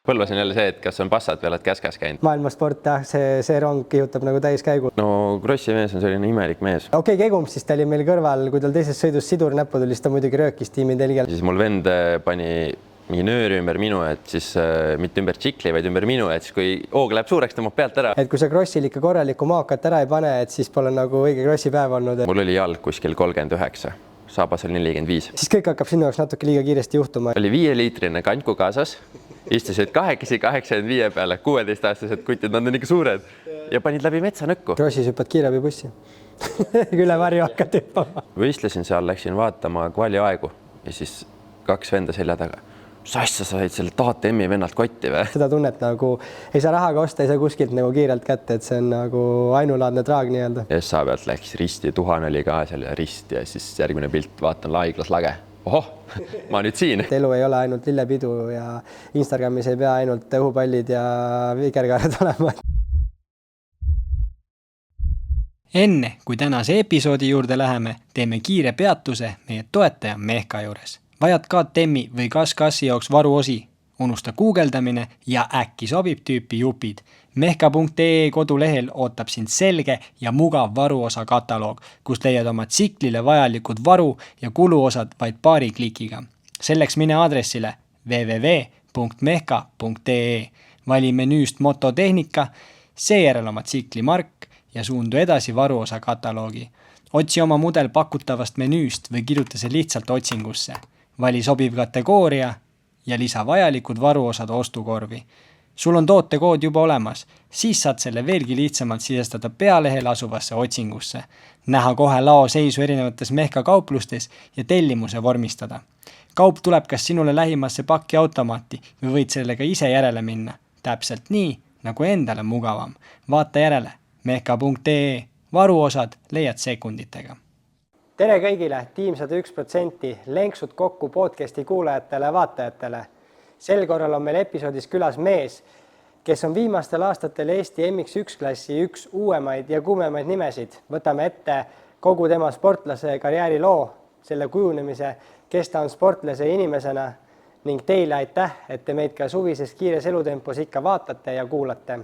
Põlvas on jälle see, et kas on Passat või oled Käskas käinud. Maailmasport, see rong kihutab nagu täiskäigul. No Krossi mees on selline imelik mees. Okei, Kegump siis ta oli meil kõrval, kui tal teises sõidus sidur näppu tuli, siis ta muidugi röökis tiimi telgel. Siis mul vend pani mingi nööri ümber minu, et siis mitte ümber tšikli, vaid ümber minu, et siis kui hoog läheb suureks, tõmbab pealt ära. Et kui sa Krossil ikka korralikku maakat ära ei pane, et siis pole nagu õige Krossi päev olnud. Mul oli jalg kuskil 39, Saabasel 45. Siis kõik hakkab sinu jaoks natuke liiga kiiresti juhtuma. Oli 5-liitrine kanku kaasas, istusid 85 peale, 16-aastased kutid, nad on ikka suured ja panid läbi metsa nõkku. Krossis hüppad kiirabibussi. Üle varju hakkad hüppama. Võistlesin seal, läksin vaatama kvali aegu ja siis 2 venda selja taga. Sassa said selle TTM-i vennalt kotti või? Seda tunnet nagu ei saa rahaga osta, ei saa kuskilt nagu kiirelt kätte, et see on nagu ainulaadne traag nii-öelda. SA pealt läks risti, 1000 oli ka seal rist ja siis järgmine pilt, vaatan laiglas lage. Ohoh, ma nüüd siin. Elu ei ole ainult lillepidu ja Instagramis ei pea ainult õhupallid ja vikerkaared olema. Enne, kui tänase episoodi juurde läheme, teeme kiire peatuse meie toetaja Mehka juures. Vajad KTM-i või kas-kassi jaoks varuosi, unusta guugeldamine ja äkki sobib tüüpi jupid. Mehka.ee kodulehel ootab sind selge ja mugav varuosa kataloog, kus leiad oma tsiklile vajalikud varu ja kuluosad vaid paari klikiga. Selleks mine aadressile www.mehka.ee, vali menüüst mototehnika, seejärel oma tsikli mark ja suundu edasi varuosa kataloogi. Otsi oma mudel pakutavast menüüst või kirjuta see lihtsalt otsingusse. Vali sobiv kategooria ja lisa vajalikud varuosad ostukorvi. Sul on tootekood juba olemas, siis saad selle veelgi lihtsamalt sisestada pealehel asuvasse otsingusse, näha kohe lao seisu erinevates Mehka kauplustes ja tellimuse vormistada. Kaup tuleb kas sinule lähimasse pakiautomaati või võid sellega ise järele minna, täpselt nii, nagu endale mugavam. Vaata järele Mehka.ee, varuosad leiad sekunditega. Tere kõigile, Tiim 101%, lenksud kokku podcasti kuulajatele ja vaatajatele. Sel korral on meil episoodis külas mees, kes on viimastel aastatel Eesti MX1-klassi üks uuemaid ja kuumemaid nimesid. Võtame ette kogu tema sportlase karjääri loo, selle kujunemise, kes ta on sportlase inimesena ning teile aitäh, et te meid ka suvises kiires elutempos ikka vaatate ja kuulate.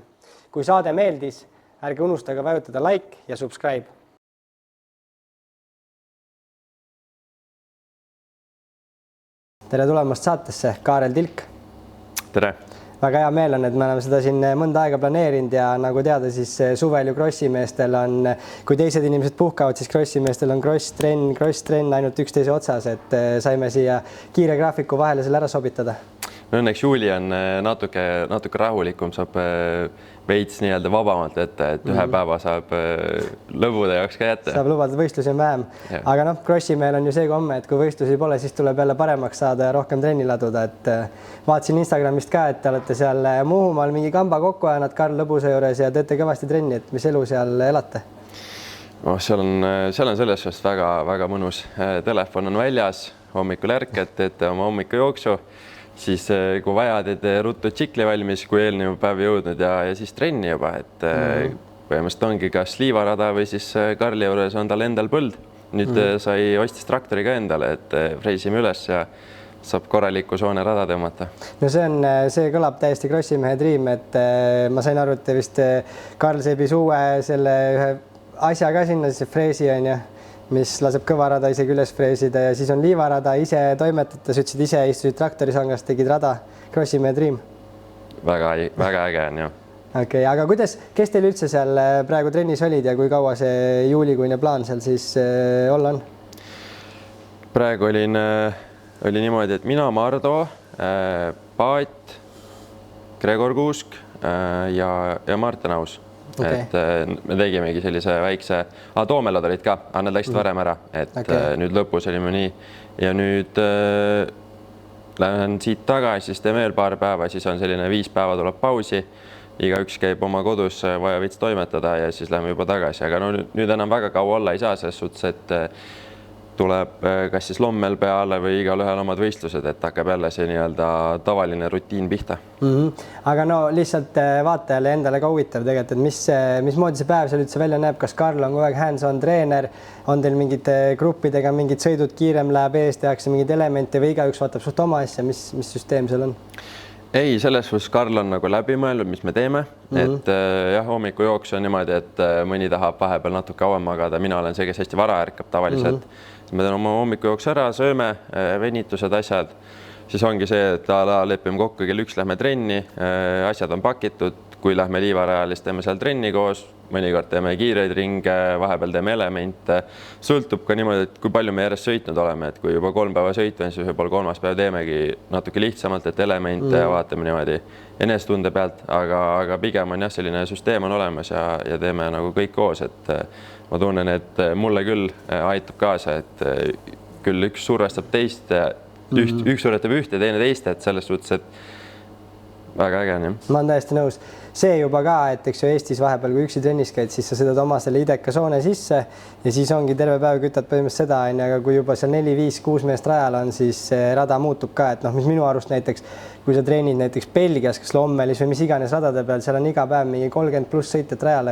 Kui saade meeldis, ärge unustage vajutada like ja subscribe. Tere tulemast saatesse, Kaarel Tilk. Tere. Väga hea meel on, et me oleme seda siin mõnda aega planeerinud ja nagu teada, siis suvel ju krossimeestel on, kui teised inimesed puhkavad, siis krossimeestel on cross-trenn ainult üksteise otsas, et saime siia kiire graafiku vahele selle ära sobitada. No õnneks juuli on natuke rahulikum, saab veits nii-öelda vabamalt ette, et ühe päeva saab lõbude jaoks ka jätta. Saab lubada, võistlusi on vähem. Aga krossimehel on ju see komme, et kui võistlusi pole, siis tuleb jälle paremaks saada ja rohkem trenni laduda. Et vaatasin Instagramist ka, et te olete seal Muhumaal mingi kamba kokku ajanud Karl Lõbuse juures ja teete kõvasti trenni, et mis elu seal elate? Seal on selles suhtes väga mõnus. Telefon on väljas, hommikul ärked, teete oma hommikujooksu. Siis kui vaja, teete ruttu tsikli valmis, kui eelnev päev jõudnud ja siis trenni juba, et põhimõtteliselt ongi kas liivarada või siis Karli juures on tal endal põld. Nüüd sai ostis traktori ka endale, et freisime üles ja saab korraliku soone rada tõmmata. No see kõlab täiesti krossimehe dream, et ma sain aru, et te vist Karl seebis uue selle ühe asja ka sinna, see freesi on ju, mis laseb kõvarada isegi üles freesida ja siis on liivarada, ise toimetades, ütlesid ise, istusid traktorisangas, tegid rada, krossimehe dream. Väga äge on ju. Okei, aga kes teil üldse seal praegu trennis olid ja kui kaua see juulikuine plaan seal siis olla on? Praegu oli niimoodi, et mina, Mardo, Paat, Gregor Kuusk ja Martin Aus. Okay. Et me tegimegi sellise väikse, Toomelad olid ka, nad läksid varem ära, et nüüd lõpus olime nii ja nüüd lähen siit tagasi, siis teeme veel paar päeva, siis on selline 5 päeva tuleb pausi, igaüks käib oma kodus, vaja veits toimetada ja siis lähme juba tagasi, aga nüüd enam väga kaua olla ei saa, selles suhtes, et tuleb kas siis lommel peale või igal ühel omad võistlused, et hakkab jälle see nii-öelda tavaline rutiin pihta. Aga lihtsalt vaatajale endale ka huvitav tegelikult, et mismoodi see päev seal üldse välja näeb, kas Karl on kogu aeg hands-on treener, on teil mingite gruppidega mingid sõidud kiirem läheb eest, tehakse mingeid elemente või igaüks vaatab suht oma asja, mis süsteem seal on? ei, selles suhtes Karl on nagu läbi mõelnud, mis me teeme, et jah, hommikujooks on niimoodi, et mõni tahab vahepeal natuke kauem magada, mina olen see, kes hästi vara ärkab tavaliselt. Ma teen oma hommikujooks ära, sööme, venitused, asjad, siis ongi see, et lepime kokku, kell 1 lähme trenni, asjad on pakitud, kui lähme liivarajal, siis teeme seal trenni koos, mõnikord teeme kiireid ringe, vahepeal teeme elemente, sõltub ka niimoodi, et kui palju me järjest sõitnud oleme, et kui juba 3 päeva sõitven, siis võib-olla 3. päev teemegi natuke lihtsamalt, et elemente ja vaatame niimoodi enestunde pealt, aga pigem on jah, selline süsteem on olemas ja teeme nagu kõik koos, et ma tunnen, et mulle küll aitab kaasa, et küll üks survestab teist, üks survetab ühte, teine teist, et selles suhtes, et väga äge on jah. Ma olen täiesti nõus. See juba ka, et eks ju Eestis vahepeal, kui üksi trennis käid, siis sa sõidad oma selle ideka soone sisse ja siis ongi terve päev kütad põhimõtteliselt seda, aga kui juba seal 4, 5, 6 meest rajal on, siis rada muutub ka, et mis minu arust näiteks, kui sa treenid näiteks Belgias, kas Lommelis või mis iganes radade peal, seal on iga päev mingi 30+ sõitjat rajal,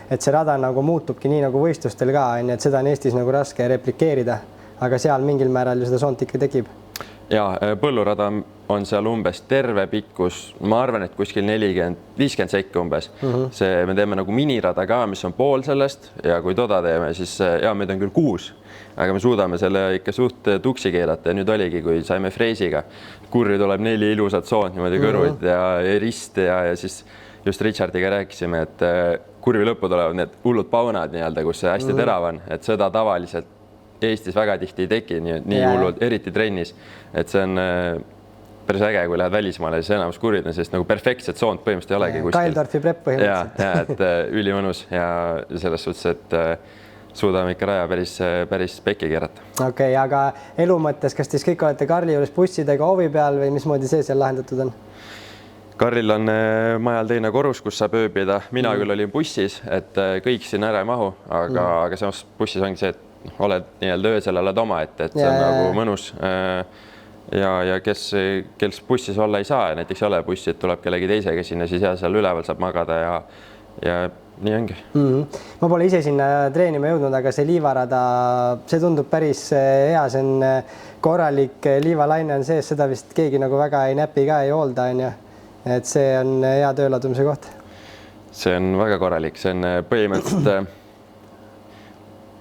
et see rada nagu muutubki nii nagu võistlustel ka, et seda on Eestis nagu raske replikeerida, aga seal mingil määral ju seda soont ikka tekib. Ja põllurada on seal umbes terve pikkus, ma arvan, et kuskil 40-50 sekki umbes. See me teeme nagu minirada ka, mis on pool sellest ja kui toda teeme, siis ja meid on küll 6, aga me suudame selle ikka suht tuksi keerata ja nüüd oligi, kui saime freesiga. Kurri tuleb 4 ilusat soont niimoodi kõrvuid ja rist ja siis just Richardiga rääkisime, et kurvi lõppu tulevad need hullud paunad nii-öelda, kus see hästi terav on, et seda tavaliselt Eestis väga tihti ei teki nii hullult, eriti trennis, et see on päris äge, kui lähed välismaale, siis enamus kurrid on sellist nagu perfektset soont põhimõtteliselt ei olegi kuskil. Kaildorfi prepp põhimõtteliselt. Ja, et ülimõnus ja selles suhtes, et suudame ikka raja päris pekki keerata. Okei, aga elu mõttes, kas teis kõik olete Karli juures bussidega hoovi peal või mismoodi see seal lahendatud on? Karlil on majal teine korrus, kus saab ööbida. Mina küll olin bussis, et kõik siin ära ei mahu, aga samas bussis ongi see, et oled nii-öelda öösel oled oma, et see on nagu mõnus ja kes bussis olla ei saa, näiteks ei ole bussi, et tuleb kellegi teisega sinna, siis seal üleval saab magada ja nii ongi. Ma pole ise sinna treenima jõudnud, aga see liivarada, see tundub päris hea, see on korralik liivalaine on sees, seda vist keegi nagu väga ei näpi ka ei hoolda, et see on hea tööladumise koht. See on väga korralik, see on põhimõtteliselt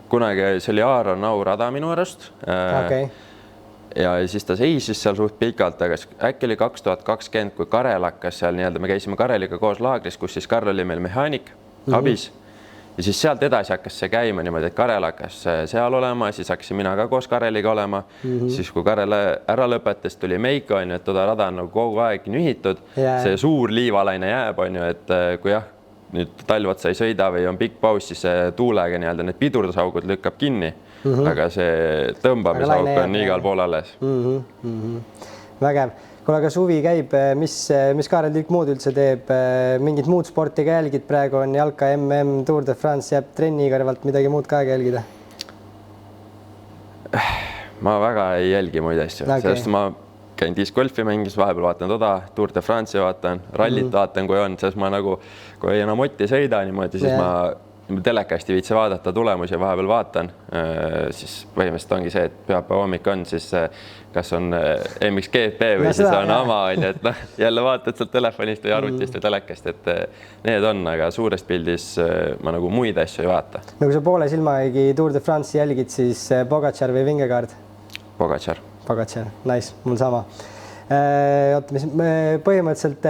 kunagi see oli Aaron Au rada minu arust ja siis ta seisis seal suht pikalt, aga äkki oli 2020, kui Karel hakkas seal nii-öelda, me käisime Kareliga koos laagris, kus siis Karl oli meil mehaanik abis ja siis sealt edasi hakkas see käima niimoodi, et Karel hakkas seal olema, siis hakkasin mina ka koos Kareliga olema, siis kui Karel ära lõpetas, tuli Meiko, et toda rada on nagu kogu aeg nühitud, see suur liivalaine jääb, et kui jah, nüüd talvatsa ei sõida või on pikk paus, siis tuulega nii-öelda need pidurdusaugud lükkab kinni, aga see tõmbamisauk on igal pool alles. Vägev. Kuule, aga suvi käib, mis Kaarel Tilk muud üldse teeb? Mingit muud sporti ka jälgid? Praegu on jalka MM, Tour de France, jääb trenni kõrvalt midagi muud ka jälgida? Ma väga ei jälgi muid asju, sest ma käin discgolfi mängis, vahepeal vaatan toda, Tour de France'i vaatan, rallit vaatan, kui on, sest ma nagu, kui enam Otti sõida niimoodi, siis ma telekast ei viitsi vaadata tulemusi, vahepeal vaatan, siis põhimõtteliselt ongi see, et pühapäeva hommik on, siis kas on MXGP või siis on ama, et jälle vaatad sealt telefonist või arvutist või telekast, et need on, aga suures pildis ma nagu muid asju ei vaata. No kui sa poole silmagi Tour de France'i jälgid, siis Pogačar või Vingegaard? Pogačar, nice, mul sama. Oota, mis põhimõtteliselt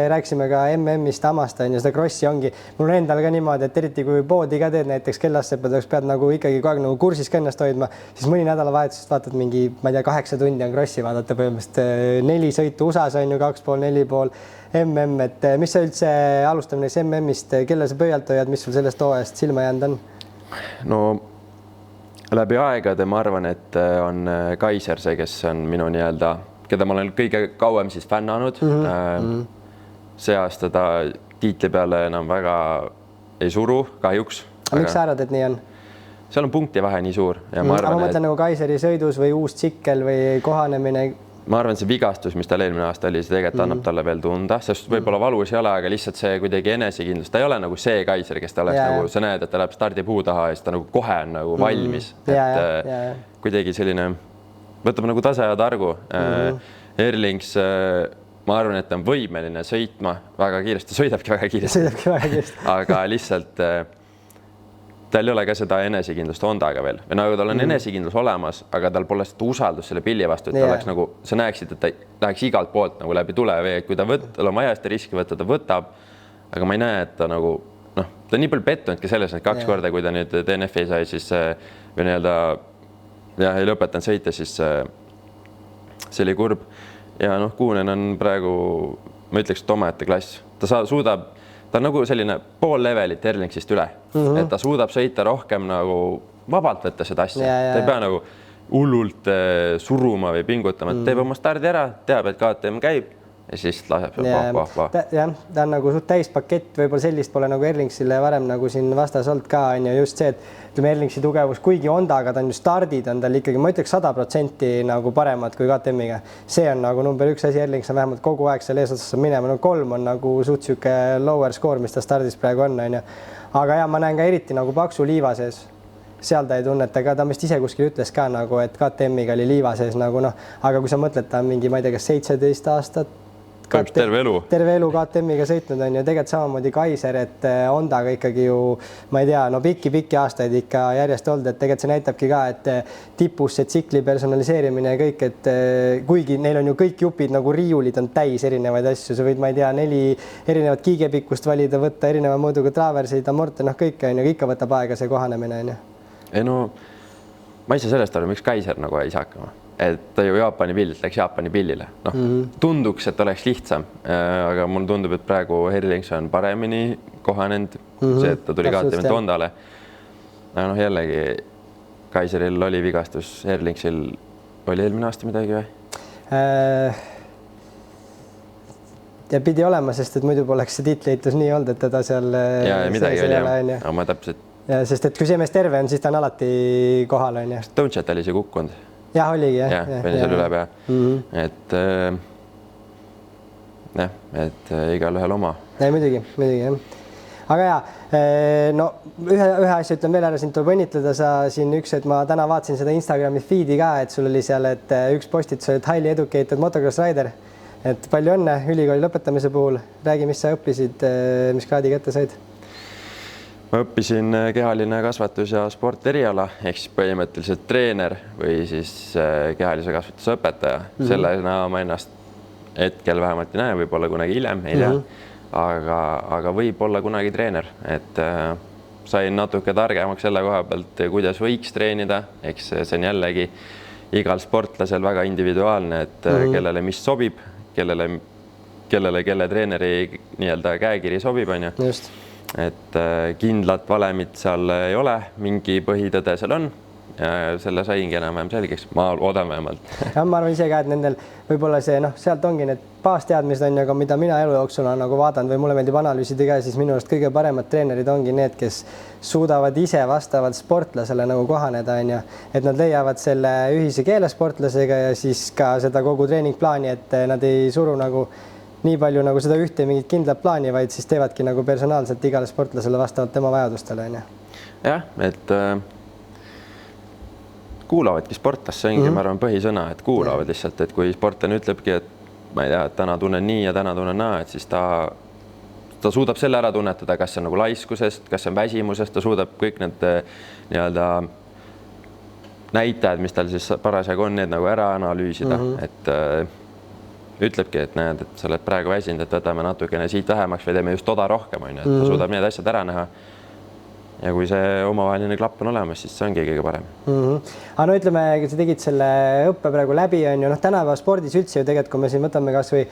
rääksime ka MM-ist Amast, ja seda krossi ongi. Mul endal ka niimoodi, et eriti kui poodi ka teed näiteks kellasseppedaks, pead nagu ikkagi kogu aeg nagu kursis ka ennast hoidma, siis mõni nädalavahetusest vaatad mingi, ma ei tea, 8 tundi on krossi vaadata põhimõtteliselt 4 sõitu USAs on ju 2,5 MM, et mis sa üldse alustamine MM-ist, kelle sa pöialt hoiad, mis sul sellest hooajast silma jäänud on? No läbi aegade ma arvan, et on Kaiser see, kes on minu nii-öelda, keda ma olen kõige kauem siis fännanud. See aasta ta tiitli peale enam väga ei suru, kahjuks. Miks sa arvad, et nii on? Seal on punkti vähe nii suur. Ja ma mõtlen nagu Kaiseri sõidus või uus tsikkel või kohanemine. Ma arvan, see vigastus, mis tal eelmine aasta oli, see tegelikult annab talle veel tunda, sest võib-olla valus ei ole, aga lihtsalt see kuidagi enesekindlus. Ta ei ole nagu see Kaiser, kes ta oleks nagu, sa näed, et ta läheb stardipuu taha ja siis ta nagu kohe on nagu valmis. Kuidagi selline, võtab nagu tase ja targu. Erlings, ma arvan, et ta on võimeline sõitma väga kiiresti, sõidabki väga kiiresti, aga lihtsalt tal ei ole ka seda enesekindlust Hondaga veel. Või nagu tal on enesekindlus olemas, aga tal pole seda usaldust selle pilli vastu, et ta oleks nagu, sa näeksid, et ta läheks igalt poolt nagu läbi tule või kui tal on vaja seda riski võtta, ta võtab, aga ma ei näe, et ta nagu, noh, ta on nii palju pettunud ka selles, et 2 korda, kui ta nüüd DNF-i sai, siis või nii-öelda ei lõpetanud sõita, siis see oli kurb. Ja noh, Kuunen on praegu, ma ütleks, et omaette klass. Ta suudab, ta on nagu selline pool levelit Erlingsist üle, et ta suudab sõita rohkem nagu vabalt võtta seda asja. Ta ei pea nagu hullult suruma või pingutama, et teeb oma stardi ära, teab, et KTM käib ja siis laseb jah, ta on nagu suht täispakett, võib-olla sellist pole nagu Erlingsile varem nagu siin vastas olnud ka, on ju just see, et ütleme Erlingsi tugevus, kuigi Hondaga ta on ju stardid, on tal ikkagi, ma ütleks 100% nagu paremad kui KTM-iga. See on nagu number 1 asi, Erlings on vähemalt kogu aeg seal eesotsas minema, no 3 on nagu suht siuke lower score, mis ta stardis praegu on ju. Aga ja ma näen ka eriti nagu paksu liiva sees. Seal ta ei tunneta ka, ta vist ise kuskil ütles ka nagu, et KTM-iga oli liiva sees nagu noh, aga kui sa mõtled, ta on mingi, ma ei tea, kas 17 aastat terve elu KTM-iga sõitnud on ju, tegelikult samamoodi Kaiser, et Hondaga ikkagi ju, ma ei tea, no pikki aastaid ikka järjest olnud, et tegelikult see näitabki ka, et tipus see tsikli personaliseerimine ja kõik, et kuigi neil on ju kõik jupid nagu riiulid on täis erinevaid asju, sa võid, ma ei tea, 4 erinevat kiigepikkust valida, võtta erineva mõõduga traaverseid, amorte, noh kõik on ju, ikka võtab aega see kohanemine on ju. Ei no, ma ei saa sellest aru, miks Kaiser nagu ei saa hakkama. Et ta ju Jaapani pillilt läks Jaapani pillile. Noh, tunduks, et oleks lihtsam, aga mul tundub, et praegu Erlings on paremini kohanenud, see, et ta tuli KTM Hondale. Noh, jällegi Kaiseril oli vigastus, Erlingsil oli eelmine aasta midagi või? Ja pidi olema, sest et muidu poleks see tiitliitus nii olnud, et teda seal ja midagi oli, aga ma täpselt. Ja sest et kui see mees terve on, siis ta on alati kohal on ju. Tonchat oli see kukkunud. Jah, oligi jah. Jah, pani seal üle pea. Et jah, et igal ühel oma. Ei, muidugi jah. Aga ja, no ühe asja ütlen veel ära, siin tuleb õnnitleda sa siin et ma täna vaatasin seda Instagrami feedi ka, et sul oli seal, et üks postitus oli highly educated motocross rider. Et palju õnne ülikooli lõpetamise puhul. Räägi, mis sa õppisid, mis kraadi kätte said? Ma õppisin kehaline kasvatus ja sporteriala, ehk siis põhimõtteliselt treener või siis kehalise kasvatuse õpetaja. Sellena ma ennast hetkel vähemalt ei näe, võib-olla kunagi hiljem, ei tea. Aga võib-olla kunagi treener, et sain natuke targemaks selle koha pealt, kuidas võiks treenida, eks see on jällegi igal sportlasel väga individuaalne, et kellele mis sobib, kelle treeneri nii-öelda käekiri sobib, on ju. Just. Et kindlat valemit seal ei ole, mingi põhitõde seal on ja selle saingi enam-vähem selgeks, ma oodan vähemalt. Ja ma arvan ise ka, et nendel võib-olla see, noh, sealt ongi need baasteadmised on, aga mida mina elu jooksul on nagu vaadanud või mulle meeldib analüüsida ka, siis minu arust kõige paremad treenerid ongi need, kes suudavad ise vastavalt sportlasele nagu kohaneda, on ju, et nad leiavad selle ühise keele sportlasega ja siis ka seda kogu treeningplaani, et nad ei suru nagu nii palju nagu seda ühte mingit kindlat plaani, vaid siis teevadki nagu personaalselt igale sportlasele vastavalt tema vajadustele, on ju. Jah, et kuulavadki sportlast, see ongi, ma arvan, põhisõna, et kuulavad lihtsalt, et kui sportlane ütlebki, et ma ei tea, et täna tunnen nii ja täna tunnen naa, et siis ta suudab selle ära tunnetada, kas see on nagu laiskusest, kas see on väsimusest, ta suudab kõik need nii-öelda näitajad, mis tal siis parasjagu on, need nagu ära analüüsida, et ütlebki, et näed, et sa oled praegu väsinud, et võtame natukene siit vähemaks või teeme just toda rohkem, on ju, et ta suudab need asjad ära näha. Ja kui see omavaheline klapp on olemas, siis see ongi kõige parem. Aga no ütleme, sa tegid selle õppe praegu läbi, on ju, noh, tänapäeva spordis üldse ju tegelikult, kui me siin võtame kas või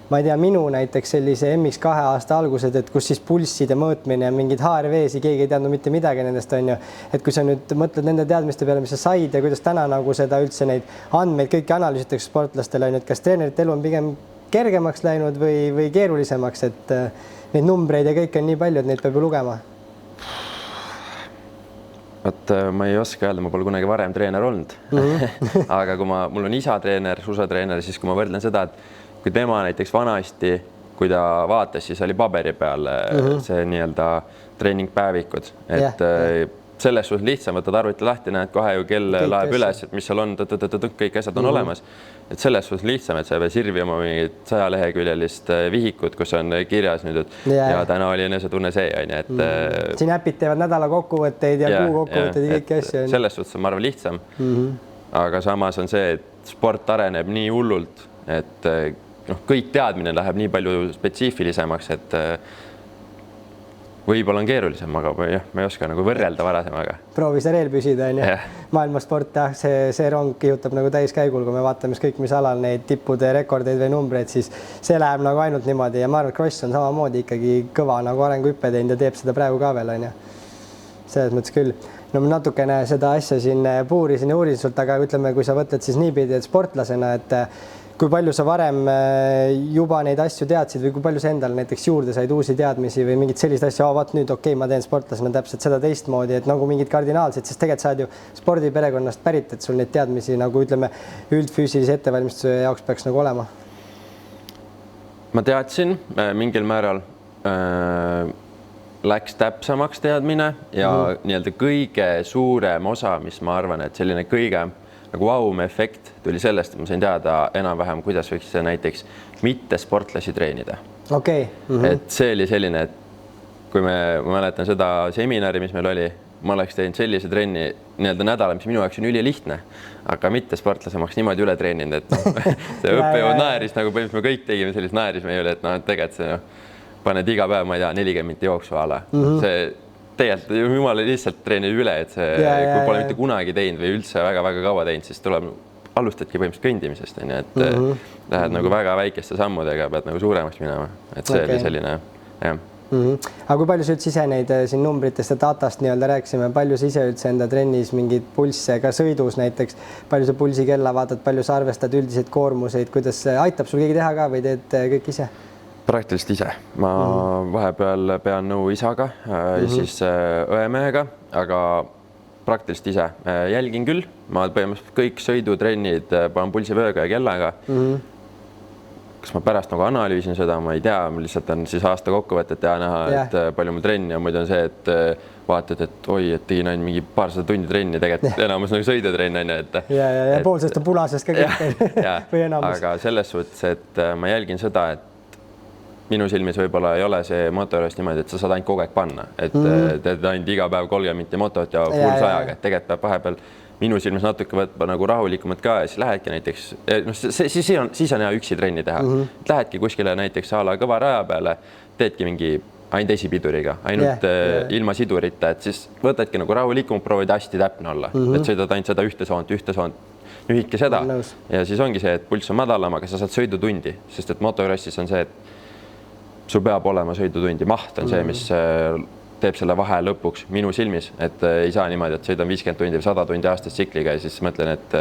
ma ei tea, minu näiteks sellise MX2 aasta algused, et kus siis pulsside mõõtmine ja mingid HRV-si, keegi ei teadnud mitte midagi nendest, on ju. Et kui sa nüüd mõtled nende teadmiste peale, mis sa said ja kuidas täna nagu seda üldse neid andmeid kõiki analüüsitakse sportlastele, on ju, et kas treenerite elu on pigem kergemaks läinud või keerulisemaks, et neid numbreid ja kõik on nii palju, et neid peab ju lugema? Vot ma ei oska öelda, ma pole kunagi varem treener olnud. Aga kui mul on isa treener, suusatreener, siis kui ma võrdlen seda, et kui tema näiteks vanasti, kui ta vaatas, siis oli paberi peal see nii-öelda treeningpäevikud, et selles suhtes lihtsam, võtad arvuti lahti, näed kohe ju kell laeb üles, et mis seal on, kõik asjad on olemas. Et selles suhtes lihtsam, et sa ei pea sirvima mingit 100-leheküljelist vihikut, kus on kirjas nüüd, et ja täna oli enesetunne see, on ju, et siin äpid teevad nädala kokkuvõtteid ja kuu kokkuvõtteid ja kõiki asju. Selles suhtes on, ma arvan, lihtsam. Aga samas on see, et sport areneb nii hullult, et kõik teadmine läheb nii palju spetsiifilisemaks, et võib-olla on keerulisem, aga jah, ma ei oska nagu võrrelda varasemaga. Proovi sareel püsida, on ju. Maailmasport, see rong kihutab nagu täiskäigul, kui me vaatame kõik, mis alal neid tippude rekordeid või numbreid, siis see läheb nagu ainult niimoodi ja ma arvan, et Kross on samamoodi ikkagi kõva nagu arenguhüppe teinud ja teeb seda praegu ka veel, on ju. Selles mõttes küll. No ma natukene seda asja siin puurisin ja uurisin sult, aga ütleme, kui sa võtled siis niipidi, et sportlasena, et kui palju sa varem juba neid asju teadsid või kui palju sa endale näiteks juurde said uusi teadmisi või mingid sellised asju, vaat nüüd okei, ma teen sportlasena täpselt seda teistmoodi, et nagu mingid kardinaalsed, sest tegelikult sa oled ju spordiperekonnast pärit, et sul neid teadmisi nagu ütleme üldfüüsilise ettevalmistuse jaoks peaks nagu olema. Ma teadsin mingil määral läks täpsemaks teadmine ja nii-öelda kõige suurem osa, mis ma arvan, et selline kõige nagu wow-efekt tuli sellest, et ma sain teada enam-vähem, kuidas võiks näiteks mitte sportlasi treenida. Okay. Et see oli selline, et kui ma mäletan seda seminari, mis meil oli, ma oleks teinud sellise trenni nii-öelda nädala, mis minu jaoks on ülilihtne, aga mitte sportlase maks niimoodi üle treeninud, et see õppejõud naeris, nagu põhimõtteliselt me kõik tegime sellist naeris meie üle, et tegelikult see paned iga päev, ma ei tea, 40 minti jooksu ala. See tegelikult jumala lihtsalt treenib üle, et see, kui pole mitte kunagi teinud või üldse väga-väga kaua teinud, siis alustadki põhimõtteliselt kõndimisest, et lähed nagu väga väikeste sammudega, pead nagu suuremaks minema, et see oli selline, jah. Aga kui palju sa üldse ise neid siin numbritest ja datast nii-öelda rääkisime, palju sa ise üldse enda trennis mingid pulsse ka sõidus näiteks, palju sa pulsi kella vaatad, palju sa arvestad üldiseid koormuseid, kuidas aitab sul keegi teha ka või teed kõik ise? Praktiliselt ise. Ma vahepeal pean nõu isaga ja siis õemehega, aga praktiliselt ise. Jälgin küll, ma põhimõtteliselt kõik sõidutrennid panen pulsivööga ja kellaga. Kas ma pärast nagu analüüsin seda, ma ei tea, lihtsalt on siis aasta kokkuvõtet teha näha, et palju mul trenni ja muidu on see, et vaatad, et oi, et tegin ainult mingi paarsada tundi trenni, tegelikult enamus nagu sõidutrenn on ju, et ja poolsest on punasest ka kõik või enamus. Aga selles suhtes, et ma jälgin seda, et minu silmis võib-olla ei ole see motorist niimoodi, et sa saad ainult kogu aeg panna, et teed ainult iga päev 30 minti motot ja full 100-ga, et tegelikult peab vahepeal minu silmis natuke võtma nagu rahulikumalt ka ja siis lähedki näiteks, siis on hea üksi trenni teha. Lähedki kuskile näiteks ala kõva raja peale, teedki mingi ainult esipiduriga, ainult ilma sidurita, et siis võtadki nagu rahulikum, proovid hästi täpne olla, et sõidad ainult seda ühte soont, nühidki seda ja siis ongi see, et pulss on madalam, aga sa saad sõidutundi, sest et motocrossis on see, et sul peab olema sõidutundi, maht on see, mis teeb selle vahe lõpuks minu silmis, et ei saa niimoodi, et sõidan 50 tundi või 100 tundi aastas tsikliga ja siis mõtlen, et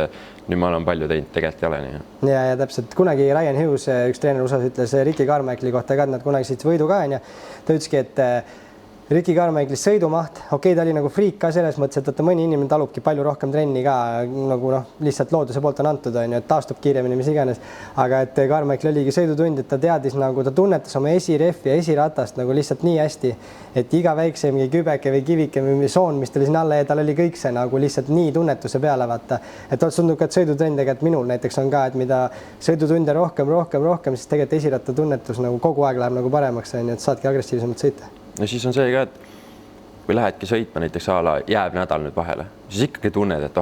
nüüd ma olen palju teinud, tegelikult ei ole nii. Ja täpselt. Kunagi Ryan Hughes, üks treener USA ütles Ricky Carmichaeli kohta ka, et nad kunagi sõitsid võidu ka, ja ta ütleski, et Ricky Carmichaelis sõidumaht, okei, ta oli nagu friik ka selles mõttes, et mõni inimene talubki palju rohkem trenni ka, nagu lihtsalt looduse poolt on antud, on ju, et taastub kiiremini, mis iganes. Aga et Carmichael oligi sõidutund, et ta teadis nagu, ta tunnetas oma esirehvi ja esiratast nagu lihtsalt nii hästi, et iga väikse mingi kübeke või kivike või soon, mis tuli siin alla ja tal oli kõik see nagu lihtsalt nii tunnetuse peale vaata. Et tundub ka, et sõidutund tegelikult minul näiteks on ka, et mida sõidutunde rohkem, siis tegelikult esiratta tunnetus nagu kogu aeg läheb nagu paremaks, on ju, et saadki agressiivsemalt sõita. Ja siis on see ka, et kui lähedki sõitma näiteks ala, jääb nädal nüüd vahele, siis ikkagi tunned, et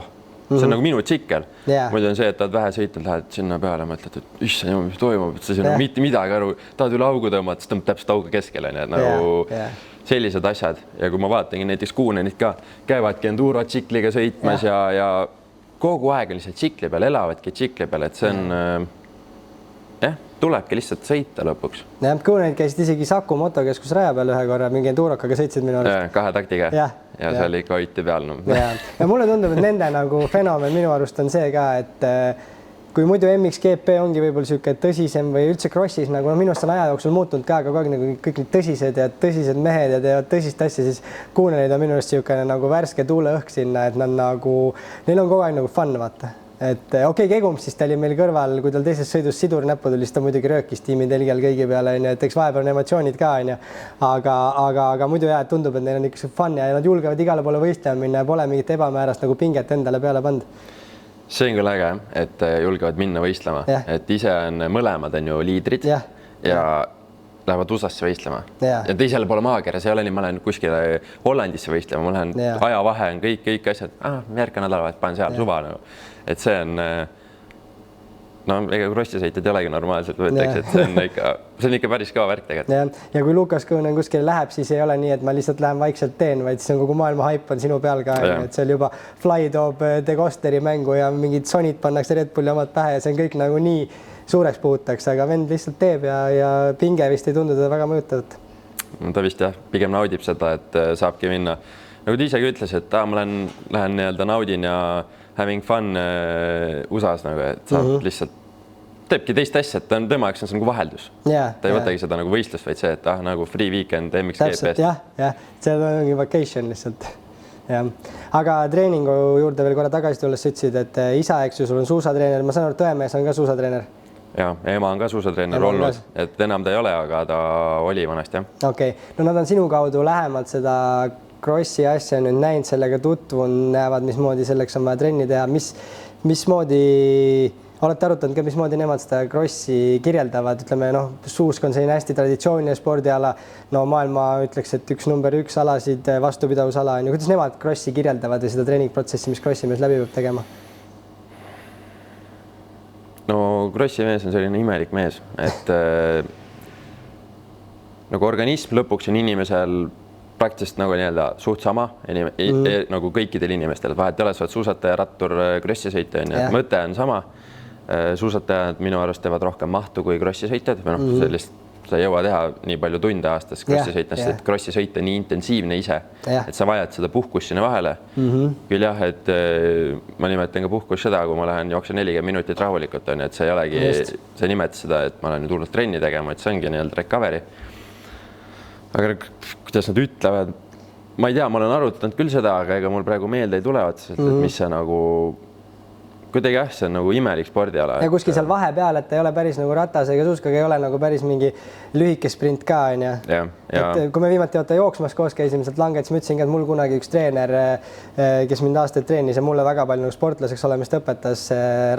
see on nagu minu tsikkel. Muidu on see, et tahad vähe sõitnud, lähed sinna peale, mõtled, et issand, mis toimub, et sa siin on mitte midagi aru, tahad üle augu tõmmata, siis tõmbab täpselt auga keskele, nagu sellised asjad. Ja kui ma vaatangi näiteks Kuunenit ka, käivadki enduro tsikliga sõitmas ja kogu aeg on lihtsalt tsikli peal, elavadki tsikli peal, et see on tulebki lihtsalt sõita lõpuks. Kuunenid käisid isegi Saku motokeskus raja peal ühe korra, mingi endurokaga sõitsid minu arust. 2 taktiga ja seal ikka hoiti peal. Ja mulle tundub, et nende nagu fenomen minu arust on see ka, et kui muidu MXGP ongi võib-olla siuke tõsisem või üldse crossis, nagu minu arust on aja jooksul muutunud ka kogu aeg nagu kõik need tõsised mehed ja teevad tõsist asja, siis Kuunenid on minu arust siukene nagu värske tuuleõhk sinna, et nad nagu, neil on kogu aeg nagu fun, vaata. et okei, Kegum siis ta oli meil kõrval, kui tal teises sõidus sidur näppu tuli, siis ta muidugi röökis tiimi telgel kõigi peale, et eks vahepeal on emotsioonid ka, aga muidu jah, et tundub, et neil on ikka fun ja nad julgevad igale poole võistlema minna ja pole mingit ebamäärast nagu pinget endale peale pandud. See on küll äge, et julgevad minna võistlema, et ise on mõlemad on ju liidrid ja lähevad USA-sse võistlema ja teisele poole maakera, see ei ole nii, ma lähen kuskile Hollandisse võistlema, ma lähen ajavahe on kõik asjad, järgmine nädalavahet panen seal suva nagu. Et see on no ega krossisõitjad ei olegi normaalselt, võetakse, et see on ikka päris kõva värk tegelikult. Ja kui Lukas Kõunen kuskile läheb, siis ei ole nii, et ma lihtsalt lähen vaikselt teen, vaid siis on kogu maailma haip on sinu peal ka, et see oli juba Fly toob De Costeri mängu ja mingid sonid pannakse Red Bulli omad pähe ja see on kõik nagu nii suureks puhutakse, aga vend lihtsalt teeb ja pinge vist ei tundu teda väga mõjutavat. Ta vist pigem naudib seda, et saabki minna. Nagu ta isegi ütles, et ma lähen nii-öelda naudin ja having fun USA-s nagu, et saab lihtsalt teebki teist asja, et tema jaoks on see nagu vaheldus. Ta ei võtagi seda nagu võistlust, vaid see, et nagu free weekend MXGP-st. Jah, see ongi vacation lihtsalt. Aga treeningu juurde veel korra tagasi tulles sa ütlesid, et isa, eks ju, sul on suusatreener, ma saan aru, Tõemees on ka suusatreener. Ja ema on ka suusatreener olnud, et enam ta ei ole, aga ta oli vanasti, jah. Okei, no nad on sinu kaudu lähemalt seda krossi asja nüüd näinud, sellega tutvunud, näevad, mismoodi selleks on vaja trenni teha, mismoodi olete arutanud ka, mismoodi nemad seda krossi kirjeldavad, ütleme, suusk on selline hästi traditsiooniline spordiala, no maailma ütleks, et üks number 1 alasid vastupidavusala on ju, kuidas nemad krossi kirjeldavad ja seda treeningprotsessi, mis krossi mees läbi peab tegema? No krossi mees on selline imelik mees, et nagu organism lõpuks on inimesel praktiliselt nagu nii-öelda suht sama nagu kõikidel inimestel, vahet ei ole, sa oled suusataja, rattur, krossisõitja, mõte on sama. Suusatajad minu arust teevad rohkem mahtu kui krossisõitjad, sa ei jõua teha nii palju tunde aastas krossisõitjast, et krossisõit on nii intensiivne ise, et sa vajad seda puhkust sinna vahele. Küll jah, et ma nimetan ka puhkus seda, kui ma lähen jooksen 40 minutit rahulikult, et see ei olegi, sa nimetad seda, et ma olen nüüd hullult trenni tegema, et see ongi nii-öelda recovery. Aga kuidas nad ütlevad, ma ei tea, ma olen arutanud küll seda, aga ega mul praegu meelde ei tule otseselt, et mis see nagu kuidagi see on nagu imelik spordiala. Ja kuskil seal vahepeal, et ei ole päris nagu ratas ega suuskaga ei ole nagu päris mingi lühike sprint ka, on ju. Et kui me viimati jooksmas koos käisime sealt Langets, ma ütlesin ka, et mul kunagi üks treener, kes mind aastaid treenis ja mulle väga palju nagu sportlaseks olemist õpetas,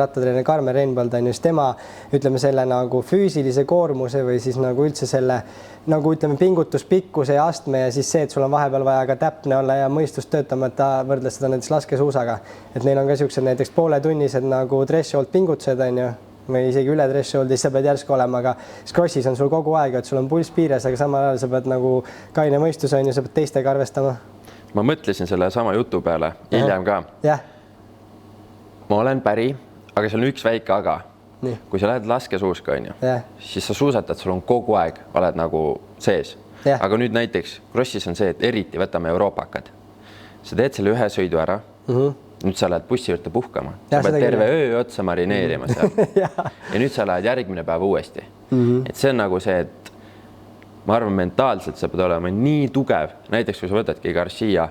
rattatreener Karmen Reinbold on just tema, ütleme selle nagu füüsilise koormuse või siis nagu üldse selle nagu ütleme pingutuspikkuse ja astme ja siis see, et sul on vahepeal vaja ka täpne olla ja mõistust töötama, et ta võrdles seda näiteks laskesuusaga. Et neil on ka siuksed näiteks pooletunnised nagu threshold pingutused on ju, või isegi üle thresholdi, siis sa pead järsku olema, aga crossis on sul kogu aeg, et sul on pulss piires, aga samal ajal sa pead nagu kaine mõistus on ju, sa pead teistega arvestama. Ma mõtlesin selle sama jutu peale hiljem ka. Ma olen päri, aga seal on üks väike aga. Kui sa lähed laskesuuska, on ju, siis sa suusatad, sul on kogu aeg, oled nagu sees. Aga nüüd näiteks crossis on see, et eriti võtame Euroopakad. Sa teed selle ühe sõidu ära, nüüd sa lähed bussi juurde puhkama. Sa pead terve öö otsa marineerima seal. Ja nüüd sa lähed järgmine päev uuesti. Et see on nagu see, et ma arvan, mentaalselt sa pead olema nii tugev. Näiteks, kui sa võtadki Garcia,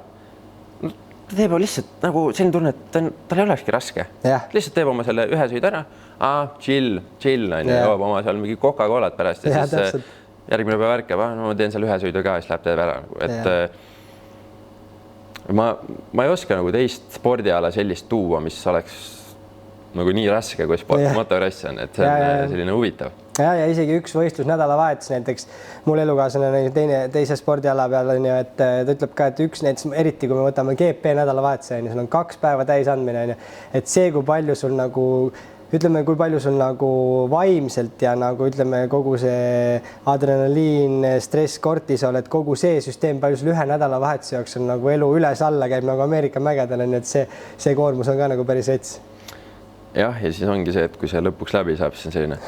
ta teeb lihtsalt nagu selline tunne, et tal ei olekski raske. Lihtsalt teeb oma selle ühe sõidu ära, chill, on ju, joob oma seal mingi Coca-Colat pärast ja siis järgmine päev ärkab, ma teen selle ühe sõidu ka, siis läheb teeb ära. Et ma ei oska nagu teist spordiala sellist tuua, mis oleks nagu nii raske kui motorass on, et see on selline huvitav. Ja isegi üks võistlus nädalavahetus näiteks mul elukaaslane teise spordiala peal on ju, et ta ütleb ka, et üks näiteks eriti, kui me võtame GP nädalavahetuse, sul on 2 päeva täis andmine, et see, kui palju sul nagu ütleme, kui palju sul nagu vaimselt ja nagu ütleme, kogu see adrenaliin, stress, kortisol, et kogu see süsteem, palju sul ühe nädalavahetuse jaoks on nagu elu üles-alla käib nagu Ameerika mägedel, et see koormus on ka nagu päris vets. Jah, ja siis ongi see, et kui see lõpuks läbi saab, siis on selline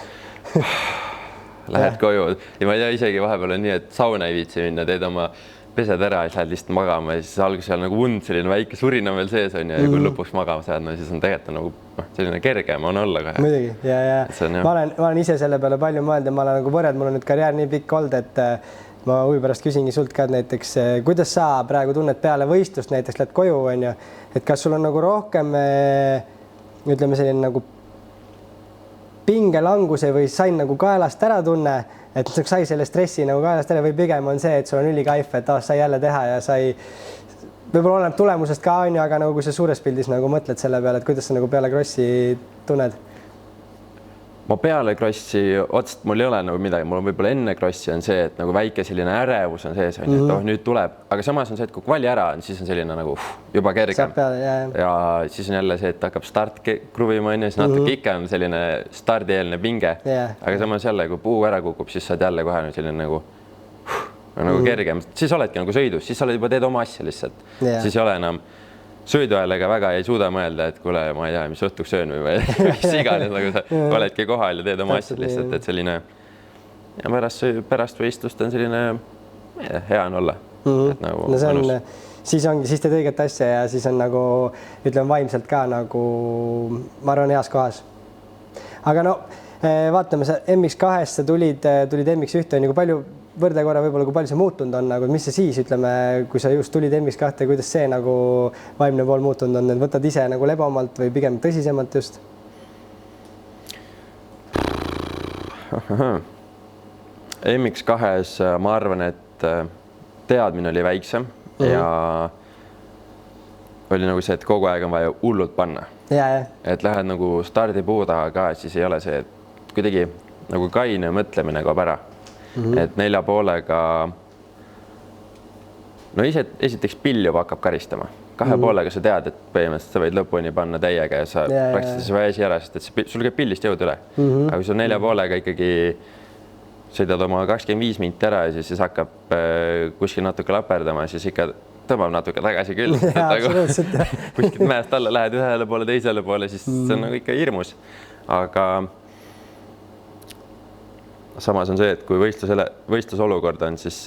lähed koju ja ma ei tea, isegi vahepeal on nii, et sauna ei viitsi minna, teed oma pesed ära ja siis lähed lihtsalt magama ja siis alguses seal nagu und, selline väike surina veel sees on ja kui lõpuks magama saad, no siis on tegelikult nagu selline kergem on olla kohe. Muidugi, ja. Ma olen ise selle peale palju mõelda, ma olen nagu võrreld, mul on nüüd karjäär nii pikk olnud, et ma huvi pärast küsingi sult ka näiteks, kuidas sa praegu tunned peale võistlust, näiteks lähed koju, on ju, et kas sul on nagu rohkem ütleme selline nagu pingelanguse või sain nagu kaelast ära tunne, et sai selle stressi nagu kaelast ära või pigem on see, et sul on ülikaif, et sai jälle teha ja sai võib-olla oleneb tulemusest ka on ju, aga nagu kui sa suures pildis nagu mõtled selle peale, et kuidas sa nagu peale krossi tunned? Ma peale krossi otseselt mul ei ole nagu midagi, mul on võib-olla enne krossi on see, et nagu väike selline ärevus on sees, et nüüd tuleb, aga samas on see, et kui kvali ära on, siis on selline nagu juba kergem. Ja siis on jälle see, et hakkab start kruvima on ja siis natuke ikka on selline stardieelne pinge, aga samas jälle, kui puu ära kukub, siis saad jälle kohe selline nagu kergem, siis oledki nagu sõidus, siis sa oled juba teed oma asja lihtsalt, siis ei ole enam sõiduajaga väga ei suuda mõelda, et kuule, ma ei tea, mis õhtuks söön või mis iganes, nagu sa oledki kohal ja teed oma asjad lihtsalt, et selline ja pärast võistlust on selline hea on olla. Nagu no see on, siis teed õiget asja ja siis on nagu, ütleme vaimselt ka nagu, ma arvan, heas kohas. Aga no, vaatame, sa MX2-sse tulid MX1, on ju, kui palju võrde korra võib-olla, kui palju see muutunud on, nagu mis see siis, ütleme, kui sa just tulid MX2, kuidas see nagu vaimne pool muutunud on, et võtad ise nagu lebamalt või pigem tõsisemalt just? MX2-s ma arvan, et teadmine oli väiksem ja oli nagu see, et kogu aeg on vaja hullult panna. Et lähed nagu stardipuu taha ka, siis ei ole see, et kuidagi nagu kaine mõtlemine kaob ära. Et 4,5-ga no esiteks pill juba hakkab karistama. 2,5-ga sa tead, et põhimõtteliselt sa võid lõpuni panna täiega ja sa praktiliselt sa väsi ära, sest et sul käib pillist jõud üle. Aga kui sul 4,5-ga ikkagi sõidad oma 25 minti ära ja siis hakkab kuskil natuke laperdama, siis ikka tõmbab natuke tagasi küll. Kuskilt mäest alla lähed ühele poole, teisele poole, siis see on nagu ikka hirmus. Aga samas on see, et kui võistlusolukord on, siis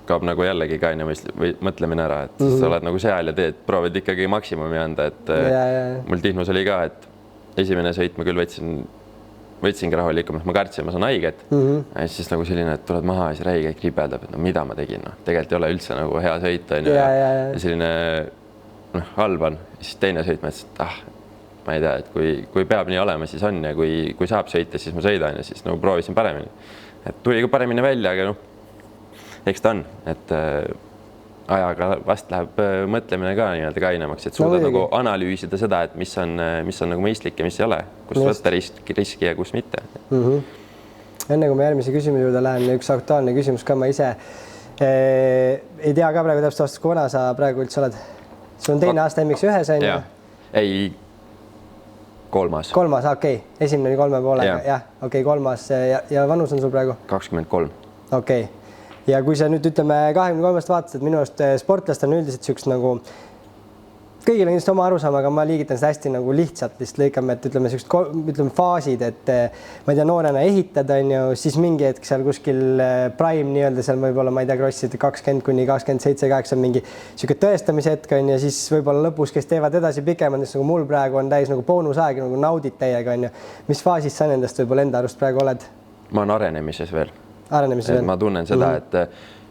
kaob nagu jällegi kaine mõtlemine ära, et sa oled nagu seal ja proovid ikkagi maksimumi anda, et mul Tihnus oli ka, et esimene sõit ma küll võtsingi rahulikum, et ma kartsin, ma saan haiget. Ja siis nagu selline, et tuled maha ja siis räige kripeldab, et no mida ma tegin, no tegelikult ei ole üldse nagu hea sõit on ja selline halb on. Siis teine sõit ma ütlesin, et ma ei tea, et kui peab nii olema, siis on ja kui saab sõita, siis ma sõidan ja siis nagu proovisin paremini. Et tuli ka paremini välja, aga eks ta on, et ajaga vast läheb mõtlemine ka nii-öelda kainemaks, et suudad nagu analüüsida seda, et mis on nagu mõistlik ja mis ei ole, kus võtta riski ja kus mitte. Enne kui ma järgmise küsimuse juurde lähen, üks aktuaalne küsimus ka, ma ise ei tea ka praegu täpselt aastast, kui vana sa praegu üldse oled. Sul on teine aasta MX1 on ju? Ei, kolmas, okei. Esimene oli 3,5, okei, kolmas ja vanus on sul praegu? 23. Okei. Ja kui sa nüüd ütleme 23 vaatad, et minu arust sportlast on üldiselt sükst nagu kõigil on kindlasti oma arusaam, aga ma liigitan seda hästi nagu lihtsalt lõikame, et ütleme faasid, et ma ei tea, noorena ehitad on ju, siis mingi hetk seal kuskil prime nii-öelda seal võib-olla, ma ei tea, krossid 20 kuni 27-8 on mingi siuke tõestamise hetk on ja siis võib-olla lõpus, kes teevad edasi pikemalt, nagu mul praegu on täis nagu boonusaeg, nagu naudid täiega on ju. Mis faasis sa nendest võib-olla enda arust praegu oled? Ma olen arenemises veel. Ma tunnen seda, et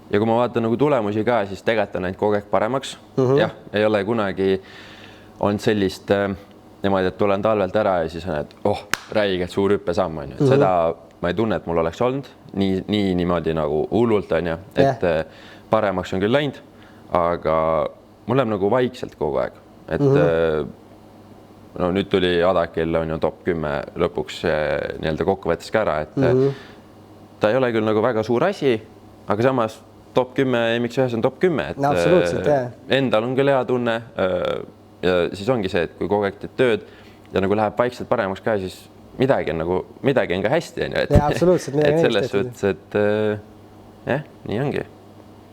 ja kui ma vaatan nagu tulemusi ka, siis tegelikult on ainult kogu aeg paremaks. Jah, ei ole kunagi olnud sellist niimoodi, et tulen talvelt ära ja siis on, et räigelt suur hüppe samm on ju. Seda ma ei tunne, et mul oleks olnud niimoodi nagu hullult on ju, et paremaks on küll läinud, aga mul läheb nagu vaikselt kogu aeg. Et no nüüd tuli Adakil on ju top 10 lõpuks nii-öelda kokkuvõttes ka ära, et ta ei ole küll nagu väga suur asi, aga samas top 10 MX1 on top 10, et endal on küll hea tunne ja siis ongi see, et kui kogu aeg teed tööd ja nagu läheb vaikselt paremaks ka, siis midagi on ka hästi, et selles suhtes, et nii ongi.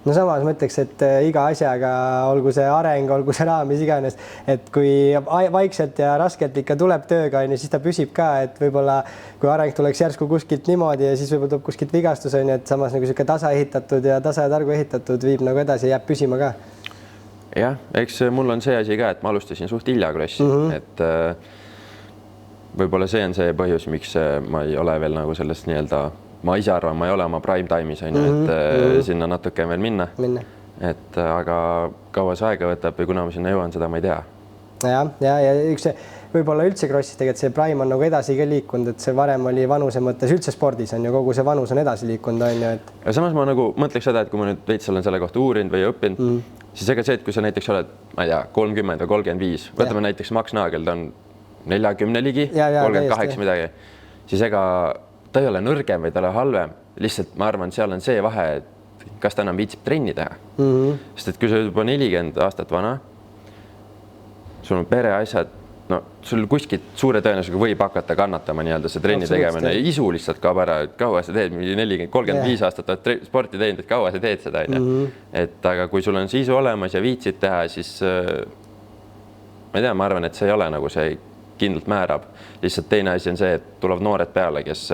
No samas ma ütleks, et iga asjaga, olgu see areng, olgu see raamis iganes, et kui vaikselt ja raskelt ikka tuleb tööga, siis ta püsib ka, et võib-olla kui areng tuleks järsku kuskilt niimoodi ja siis võib-olla tuleb kuskilt vigastus, et samas nagu siuke tasa ehitatud ja tasa ja targu ehitatud viib nagu edasi ja jääb püsima ka. Jah, eks mul on see asi ka, et ma alustasin suht hilja krossi, et võib-olla see on see põhjus, miks ma ei ole veel nagu sellest nii-öelda ma ise arvan, ma ei ole oma prime time'is, et sinna natuke veel minna. Et aga kaua see aega võtab või kuna ma sinna jõuan, seda ma ei tea. ja üks võib-olla üldse krossis tegelikult see prime on nagu edasi ka liikunud, et see varem oli vanuse mõttes üldse spordis on ju, kogu see vanus on edasi liikunud on ju, et. Ja samas ma nagu mõtleks seda, et kui ma nüüd veits olen selle kohta uurinud või õppinud, siis ega see, et kui sa näiteks oled, ma ei tea, 30 või 35, võtame näiteks Max Nagel, ta on 40 ligi, 38 midagi, siis ega ta ei ole nõrgem või ta ei ole halvem, lihtsalt ma arvan, seal on see vahe, et kas ta enam viitsib trenni teha. Sest et kui sa juba 40 aastat vana, sul on pereasjad, no sul kuskilt suure tõenäosusega võib hakata kannatama nii-öelda see trenni tegemine, isu lihtsalt kaob ära, et kaua sa teed, 35 aastat oled sporti teinud, et kaua sa teed seda, et aga kui sul on see isu olemas ja viitsid teha, siis ma ei tea, ma arvan, et see ei ole nagu see kindlalt määrab. Lihtsalt teine asi on see, et tulevad noored peale, kes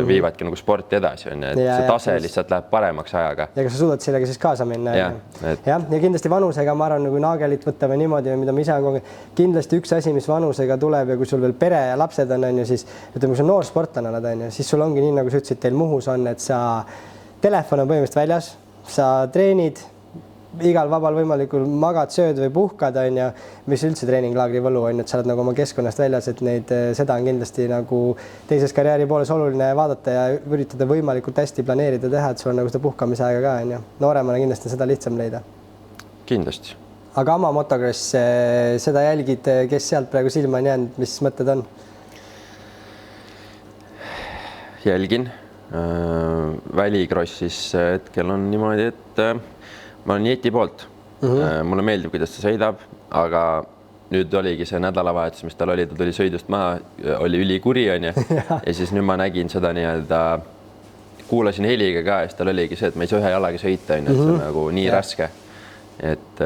viivadki nagu sporti edasi, on, et see tase lihtsalt läheb paremaks ajaga. Ja kas sa suudad sellega siis kaasa minna? Ja kindlasti vanusega, ma arvan, kui Nagelit võtame niimoodi, mida ma ise on kogu kindlasti üks asi, mis vanusega tuleb ja kui sul veel pere ja lapsed on ju, siis ütleme, kui sa noor sportlane oled, on ju, siis sul ongi nii, nagu sa ütlesid, teil Muhus on, et sa telefon on põhimõtteliselt väljas, sa treenid, igal vabal võimalikul magad, sööd või puhkad on ja mis üldse treeninglaagri võlu on, et sa oled nagu oma keskkonnast väljas, et seda on kindlasti nagu teises karjääri pooles oluline vaadata ja üritada võimalikult hästi planeerida teha, et sul on nagu seda puhkamise aega ka on ju. Nooremana kindlasti seda lihtsam leida. Kindlasti. Aga Ama motocross, seda jälgid, kes sealt praegu silma on jäänud, mis mõtted on? Jälgin. Välikrossis hetkel on niimoodi, et ma olen Jeti poolt. Mulle meeldib, kuidas ta sõidab, aga nüüd oligi see nädalavahetus, mis tal oli, ta tuli sõidust maha, oli ülikuri on ju. Ja siis nüüd ma nägin seda nii-öelda, kuulasin heliga ka ja siis tal oligi see, et ma ei saa ühe jalaga sõita, on, et see on nagu nii raske. Et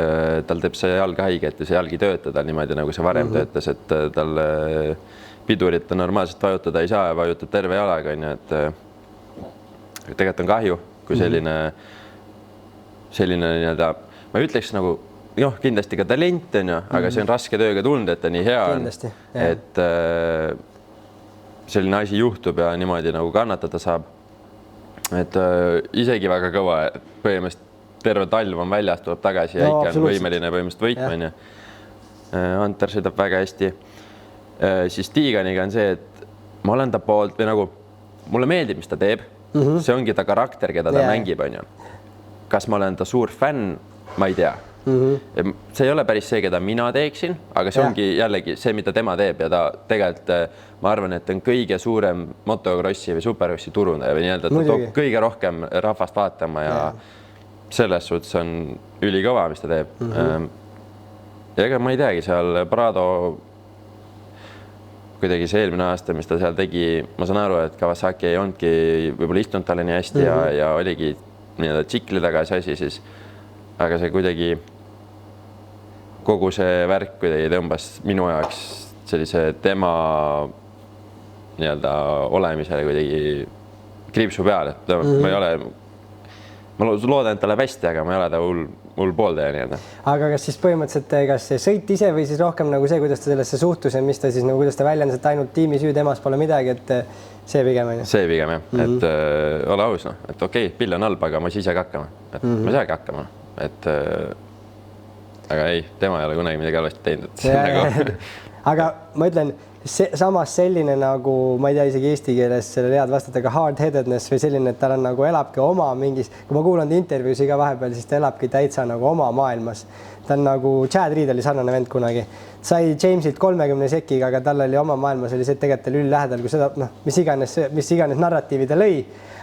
tal teeb see jalg haige, et see jalg ei tööta tal niimoodi, nagu see varem töötas, et tal pidurit ta normaalselt vajutada ei saa ja vajutab terve jalaga, on ju, et tegelikult on kahju, kui selline nii-öelda, ma ütleks nagu, kindlasti ka talent on ju, aga see on raske tööga tulnud, et ta nii hea on, et selline asi juhtub ja niimoodi nagu kannatada saab. Et isegi väga kõva, põhimõtteliselt terve talv on väljas, tuleb tagasi ja ikka on võimeline põhimõtteliselt võitma on ju. Anter sõidab väga hästi. Siis Tiiganiga on see, et ma olen ta poolt või nagu, mulle meeldib, mis ta teeb. See ongi ta karakter, keda ta mängib on ju. Kas ma olen ta suur fänn, ma ei tea. See ei ole päris see, keda mina teeksin, aga see ongi jällegi see, mida tema teeb ja ta tegelikult, ma arvan, et on kõige suurem motocrossi või superkrossi turundaja või nii-öelda, ta toob kõige rohkem rahvast vaatama ja selles suhtes on ülikõva, mis ta teeb. Ja ega ma ei teagi, seal Prado kuidagi see eelmine aasta, mis ta seal tegi, ma saan aru, et Kawasaki ei olnudki võib-olla istunud talle nii hästi ja oligi nii-öelda tsikli taga see asi siis, aga see kuidagi kogu see värk kuidagi tõmbas minu jaoks sellise tema nii-öelda olemisele kuidagi kriipsu peal, et ma ei ole, ma loodan, et ta läheb hästi, aga ma ei ole ta hull pooldaja nii-öelda. Aga kas siis põhimõtteliselt, kas see sõit ise või siis rohkem nagu see, kuidas ta sellesse suhtus ja mis ta siis nagu, kuidas ta väljendas, et ainult tiimi süü temas pole midagi, et see pigem on ju? See pigem jah, et ole aus, et okei, pill on halb, aga ma siis ise hakkama, et ma saagi hakkama, et aga ei, tema ei ole kunagi midagi halvasti teinud. Nagu... aga ma ütlen, samas selline nagu, ma ei tea isegi eesti keeles sellele head vastata, aga hard-headedness või selline, et tal on nagu elabki oma mingis, kui ma kuulan intervjuusi ka vahepeal, siis ta elabki täitsa nagu oma maailmas. Ta on nagu Chad Reed oli sarnane vend kunagi. Sai Jamesilt 30 sekiga, aga tal oli oma maailmas oli see tegelikult üli lähedal, kui seda, mis iganes narratiivi ta lõi.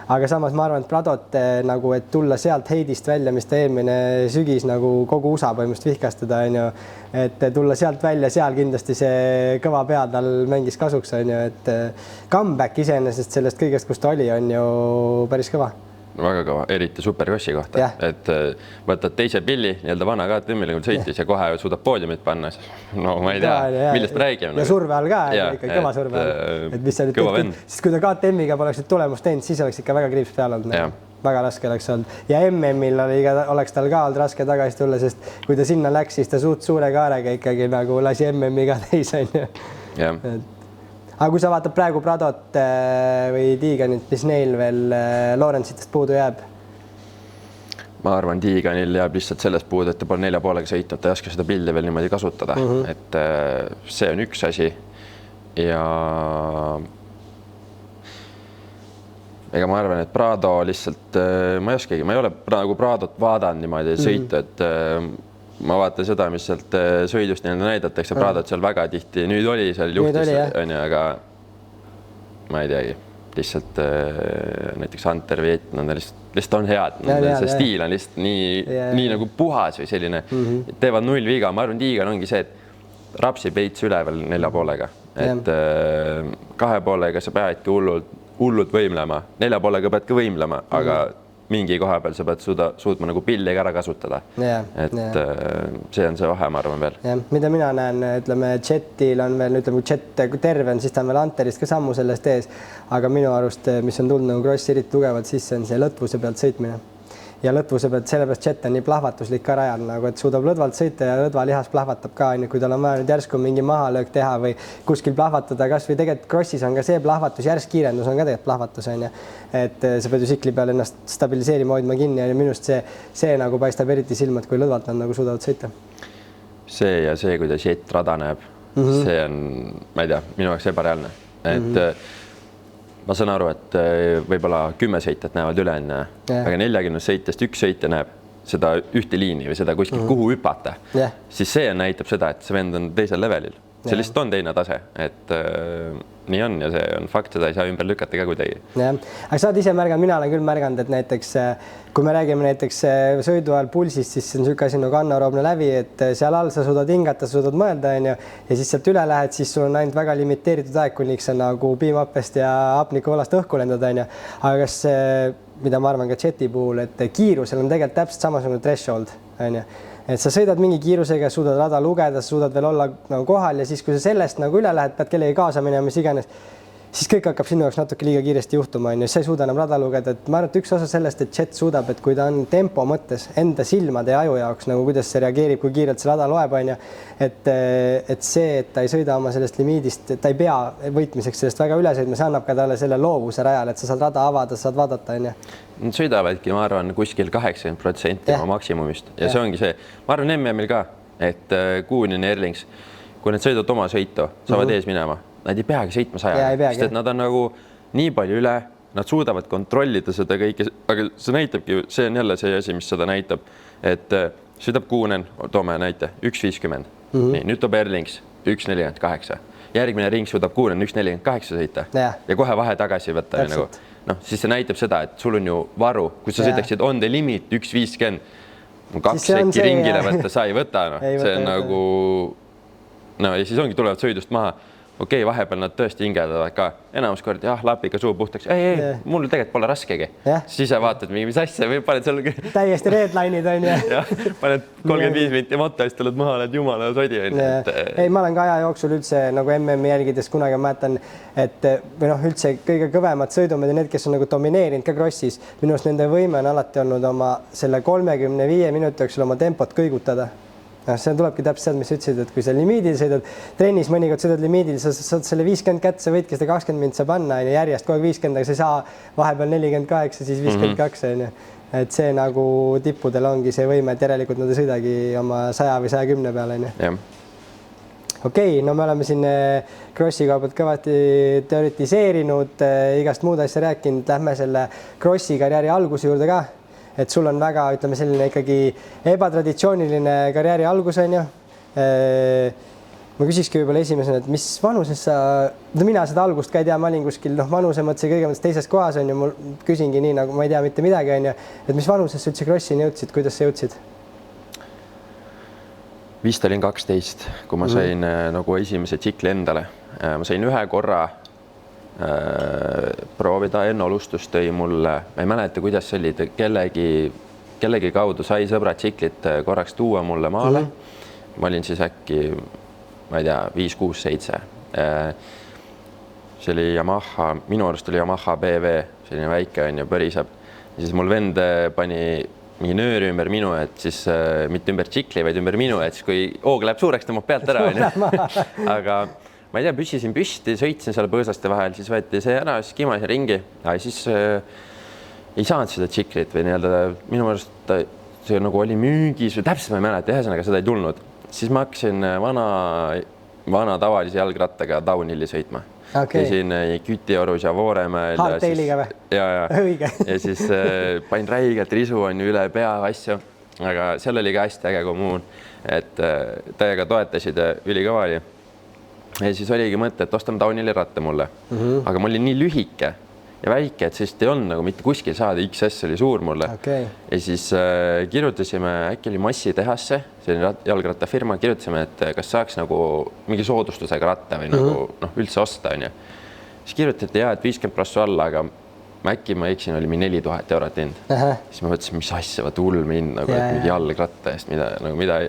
Aga samas ma arvan, et Pradot nagu, et tulla sealt heidist välja, mis ta eelmine sügis nagu kogu USA põhimõtteliselt vihkastada, on ju, et tulla sealt välja, seal kindlasti see kõva pea tal mängis kasuks, on ju, et comeback iseenesest sellest kõigest, kus ta oli, on ju päris kõva. Väga kõva, eriti superkrossi kohta, et võtad teise pilli, nii-öelda vana KTM-il sõitis ja kohe suudab poodiumit panna. No ma ei tea, millest räägime. Ja surve all ka, ikka kõva surve all. Et mis kõva vend. Sest kui ta KTM-iga poleks tulemust teinud, siis oleks ikka väga kriips peal olnud. Väga raske oleks olnud. Ja MM-il oleks tal ka olnud raske tagasi tulla, sest kui ta sinna läks, siis ta suure kaarega ikkagi nagu lasi MM-iga täis, on ju. Aga kui sa vaatad praegu Pradot või Tiiganit, mis neil veel Lorenzitest puudu jääb? ma arvan, Tiiganil jääb lihtsalt sellest puudu, et ta pole 4,5 sõitnud, ta ei oska seda pildi veel niimoodi kasutada. Et see on üks asi. Ja ega ma arvan, et Prado lihtsalt, ma ei oskagi, ma ei ole nagu Pradot vaadanud niimoodi sõitu, et ma vaatan seda, mis sealt sõidust näidatakse, Pradot seal väga tihti, nüüd oli seal juhtis, aga ma ei teagi. Lihtsalt näiteks Hunter või Etna, lihtsalt on head. See stiil on lihtsalt nii nagu puhas või selline, teevad 0 viga. Ma arvan, Tiigan ongi see, et rapsib veits üleval 4,5-ga. Et 2,5-ga sa peadki hullult võimlema. 4,5-ga pead ka võimlema, aga mingi koha peal sa pead suutma nagu pilli ära kasutada. See on see vahe, ma arvan veel. Mida mina näen, ütleme, Jetil on veel, ütleme, kui Jet terve on, siis ta on veel Hunterist ka sammu sellest ees. Aga minu arust, mis on tulnud nagu Krossi eriti tugevalt sisse, on see lõtvuse pealt sõitmine. Ja lõtvuse pealt sellepärast Jet on nii plahvatuslik ka rajal, nagu et suudab lõdvalt sõita ja lõdvalihas plahvatab ka, kui tal on vaja nüüd järsku mingi mahalöök teha või kuskil plahvatada, kas või tegelikult Krossis on ka see plahvatus, järsk kiirendus on ka tegelikult plahvatus, on ju. Et sa pead ju sikli peal ennast stabiliseerima, hoidma kinni ja minust see nagu paistab eriti silmad, kui lõdvalt nad nagu suudavad sõita. See ja see, kuidas Jet rada näeb, see on, ma ei tea, minu jaoks ebareaalne. Et ma saan aru, et võib-olla 10 sõitjat näevad üle enne, aga 40 sõitjast üks sõitja näeb seda ühte liini või seda kuskil kuhu hüpata, siis see näitab seda, et see vend on teisel levelil. See lihtsalt on teine tase, et nii on ja see on fakt, seda ei saa ümber lükata ka kuidagi. Aga sa oled ise märganud, mina olen küll märganud, et näiteks kui me räägime näiteks sõidu ajal pulsist, siis see on niisugune asi nagu anaeroobne lävi, et seal all sa suudad hingata, suudad mõelda, on ju, ja siis sealt üle lähed, siis sul on ainult väga limiteeritud aeg, kuniks sa nagu piimappest ja hapnikuvoolast õhku lendad, on ju. Aga kas, mida ma arvan ka Jeti puhul, et kiirusel on tegelikult täpselt samasugune threshold, on ju. Et sa sõidad mingi kiirusega, suudad rada lugeda, suudad veel olla nagu kohal ja siis, kui sa sellest nagu üle lähed, pead kellegi kaasa minema, mis iganes, siis kõik hakkab sinu jaoks natuke liiga kiiresti juhtuma, on ju. Sa ei suuda enam rada lugeda, et ma arvan, et üks osa sellest, et Jet suudab, et kui ta on tempo mõttes enda silmade ja aju jaoks, nagu kuidas see reageerib, kui kiirelt see rada loeb, on ju, et see, et ta ei sõida oma sellest limiidist, ta ei pea võitmiseks sellest väga üle sõidma, see annab ka talle selle loovuse rajal, et sa saad rada avada, saad vaadata, on ju. Nad sõidavadki, ma arvan, kuskil 80% oma maksimumist ja see ongi see, ma arvan MM-il ka, et Kuunin ja Erlings, kui nad sõidavad oma sõitu, saavad ees minema, nad ei peagi sõitma 100, sest et nad on nagu nii palju üle, nad suudavad kontrollida seda kõike, aga see näitabki, see on jälle see asi, mis seda näitab, et sõidab Kuunen, toome näite, 1.50, nii, nüüd toob Erlings 1.48, järgmine ring suudab Kuunen 1.48 sõita ja kohe vahe tagasi võtta. Noh, siis see näitab seda, et sul on ju varu, kui sa sõidaksid on the limit 1.50, 2 sekki ringile võtta, sa ei võta, see on nagu, no ja siis ongi, tulevad sõidust maha. Okei, vahepeal nad tõesti hingedavad ka enamus kord, lapiga suu puhtaks. Ei, mul tegelikult pole raskegi. Siis sa vaatad mingi, mis asja või paned seal... Täiesti redline'id on ju. Paned 35 minti moto, siis tuled maha, oled jumala sodi. Ei, ma olen ka aja jooksul üldse nagu MM-i jälgides kunagi mäletan, et või noh, üldse kõige kõvemad sõidumed ja need, kes on nagu domineerinud ka Krossis, minust nende võime on alati olnud oma selle 35 minuti jooksul oma tempot kõigutada. See tulebki täpselt sealt, mis ütlesid, et kui sa limiidil sõidad, trennis mõnikord sõidad limiidil, sa saad selle 50 kätt, sa võidki seda 20 minti saab anna järjest kogu aeg 50, aga sa ei saa vahepeal 48, siis 52 on ju. Et see nagu tippudel ongi see võime, et järelikult nad ei sõidagi oma 100 või 110 peale on ju. Okei, no me oleme siin Krossi kaubalt kõvasti teoritiseerinud, igast muud asja rääkinud, lähme selle Krossi karjääri alguse juurde ka. Et sul on väga, ütleme, selline ikkagi ebatraditsiooniline karjääri algus, on ju. Ma küsiski võib-olla esimesena, et mis vanuses sa, mina seda algust ka ei tea, ma olin kuskil vanuse mõttes kõigepealt teises kohas, on ju, mul küsingi nii, nagu ma ei tea mitte midagi, on ju. Et mis vanuses sa üldse Krossini jõudsid, kuidas sa jõudsid? Vist olin 12, kui ma sain nagu esimese tsikli endale. Ma sain ühe korra proovida, Enno Lustus tõi mulle, ma ei mäleta, kuidas see oli, kellegi kaudu sai sõbrad tsiklit korraks tuua mulle maale. Ma olin siis äkki, ma ei tea, 5, 6, 7. See oli Yamaha, minu arust oli Yamaha BV, selline väike on ju, põrisab. Ja siis mul vend pani mingi nööri ümber minu, et siis mitte ümber tsikli, vaid ümber minu, et siis kui hoog läheb suureks, tõmbab pealt ära. Aga ma ei tea, püssisin püsti, sõitsin seal põõsaste vahel, siis võeti see ära, siis kimasin ringi. Ja siis ei saanud seda tsiklit või nii-öelda minu arust see nagu oli müügis või täpselt ma ei mäleta, ühesõnaga seda ei tulnud. Siis ma hakkasin vana tavalise jalgrattaga downhilli sõitma. Käisin Kütiorus ja Vooremäel. Hardtailiga või? Õige. Ja siis panin räigelt risu on ju üle pea asju, aga seal oli ka hästi äge kommuun, et täiega toetasid ülikõvali. Ja siis oligi mõte, et ostame downhilli ratta mulle. Aga ma olin nii lühike ja väike, et sellist ei olnud nagu mitte kuskil saada, XS oli suur mulle. Ja siis kirjutasime, äkki oli Massitehasse, selline jalgrattafirma, kirjutasime, et kas saaks nagu mingi soodustusega ratta või nagu üldse osta. Siis kirjutati et 50% alla, aga äkki ma eksin, oli 4000 eurot hind. Siis ma mõtlesin, mis asja, vaata hull mind nagu mingi jalgratta eest, mida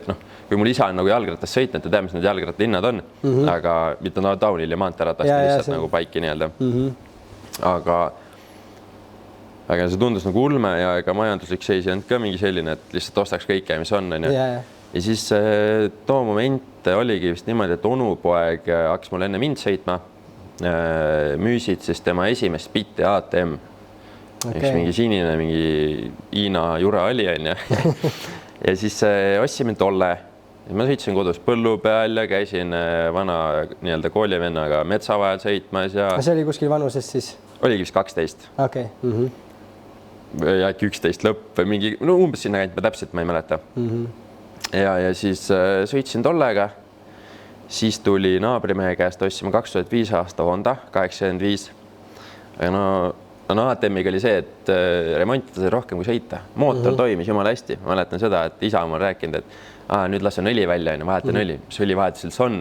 kui mul isa on nagu jalgrattas sõitnud, ta teab, mis need jalgratta hinnad on, aga mitte downhill ja maanteeratast lihtsalt nagu paiki nii-öelda. Aga see tundus nagu ulme ja ega majanduslik seis ei olnud ka mingi selline, et lihtsalt ostaks kõike, mis on. Ja siis too moment oligi vist niimoodi, et onupoeg hakkas mul enne mind sõitma, müüsid siis tema esimest bitti ATM. Üks mingi sinine, mingi Hiina jura oli. Ja siis ostsime tolle. Ma sõitsin kodus põllu peal ja käisin vana nii-öelda koolivennaga metsavajal sõitmas. See oli kuskil vanuses siis? Oligi vist 12. Ja äkki 11 lõpp või mingi, umbes sinna käinud, täpselt ma ei mäleta. Ja siis sõitsin tollega. Siis tuli naabrimehe käest, ostsime 2005 aasta Honda 85. Ja ATM-iga oli see, et remontida sai rohkem kui sõita. Mootor toimis jumala hästi. Ma mäletan seda, et isa on rääkinud, et nüüd lasen õli välja, vahetan õli. Mis õli vahetus on,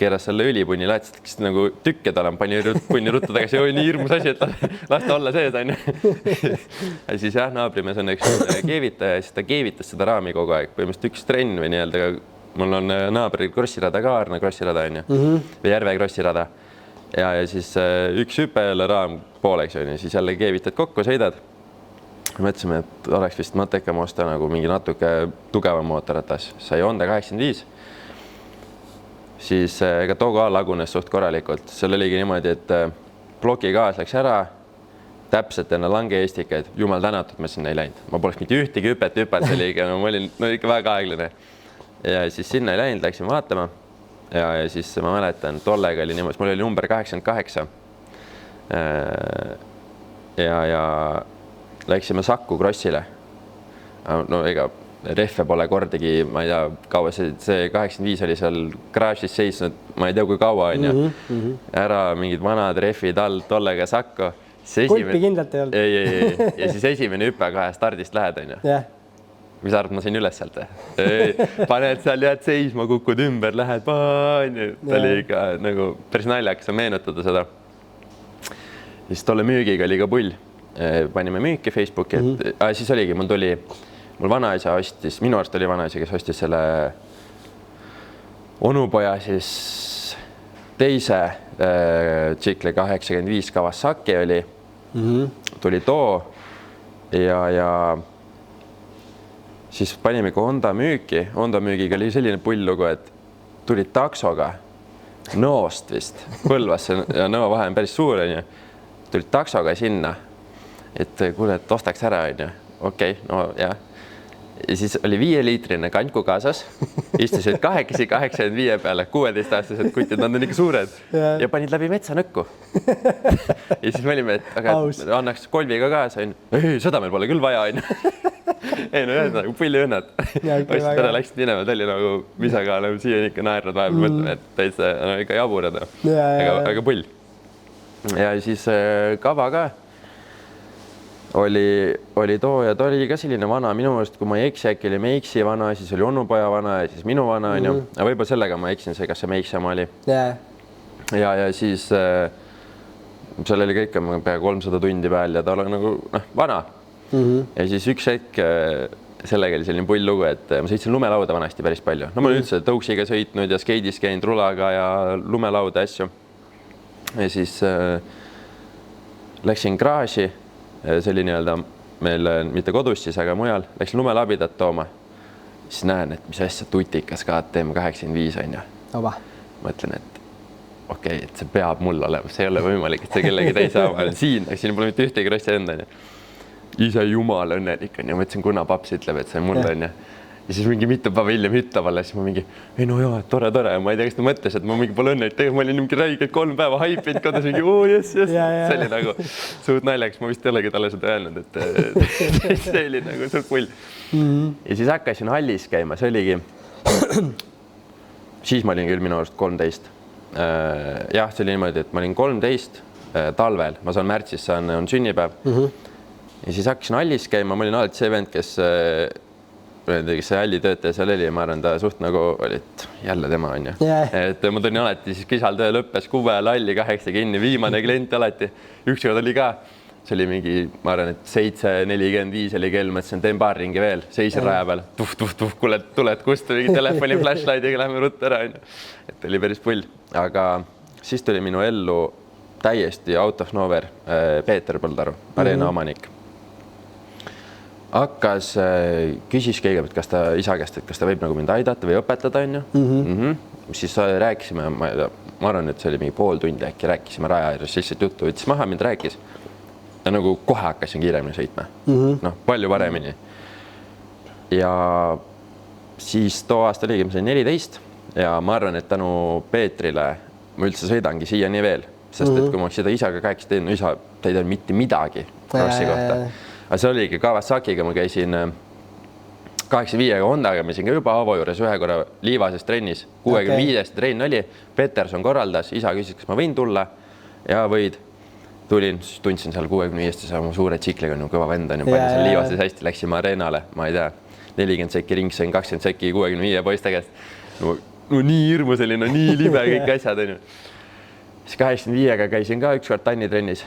keeras selle õlipunni, laetsid nagu tükke talle, pani punni ruttu tagasi, oli nii hirmus asi, et lasta olla sees. Ja siis naabrimees on üks keevitaja ja siis ta keevitas seda raami kogu aeg. Põhimõtteliselt üks trenn või nii-öelda, mul on naabri krossirada ka, Arne krossirada või Järve krossirada. Ja siis üks hüpe jälle raam pooleks on ja siis jälle keevitad kokku, sõidad. Mõtlesime, et oleks vist mõttekam osta nagu mingi natuke tugevam mootorratas. Sai Honda 85. Siis ega too ka lagunes suht korralikult. Seal oligi niimoodi, et ploki gaas läks ära, täpselt enne langeestikaid, jumal tänatud, ma sinna ei läinud. Ma poleks mitte ühtegi hüpet, see oli ikka, ma olin ikka väga aeglane. Ja siis sinna ei läinud, läksin vaatama. Ja siis ma mäletan, tollega oli niimoodi, mul oli number 88. Ja läksime Saku krossile. No ega rehve pole kordagi, ma ei tea, kaua see 85 oli seal garaažis seisnud, ma ei tea, kui kaua on ju. Ära mingid vanad rehvid all tollega Sakku. Kulpi kindlalt ei olnud. Ei. Ja siis esimene hüpe kahe stardist lähed on ju. Mis arvad, ma sain üles sealt? Paned seal, jääd seisma, kukud ümber, lähed paan. Ta oli ikka nagu päris naljakas meenutada seda. Siis tolle müügiga oli ka pull. Panime müüki Facebooki. Siis oligi, mul vanaisa ostis, minu arust oli vanaisa, kes ostis selle onupoja siis teise tsikli 85 Kawasaki oli. Tuli too ja siis panime ka Honda müüki. Honda müügiga oli selline pull lugu, et tulid taksoga Nõost vist, Põlvasse ja Nõo vahe on päris suur. Tulid taksoga sinna, et kuule, et ostaks ära. Okei, no jah. Ja siis oli 5-liitrine kanku kaasas, istusid 85 peale, 16-aastased kutid, nad on ikka suured ja panid läbi metsanõkku. Ja siis me olime, et aga annaks kolviga kaasa. Ei, seda meil pole küll vaja. Ei, no nagu pulliõnnad. Täna läksid minema, ta oli nagu misaga siia ikka naernud vahepeal mõtlema, et täitsa ikka jaburad. Aga pull. Ja siis kava ka. Oli too ja ta oli ka selline vana, minu mõelest, kui ma ei eksi, äkki oli Meiksi vana, siis oli onupoja vana ja siis minu vana on ju. Ja võib-olla sellega ma eksin, kas see Meiksama oli. Ja siis seal oli kõik pea 300 tundi peal ja ta oli nagu vana. Ja siis üks hetk sellega oli selline pull lugu, et ma sõitsin lumelauda vanasti päris palju. No ma olen üldse tõuksiga sõitnud ja skeidis käinud rulaga ja lumelauda asju. Ja siis läksin garaaži. See oli nii-öelda meil mitte kodus siis, aga mujal. Läksin lumelabidat tooma. Siis näen, et mis asja tutikas ka ATM 85 on ju. Mõtlen, et okei, et see peab mul olema. See ei ole võimalik, et see kellegi teise oma. Siin pole mitte ühtegi rossi enda. ise jumal õnnelik on ja ma ütlesin, kuna paps ütleb, et see mulle on ja siis mingi mitu päeva hiljem ütleb alles, siis ma mingi, ei no jaa, tore. Ma ei tea, kas ta mõtles, et ma mingi pole õnnelik, tegelikult ma olin mingi räigelt 3 päeva haipinud kodus mingi, jess. See oli nagu suht naljaks, ma vist ei olegi talle seda öelnud, et see oli nagu suht pull. Ja siis hakkasin hallis käima, see oligi, siis ma olin küll minu arust 13. Jah, see oli niimoodi, et ma olin 13 talvel, ma saan märtsis, on sünnipäev. Ja siis hakkasin hallis käima, ma olin alati see vend, kes see hallitöötaja seal oli, ma arvan, ta suht nagu oli, et jälle tema on ju. Et ma tulin alati, siis kisaldöö lõppes 6 halli 8 kinni, viimane klient alati. Ükskord oli ka, see oli mingi, ma arvan, et 7:45 oli kell, mõtlesin, teen paar ringi veel, seisin raja peal, kuule, tuled kust, mingi telefoni flashlightiga lähme ruttu ära. Et oli päris pull, aga siis tuli minu ellu täiesti out of nowhere Peeter Põldaru, Arena omanik. Hakkas, küsis kõigepealt, kas ta isa käest, et kas ta võib nagu mind aidata või õpetada, on ju. Siis rääkisime, ma arvan, et see oli mingi pool tundi äkki, rääkisime raja ääres lihtsalt juttu, võttis maha, mind rääkis. Ja nagu kohe hakkasin kiiremini sõitma. Noh, palju paremini. Ja siis too aasta oligi, ma sain 14 ja ma arvan, et tänu Peetrile ma üldse sõidangi siiani veel, sest et kui ma seda isaga rääkisin, no isa, ta ei tea mitte midagi krossi kohta. Aga see oligi Kawasakiga, ma käisin 85-ga Hondaga, ma käisin ka juba Aavo juures ühe korra liivases trennis, 65-st trenn oli, Peterson korraldas, isa küsis, kas ma võin tulla ja võid. Tulin, siis tundsin seal 65-stes oma suure tsikliga, kõva vend on ja palju seal liivases hästi, läksime areenale, ma ei tea, 40 sekki ring sain, 20 sekki 65 poiste käest. No nii hirmus oli, no nii libe kõik asjad on ju. Siis 85-ga käisin ka ükskord Tanni trennis.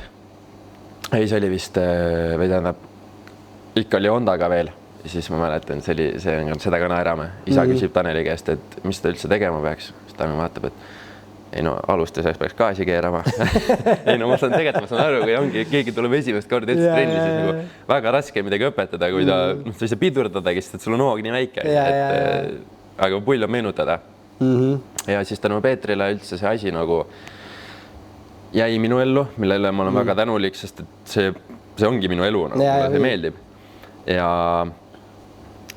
Ei, see oli vist, või tähendab, ikka oli Hondaga veel. Ja siis ma mäletan, seda ka naerame. Isa küsib Taneli käest, et mis ta üldse tegema peaks. Siis Tanel vaatab, et ei no alustuseks peaks gaasi keerama. Ei no ma saan aru, kui ongi, keegi tuleb esimest korda üldse trenni, siis nagu väga raske midagi õpetada, kui ta ei saa pidurdadagi, sest et sul on hoog nii väike. Aga pull on meenutada. Ja siis tänu Peetrile üldse see asi nagu jäi minu ellu, millele ma olen väga tänulik, sest et see ongi minu elu, mulle see meeldib. Ja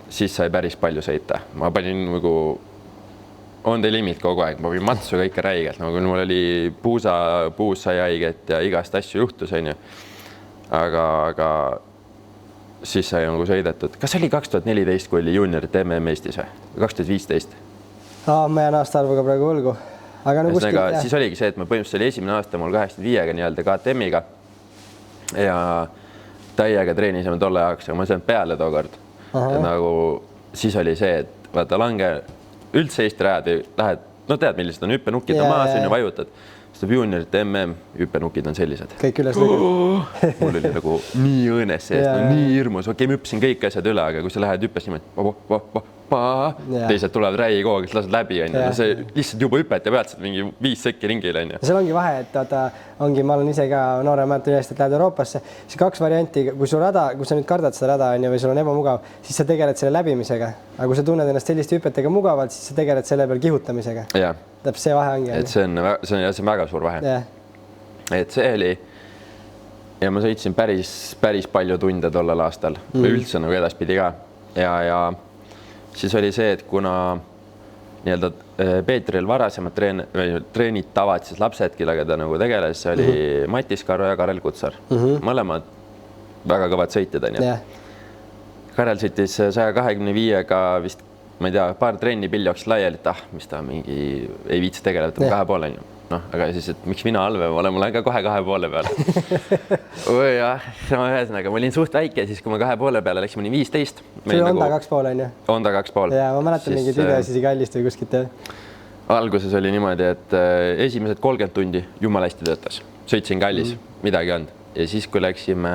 siis sai päris palju sõita. Ma panin nagu on the limit kogu aeg, ma võin matsu kõike räigelt, nagu mul oli puus sai haiget ja igast asju juhtus, on ju. Aga siis sai nagu sõidetud. Kas oli 2014, kui oli juniorite MM Eestis või? 2015? Ma jään aasta arvuga praegu võlgu. Aga nagu siis oligi see, et ma põhimõtteliselt oli esimene aasta mul 85-ga nii-öelda KTM-iga ja täiega treenisime tolle jaoks, aga ma sain peale tookord. Nagu siis oli see, et vaata lange üldse Eesti rajad lähed, no tead, millised on hüppenukid on maas ja vajutad. Sest juniorite hüppenukid on sellised. Kõik üles lõigad. Mul oli nagu nii õõnes sees, nii hirmus. Okei, ma hüppasin kõik asjad üle, aga kui sa lähed hüppes niimoodi, teised tulevad räi kogu, kes lased läbi, on ju. See lihtsalt juba hüpet ja pealt saad mingi 5 sekki ringil, on ju. Seal ongi vahe, et ma olen ise ka noore mäletan ühest, et lähed Euroopasse. See 2 varianti, kui sa nüüd kardad seda rada on ju, või sul on ebamugav, siis sa tegeled selle läbimisega. Aga kui sa tunned ennast selliste hüpetega mugavalt, siis sa tegeled selle peal kihutamisega. Täpselt see vahe ongi. Et see on väga suur vahe. Et see oli ja ma sõitsin päris palju tunde tollel aastal või üldse nagu edaspidi ka. Ja siis oli see, et kuna nii-öelda Peetril varasemad treenid tavad, siis lapsed, kellega ta nagu tegeles, see oli Matis Karo ja Karel Kutsar. Mõlemad väga kõvad sõitjad on ju. Karel sõitis 125-ga vist, ma ei tea, paar trenni pill jooksis laiali, et mis ta mingi ei viitsi tegeleda, 2,5 on ju. Noh, aga siis, et miks mina halvem olen, mul on ka kohe 2,5 peale. Jah, ühesõnaga, ma olin suht väike, siis kui ma 2,5 peale läks, ma olin 15. See oli Honda 2,5 on ju? Honda 2,5. Ja ma mäletan mingid videos isegi Allist või kuskilt. Alguses oli niimoodi, et esimesed 30 tundi jumala hästi töötas. Sõitsin kallis, midagi olnud. Ja siis, kui läksime,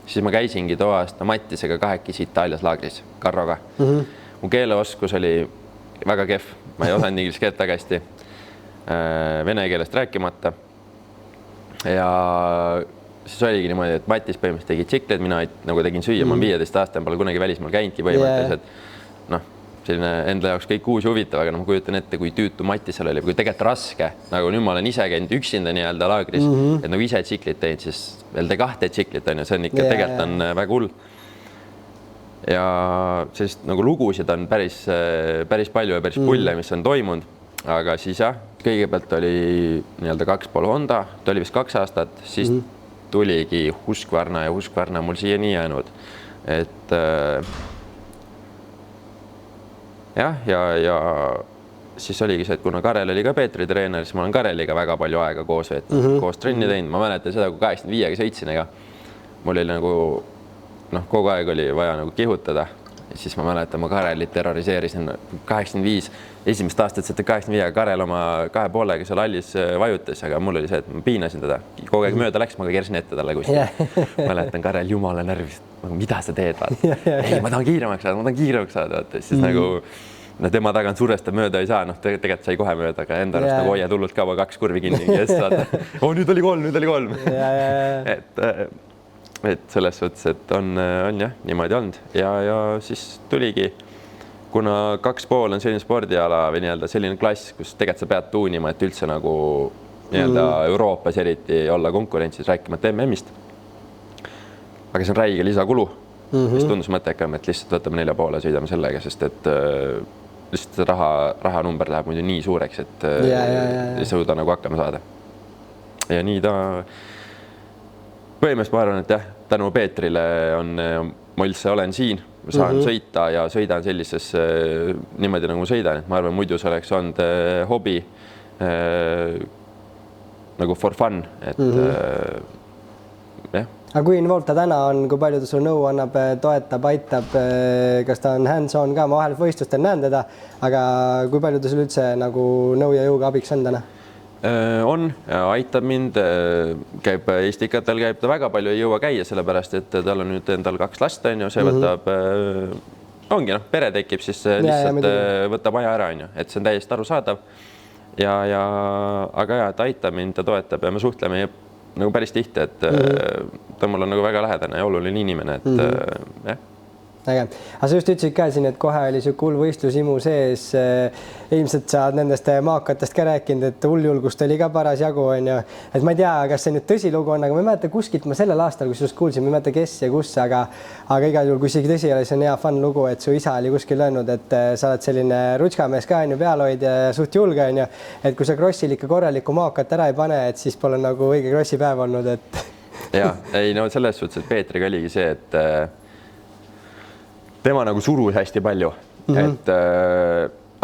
siis ma käisingi too aasta Mattisega kahekesi Itaalias laagris, Karroga. Mu keeleoskus oli väga kehv, ma ei osanud inglise keelt väga hästi. Vene keelest rääkimata ja siis oligi niimoodi, et Matis põhimõtteliselt tegi tsikleid, mina nagu tegin süüa, ma 15 aastane pole kunagi välismaal käinudki põhimõtteliselt. Noh, selline enda jaoks kõik uus ja huvitav, aga ma kujutan ette, kui tüütu Mati seal oli, kui tegelikult raske, nagu nüüd ma olen ise käinud üksinda nii-öelda laagris, et nagu ise tsiklit teinud, siis veel te 2 tsiklit on ju, see on ikka tegelikult on väga hull. Ja sellist nagu lugusid on päris palju ja päris pulle, mis on toimunud, aga siis jah, kõigepealt oli nii-öelda 2,5 Honda, ta oli vist 2 aastat, siis tuligi Husqvarna ja Husqvarna mul siiani jäänud, et jah, ja siis oligi see, et kuna Karel oli ka Peetri treener, siis ma olen Kareliga väga palju aega koos veetnud, koos trenni teinud. Ma mäletan seda, kui 85-ga sõitsin, ega mul oli nagu, kogu aeg oli vaja nagu kihutada. Ja siis ma mäletan, ma Karelit terroriseerisin 85, esimest aastat sõitis 85-ga Karel oma 2,5-ga seal hallis vajutas, aga mul oli see, et ma piinasin teda. Kogu aeg mööda läks, ma ka kersin ette talle kuskil. Mäletan, Karel jumala närvis, mida sa teed, vaata. Ei, ma tahan kiiremaks saada, vaata. Siis nagu tema tagant survestab mööda ei saa, tegelikult sai kohe mööda, aga enda arust nagu hoia tullult kaua 2 kurvi kinni. Ja siis vaata, nüüd oli 3. Et selles suhtes, et on jah, niimoodi olnud ja siis tuligi, kuna 2,5 on selline spordiala või nii-öelda selline klass, kus tegelikult sa pead tuunima, et üldse nagu nii-öelda Euroopas eriti olla konkurentsis, rääkimata MM-ist. Aga see on räige lisakulu, mis tundus mõttekam, et lihtsalt võtame 4,5 sõidame sellega, sest et lihtsalt raha number läheb muidu nii suureks, et ei suuda nagu hakkama saada. Ja nii ta põhimõtteliselt ma arvan, et jah, tänu Peetrile ma üldse olen siin, ma saan sõita ja sõidan sellises niimoodi nagu ma sõidan, et ma arvan, muidu see oleks olnud hobi nagu for fun, et jah. Aga kui involved ta täna on, kui palju ta sul nõu annab, toetab, aitab, kas ta on hands-on ka, ma vahel võistlustel näen teda, aga kui palju ta sul üldse nagu nõu ja jõuga abiks on täna? On, aitab mind, käib Eestikatel, käib ta väga palju, ei jõua käia, sellepärast, et tal on nüüd endal 2 last, on ju, see võtab, ongi pere tekib, siis lihtsalt võtab aja ära, on ju, et see on täiesti arusaadav. Aga jah, ta aitab mind, ta toetab ja me suhtleme nagu päris tihti, et ta mul on nagu väga lähedane ja oluline inimene, et jah. Äge. Aga sa just ütlesid ka siin, et kohe oli siuke hull võistlusimu sees. Ilmselt sa oled nendest maakatest ka rääkinud, et hulljulgust oli ka paras jagu, on ju. Et ma ei tea, kas see nüüd tõsilugu on, aga ma ei mäleta kuskilt ma sellel aastal, kus just kuulsin, ma ei mäleta kes ja kus, aga igal juhul, kui isegi tõsi oli, see on hea fun lugu, et su isa oli kuskil öelnud, et sa oled selline rutskamees ka, on ju, pealhoid ja suht julge, on ju. Et kui sa krossil ikka korralikku maakat ära ei pane, et siis pole nagu õige krossi päev olnud, et... Ja, ei, no selles suhtes, et Peetriga oligi see, et tema nagu surus hästi palju, et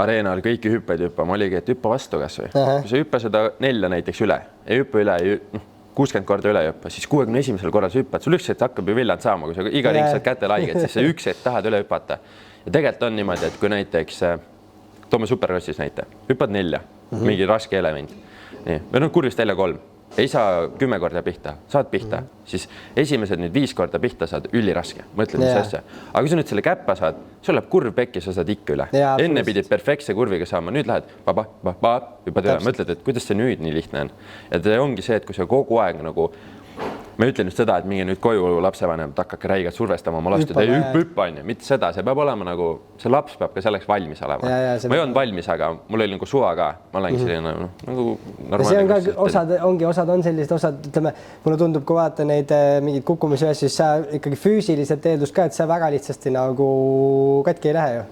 areenal kõiki hüppeid hüppama oligi, et hüppa vastu kas või. Kui sa hüppa seda 4 näiteks üle, ei hüppa üle, 60 korda üle hüppa, siis 61. korral sa hüppad, sul üks hetk hakkab ju villand saama, kui sa iga ring saad käte laiget, siis sa üks hetk tahad üle hüpata. Ja tegelikult on niimoodi, et kui näiteks, toome superkrossis näite, hüppad 4, mingi raske element, või kurvist välja 3. Ei saa 10 korda pihta, saad pihta, siis esimesed nüüd 5 korda pihta saad üliraske, mõtled mis asja. Aga kui sa nüüd selle käppa saad, sul läheb kurv pekki, sa saad ikka üle. Enne pidid perfektse kurviga saama, nüüd lähed hüppad üle, mõtled, et kuidas see nüüd nii lihtne on. Ja see ongi see, et kui sa kogu aeg nagu, ma ütlen just seda, et mingi nüüd koju lapsevanemad hakkake räigelt survestama oma last, et hüppa on ju, mitte seda, see peab olema nagu, see laps peab ka selleks valmis olema. Ma ei olnud valmis, aga mul oli nagu suva ka, ma olengi selline nagu normaalne. Osad on sellised, osad, ütleme, mulle tundub, kui vaata neid mingid kukkumisi asju, siis sa ikkagi füüsiliselt eeldus ka, et sa väga lihtsasti nagu katki ei lähe ju.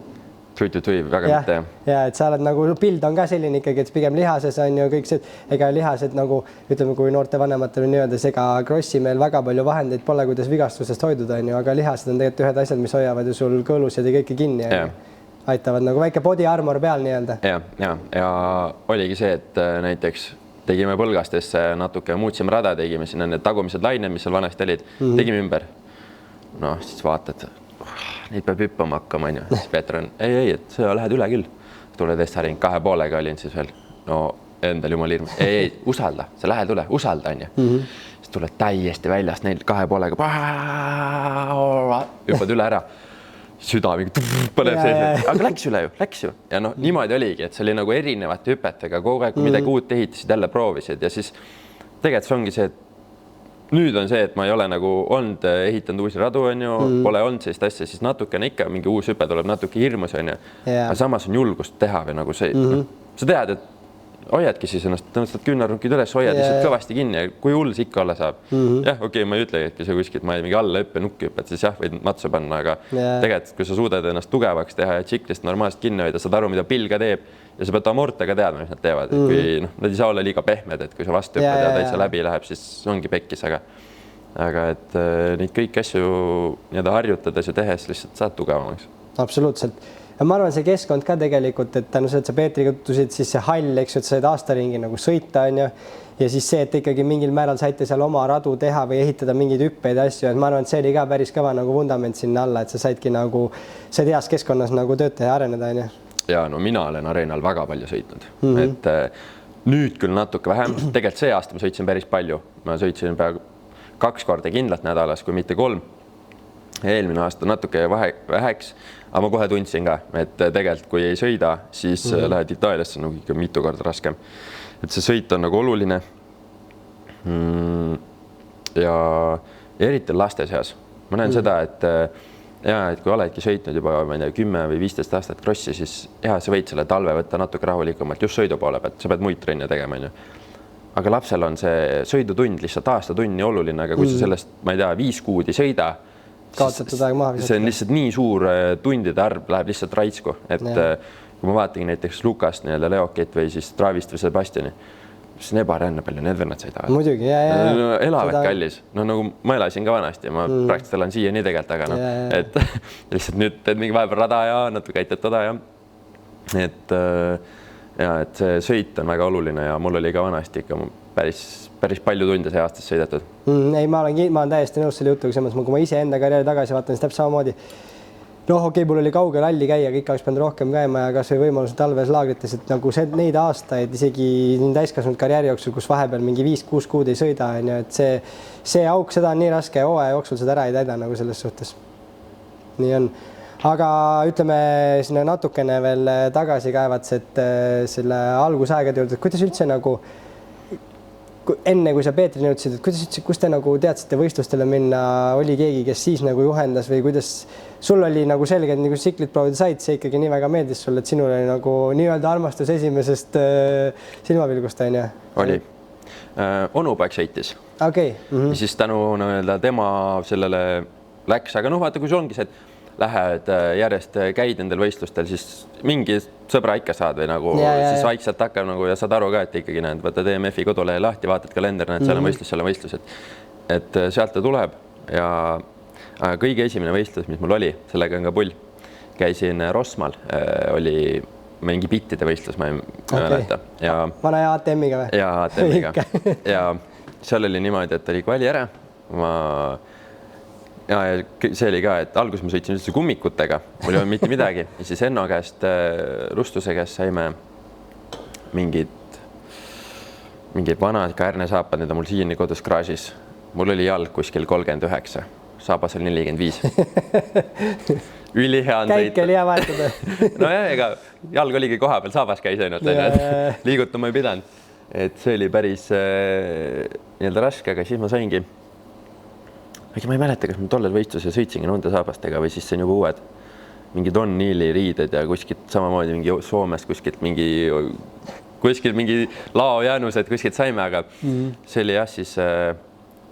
Väga mitte. Ja, et sa oled nagu, pild on ka selline ikkagi, et pigem lihases on ju kõik see, ega lihased nagu, ütleme, kui noorte vanematel on nii-öelda, ega krossi meil väga palju vahendeid pole, kuidas vigastusest hoiduda, on ju, aga lihased on tegelikult ühed asjad, mis hoiavad ju sul kõõlused ja kõike kinni. Aitavad nagu väike body armor peal nii-öelda. Ja oligi see, et näiteks tegime Põlgastesse natuke, muutsime rada, tegime sinna need tagumised lained, mis seal vanasti olid, tegime ümber. No, siis vaatad, neid peab hüppama hakkama, on ju. Siis Peeter on, ei, et sa lähed üle küll. Tuled Essaring 2,5-ga olin siis veel. No, endal jumal hirm. Ei, usalda, sa lähed üle, usalda, on ju. Siis tuled täiesti väljast neil 2,5-ga. Hüppad üle ära. Süda põleb sees. Aga läks üle ju, läks ju. Ja noh, niimoodi oligi, et see oli nagu erinevate hüpetega. Kogu aeg midagi uut ehitasid, jälle proovisid. Ja siis tegelikult see ongi see, et nüüd on see, et ma ei ole nagu olnud ehitanud uusi radu, on ju, pole olnud sellist asja, siis natukene ikka mingi uus hüpe tuleb natuke hirmus, on ju. Aga samas on julgust teha või nagu see, sa tead, et hoiadki siis ennast, tõstad küünarnukid üles, hoiad lihtsalt kõvasti kinni ja kui hull see ikka olla saab. Jah, okei, ma ei ütle, et kui sa kuskilt ma ei mingi alla hüppe, nukki hüpped, siis jah, võid matsu panna, aga tegelikult, kui sa suudad ennast tugevaks teha ja tsiklist normaalselt kinni hoida, saad aru, mida pilga teeb ja sa pead amortega teadma, mis nad teevad. Kui nad ei saa olla liiga pehmed, et kui sa vastu hüppad ja täitsa läbi läheb, siis ongi pekkis, aga et neid kõik asju nii-öelda harjutades ja tehes lihtsalt saad tugevamaks. Absoluutselt. Ja ma arvan, see keskkond ka tegelikult, et tänu see, et sa Peetriga tutvusid, siis see hall, eks ju, et sa said aastaringi nagu sõita, on ju. Ja siis see, et ikkagi mingil määral saite seal oma radu teha või ehitada mingeid hüppeid ja asju. Et ma arvan, et see oli ka päris kõva nagu vundament sinna alla, et sa saidki nagu, said heas keskkonnas nagu töötaja areneda, on ju. Ja no mina olen areenal väga palju sõitnud, et nüüd küll natuke vähem. Tegelikult see aasta ma sõitsin päris palju. Ma sõitsin peaaegu 2 korda kindlalt nädalas, kui mitte 3. Eelmine aasta natuke väheks, aga ma kohe tundsin ka, et tegelikult kui ei sõida, siis lähed Itaaliasse nagu ikka mitu korda raskem. Et see sõit on nagu oluline. Ja eriti laste seas. Ma näen seda, et kui oledki sõitnud juba 10 või 15 aastat krossi, siis sa võid selle talve võtta natuke rahulikumalt just sõidu poole pealt, sa pead muid trenne tegema. Aga lapsel on see sõidutund lihtsalt aastatund nii oluline, aga kui sa sellest, ma ei tea, 5 kuud ei sõida, see on lihtsalt nii suur tundide arv läheb lihtsalt raitsku, et kui ma vaatagi näiteks Lukast, Leokit või siis Travist või Sebastiani, siis on ebaränne palju, need vennad sõidavad. Muidugi, elavad kallis. No nagu ma elasin ka vanasti ja ma praktiliselt elan siia nii tegelikult, aga et lihtsalt nüüd teed mingi vahepeal rada ja natuke aitab toda ja et see sõit on väga oluline ja mul oli ka vanasti ikka päris palju tunde see aastas sõidetud. Ei, ma olen täiesti nõus selle jutuga, selles mõttes, kui ma ise enda karjääri tagasi vaatan, siis täpselt samamoodi. Okei, mul oli kauge ralli käia, kõik oleks pidanud rohkem käima ja kas või võimalus talves laagrites, et nagu neid aastaid isegi täiskasvanud karjääri jooksul, kus vahepeal mingi 5-6 kuud ei sõida, et see auk, seda on nii raske hooaja jooksul seda ära ei täida nagu selles suhtes. Nii on. Aga ütleme sinna natukene veel tagasi kaevats, et selle algusaegade juurde, et kuidas üldse nagu enne kui sa Peetrini jõudsid, et kus te nagu teadsite võistlustele minna, oli keegi, kes siis nagu juhendas või kuidas sul oli nagu selge, et nagu tsiklit proovida said, see ikkagi nii väga meeldis sulle, et sinul oli nagu nii-öelda armastus esimesest silmapilgust, on ju? Oli. Onupoeg sõitis. Okay. Ja siis tänu tema sellele läks, aga vaata, kui see ongi see, et lähed järjest käid nendel võistlustel, siis mingi sõbra ikka saad või nagu siis vaikselt hakkab nagu ja saad aru ka, et ikkagi näed, võtad EMF-i kodulehe lahti, vaatad kalender, näed, seal on võistlus, et sealt ta tuleb ja kõige esimene võistlus, mis mul oli, sellega on ka pull. Käisin Rossmaal, oli mingi bittide võistlus, ma ei mäleta. Vana ja ATM-iga või? Ja ATM-iga. Ja seal oli niimoodi, et oli kvali ära. Ja see oli ka, et alguses ma sõitsin üldse kummikutega, mul ei olnud mitte midagi. Ja siis Enno käest, Rustuse käest saime mingid vanad käärnesaapad, need on mul siiani kodus kraažis. Mul oli jalg kuskil 39, saabasel 45. Ülihea on sõita. Käik oli hea vahetada. No jah, ega jalg oligi koha peal, saabas käis ainult, liigutama ei pidanud. Et see oli päris nii-öelda raske, aga siis ma saingi. Ma ei mäleta, kas ma tollel võistluse sõitsingi nende saabastega või siis see on juba uued. Mingi Don Neali riided ja kuskilt samamoodi mingi Soomest kuskilt mingi lao jäänused kuskilt saime, aga see oli jah, siis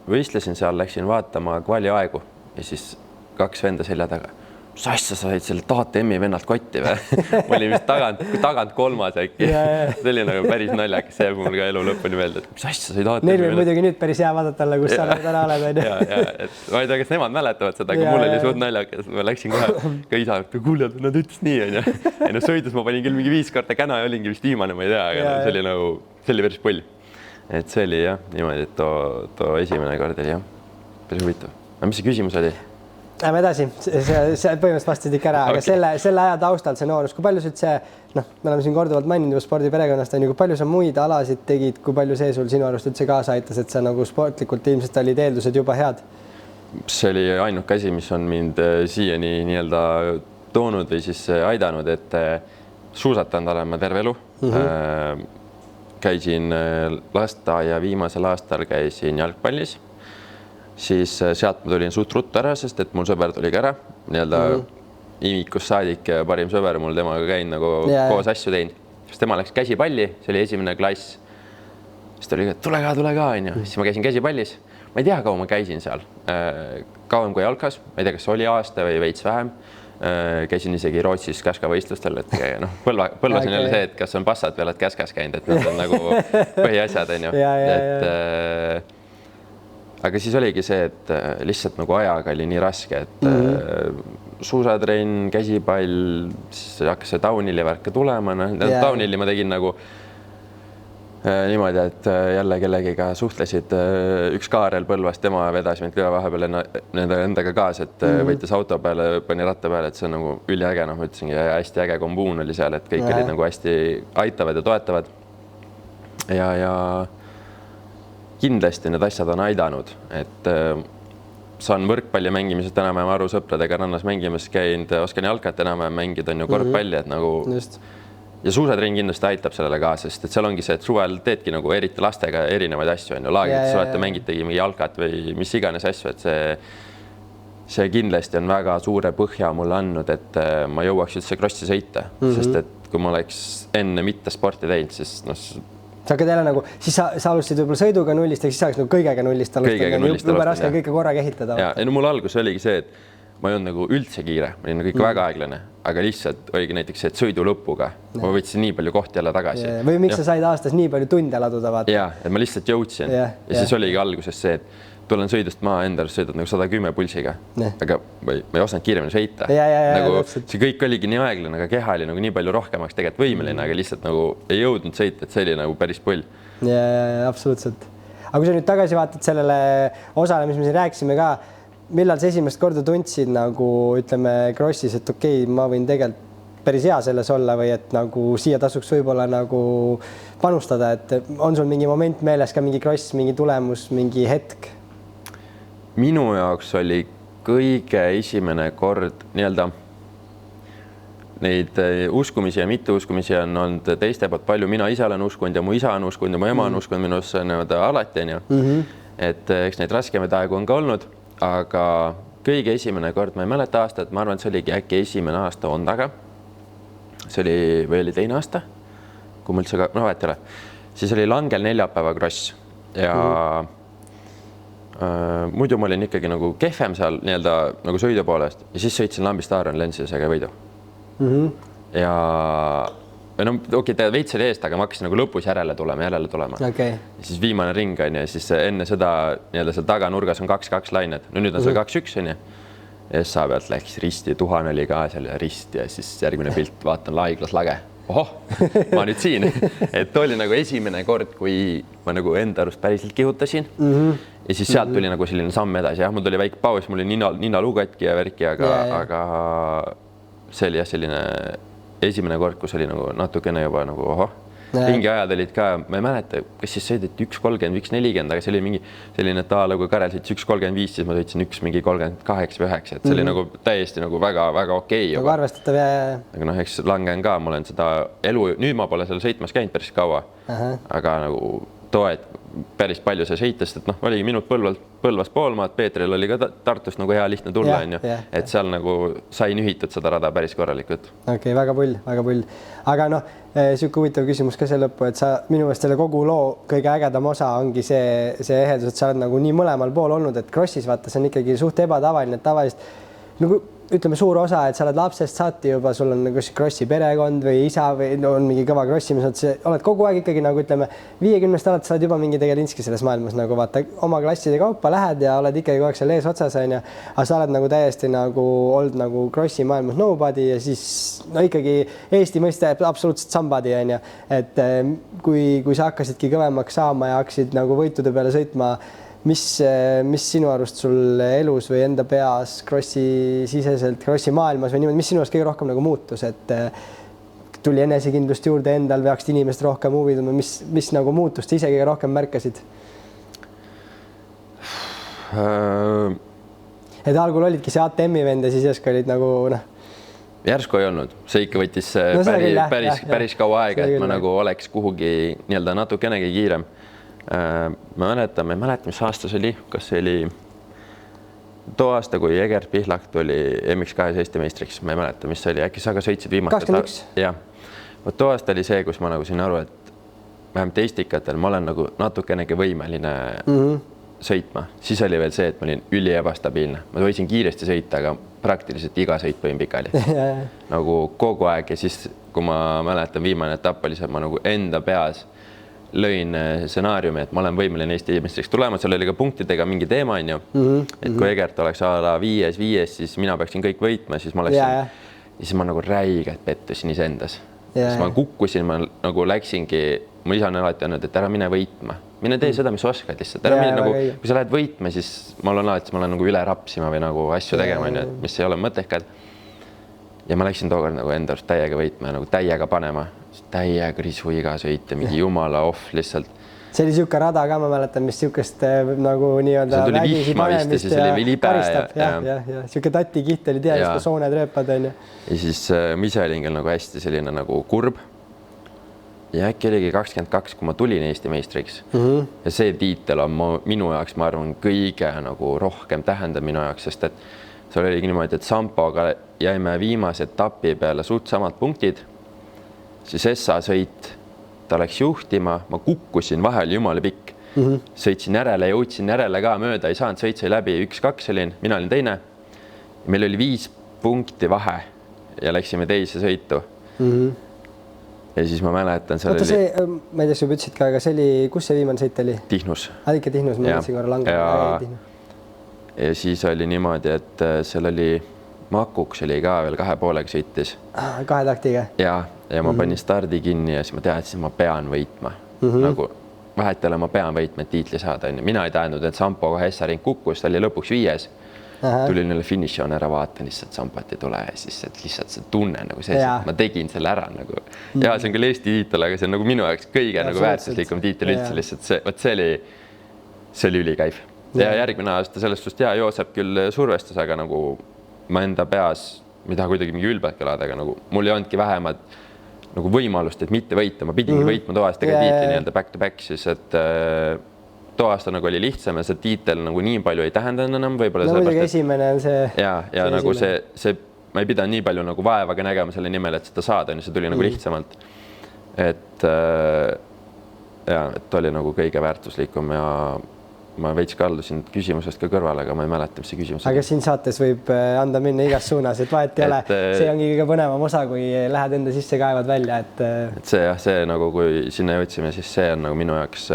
võistlesin seal, läksin vaatama kvali aegu ja siis 2 venda selja taga. Mis asja sa said selle ATM-i vennalt kotti või? Ma olin vist tagant 3. äkki. See oli nagu päris naljakas, see jääb mul ka elu lõpuni meelde, et mis asja sa said ATM-i vennalt. Neil muidugi nüüd päris hea vaadata alla, kus sa täna oled. Ma ei tea, kas nemad mäletavad seda, aga mul oli suht naljakas. Ma läksin kohe ka isa, kuule, nad ütles nii. Ja sõidus ma panin küll mingi 5 korda käna ja olingi vist viimane, ma ei tea, aga see oli päris pull. Et see oli jah, niimoodi, et too esimene kord oli jah, päris huvitav. Aga mis see küsimus oli? Lähme edasi, see põhimõtteliselt vastasid ikka ära, aga selle aja taustal see noorus, kui palju see, me oleme siin korduvalt maininud juba spordiperekonnast, kui palju sa muid alasid tegid, kui palju see sul sinu arust üldse kaasa aitas, et sa nagu sportlikult ilmselt olid eeldused juba head? See oli ainuke asi, mis on mind siiani nii-öelda toonud või siis aidanud, et suusatanud olen ma terve elu. Käisin lasteaia viimasel aastal käisin jalgpallis. siis sealt ma tulin suht ruttu ära, sest et mul sõber tuli ka ära, nii-öelda imikust saadik ja parim sõber mul, temaga käin nagu koos asju teinud. Siis tema läks käsipalli, see oli esimene klass. Siis ta oli, et tule ka, onju. Siis ma käisin käsipallis. Ma ei tea, kaua ma käisin seal. Kauem kui jalkas, ma ei tea, kas oli aasta või veits vähem. Käisin isegi Rootsis käskavõistlustel, et noh, Põlvas on jälle see, et kas on passad või oled käskas käinud, et need on nagu põhiasjad, onju. Aga siis oligi see, et lihtsalt nagu ajaga oli nii raske, et suusatrenn, käsipall, siis hakkas see downhilli värk tulema. Downhilli ma tegin nagu niimoodi, et jälle kellegiga suhtlesid üks Kaarel Põlvast, tema vedas mind ka vahepeal endaga kaas, et võitis auto peale, pani ratta peale, et see on nagu üliäge, noh, ma ütlesingi, hästi äge kombuun oli seal, et kõik olid nagu hästi aitavad ja toetavad. Ja kindlasti need asjad on aidanud, et saan võrkpalli mängimisest enam-vähem aru, sõpradega rannas mängimas käinud, oskan jalkat enam-vähem mängida, on ju korvpalli, et nagu ja suusatrenn kindlasti aitab sellele kaasa, sest et seal ongi see, et suvel teedki nagu eriti lastega erinevaid asju, on ju, laagrites olete, mängitegi mingi jalkat või mis iganes asju, et see kindlasti on väga suure põhja mulle andnud, et ma jõuaks üldse krossi sõita, sest et kui ma oleks enne mitte sporti teinud, siis noh, sa hakkad jälle nagu, siis sa alustasid võib-olla sõiduga nullist, siis sa oleks nagu kõigega nullist alustada, juba raske kõike korraga ehitada. Ja no mul algus oligi see, et ma ei olnud nagu üldse kiire, ma olin nagu ikka väga aeglane, aga lihtsalt oligi näiteks see, et sõidu lõpuga ma võtsin nii palju kohti jälle tagasi. Või miks sa said aastas nii palju tunde laduda vaata? Ja, et ma lihtsalt jõudsin ja siis oligi alguses see, et tulen sõidust maha endal, sõidad nagu 110 pulsiga, aga ma ei osanud kiiremini sõita. Nagu see kõik oligi nii aeglane, aga keha oli nagu nii palju rohkemaks tegelikult võimeline, aga lihtsalt nagu ei jõudnud sõita, et see oli nagu päris pull. Ja, absoluutselt. Aga kui sa nüüd tagasi vaatad sellele osale, mis me siin rääkisime ka, millal sa esimest korda tundsid nagu ütleme krossis, et okei, ma võin tegelikult päris hea selles olla või et nagu siia tasuks võib-olla nagu panustada, et on sul mingi moment meeles ka mingi kross, mingi tulemus, mingi hetk? Minu jaoks oli kõige esimene kord nii-öelda neid uskumisi ja mitteuskumisi on olnud teiste poolt palju. Mina ise olen uskunud ja mu isa on uskunud ja mu ema on uskunud minusse alati, et eks neid raskemaid aegu on ka olnud, aga kõige esimene kord, ma ei mäleta aastat, ma arvan, et see oligi äkki esimene aasta Hondaga. See oli, või oli teine aasta, kui ma üldse ka, vahet ei ole. Siis oli langel neljapäeva kross ja muidu ma olin ikkagi nagu kehvem seal nii-öelda nagu sõidu poolest ja siis sõitsin lambist Aaron Lensisega võidu. Ja no okei, ta veits oli eest, aga ma hakkasin nagu lõpus järele tulema. Okay. Ja siis viimane ring on ja siis enne seda nii-öelda seal taganurgas on 2-2 lained. No nüüd on seal 2-1 on ja SA pealt läks risti, Tuhan oli ka seal risti ja siis järgmine pilt vaatan laiglas lage. Ohoh, ma nüüd siin. Et oli nagu esimene kord, kui ma nagu enda arust päriselt kihutasin ja siis sealt tuli nagu selline samm edasi. Jah, mul tuli väike paus, mul oli nina luugatki ja värki, aga see oli jah selline esimene kord, kus oli nagu natukene juba nagu ohoh. Ringiajad olid ka, ma ei mäleta, kas siis sõideti 1.30 või 1.40, aga see oli mingi selline taala, kui Karel sõitis 1.35, siis ma sõitsin mingi 38 või 9, et see oli nagu täiesti nagu väga okei. Nagu arvestatav ja... Aga noh, eks langen ka, ma olen seda elu, nüüd ma pole seal sõitmas käinud päris kaua, aga nagu toed päris palju see sõitest, et noh, oligi minut Põlvas poolmaad, Peetril oli ka Tartust nagu hea lihtne tulla, et seal nagu sai nühitud seda rada päris korralikult. Okei, väga pull. Aga noh, siuke huvitav küsimus ka see lõppu, et sa minu meelest selle kogu loo kõige ägedam osa ongi see ehedus, et sa oled nagu nii mõlemal pool olnud, et krossis vaata, see on ikkagi suht ebatavaline, et tavalist nagu ütleme suur osa, et sa oled lapsest saati juba, sul on nagu krossi perekond või isa või on mingi kõva krossimis, oled kogu aeg ikkagi nagu ütleme 50 alati sa oled juba mingi tegelinski selles maailmas nagu vaata oma klasside kaupa lähed ja oled ikkagi kogu aeg seal ees otsas on ja aga sa oled nagu täiesti nagu olnud nagu krossi maailmas nobody ja siis no ikkagi Eesti mõiste absoluutselt somebody on ja et kui sa hakkasidki kõvemaks saama ja hakkasid nagu võitude peale sõitma, mis sinu arust sul elus või enda peas krossi siseselt, krossi maailmas või niimoodi, mis sinu arust kõige rohkem nagu muutus, et tuli enesekindlust juurde endal või hakkasid inimest rohkem huvitama, mis nagu muutust ise kõige rohkem märkasid? Et algul olidki see ATM-i vend ja siis järsku olid nagu noh. Järsku ei olnud, see ikka võttis päris kaua aega, et ma nagu oleks kuhugi nii-öelda natukenegi kiirem. Ma ei mäleta, mis aastas oli, kas see oli too aasta, kui Egert Pihlak tuli MX2 Eesti meistriks, ma ei mäleta, mis see oli, äkki sa ka sõitsid viimast. 21. Jah. Vot too aasta oli see, kus ma nagu sain aru, et vähemalt Estikatel ma olen nagu natukenegi võimeline sõitma. Siis oli veel see, et ma olin üli ebastabiilne. Ma võisin kiiresti sõita, aga praktiliselt iga sõit põin pikali. Nagu kogu aeg ja siis, kui ma mäletan, viimane etapp oli see, ma nagu enda peas lõin stsenaariumi, et ma olen võimeline Eesti meistriks tulema, seal oli ka punktidega mingi teema, on ju. Et kui Egert oleks ala 5, siis mina peaksin kõik võitma, siis ma oleksin, siis ma nagu räigelt pettusin iseendas. Siis ma kukkusin, ma nagu läksingi, mu isa on alati öelnud, et ära mine võitma. Mine tee seda, mis oskad lihtsalt. Ära mine nagu, kui sa lähed võitma, siis ma olen alati, ma olen nagu üle rapsima või nagu asju tegema, mis ei ole mõttekad. Ja ma läksin tookord nagu enda arust täiega võitma ja nagu täiega panema. Täiega risu iga sõita, mingi jumala off lihtsalt. See oli siuke rada ka, ma mäletan, mis siukest nagu nii-öelda vägisi panemist ja karistab. Ja siuke tati kiht oli teadist, sooned rööpad on ju. Ja siis ma ise olin nagu hästi selline nagu kurb. Ja äkki oligi 22, kui ma tulin Eesti meistriks. Ja see tiitel on minu jaoks, ma arvan, kõige nagu rohkem tähendab minu jaoks, sest et seal oligi niimoodi, et Sampoga jäime viimase etapi peale suht samad punktid. Siis Essa sõit, ta läks juhtima, ma kukkusin vahel jumala pikk. Sõitsin järele, jõudsin järele ka mööda, ei saanud, sõitsi läbi 1-2 olin, mina olin teine. Meil oli 5 punkti vahe ja läksime teise sõitu. Ja siis ma mäletan, seal oli... Ma ei tea, sa ütlesid ka, aga see oli, kus see viimane sõit oli? Tihnus. Ikka Tihnus, ma mõtlesin korra langema. Ja siis oli niimoodi, et seal oli Makuks oli ka veel 2,5 sõitis. 2 taktiga? Ja ma panin stardi kinni ja siis ma teadsin, ma pean võitma. Nagu vahetele ma pean võitma, et tiitli saada. Mina ei tähendanud, et Sampo kohe Essaring kukkus, ta oli lõpuks 5. Tuli neile finišion ära vaatan, lihtsalt Sampat ei tule ja siis lihtsalt see tunne nagu see, ma tegin selle ära nagu. Ja see on küll Eesti tiitel, aga see on nagu minu jaoks kõige nagu väärtuslikum tiitel üldse lihtsalt see oli ülikäiv. Ja järgmine aasta sellest sust Joosep küll survestas, aga nagu ma enda peas, mida kuidagi mingi ülbelt kõlada, aga nagu mul ei olnudki vähemad nagu võimalust, et mitte võita. Ma pidingi võitma too aasta tiitli nii-öelda back to back, siis et too aasta nagu oli lihtsam ja see tiitel nagu nii palju ei tähendanud enam. No muidugi esimene on see. Ja nagu see, ma ei pidanud nii palju nagu vaevaga nägema selle nimel, et seda saada, see tuli nagu lihtsamalt. Et oli nagu kõige väärtuslikum ja ma veits kaldusin küsimusest ka kõrvale, aga ma ei mäleta, mis see küsimus on. Aga siin saates võib anda minna igas suunas, et vahet ei ole. See ongi kõige põnevam osa, kui lähed enda sisse kaevad välja. Et see nagu, kui sinna jõudsime, siis see on nagu minu jaoks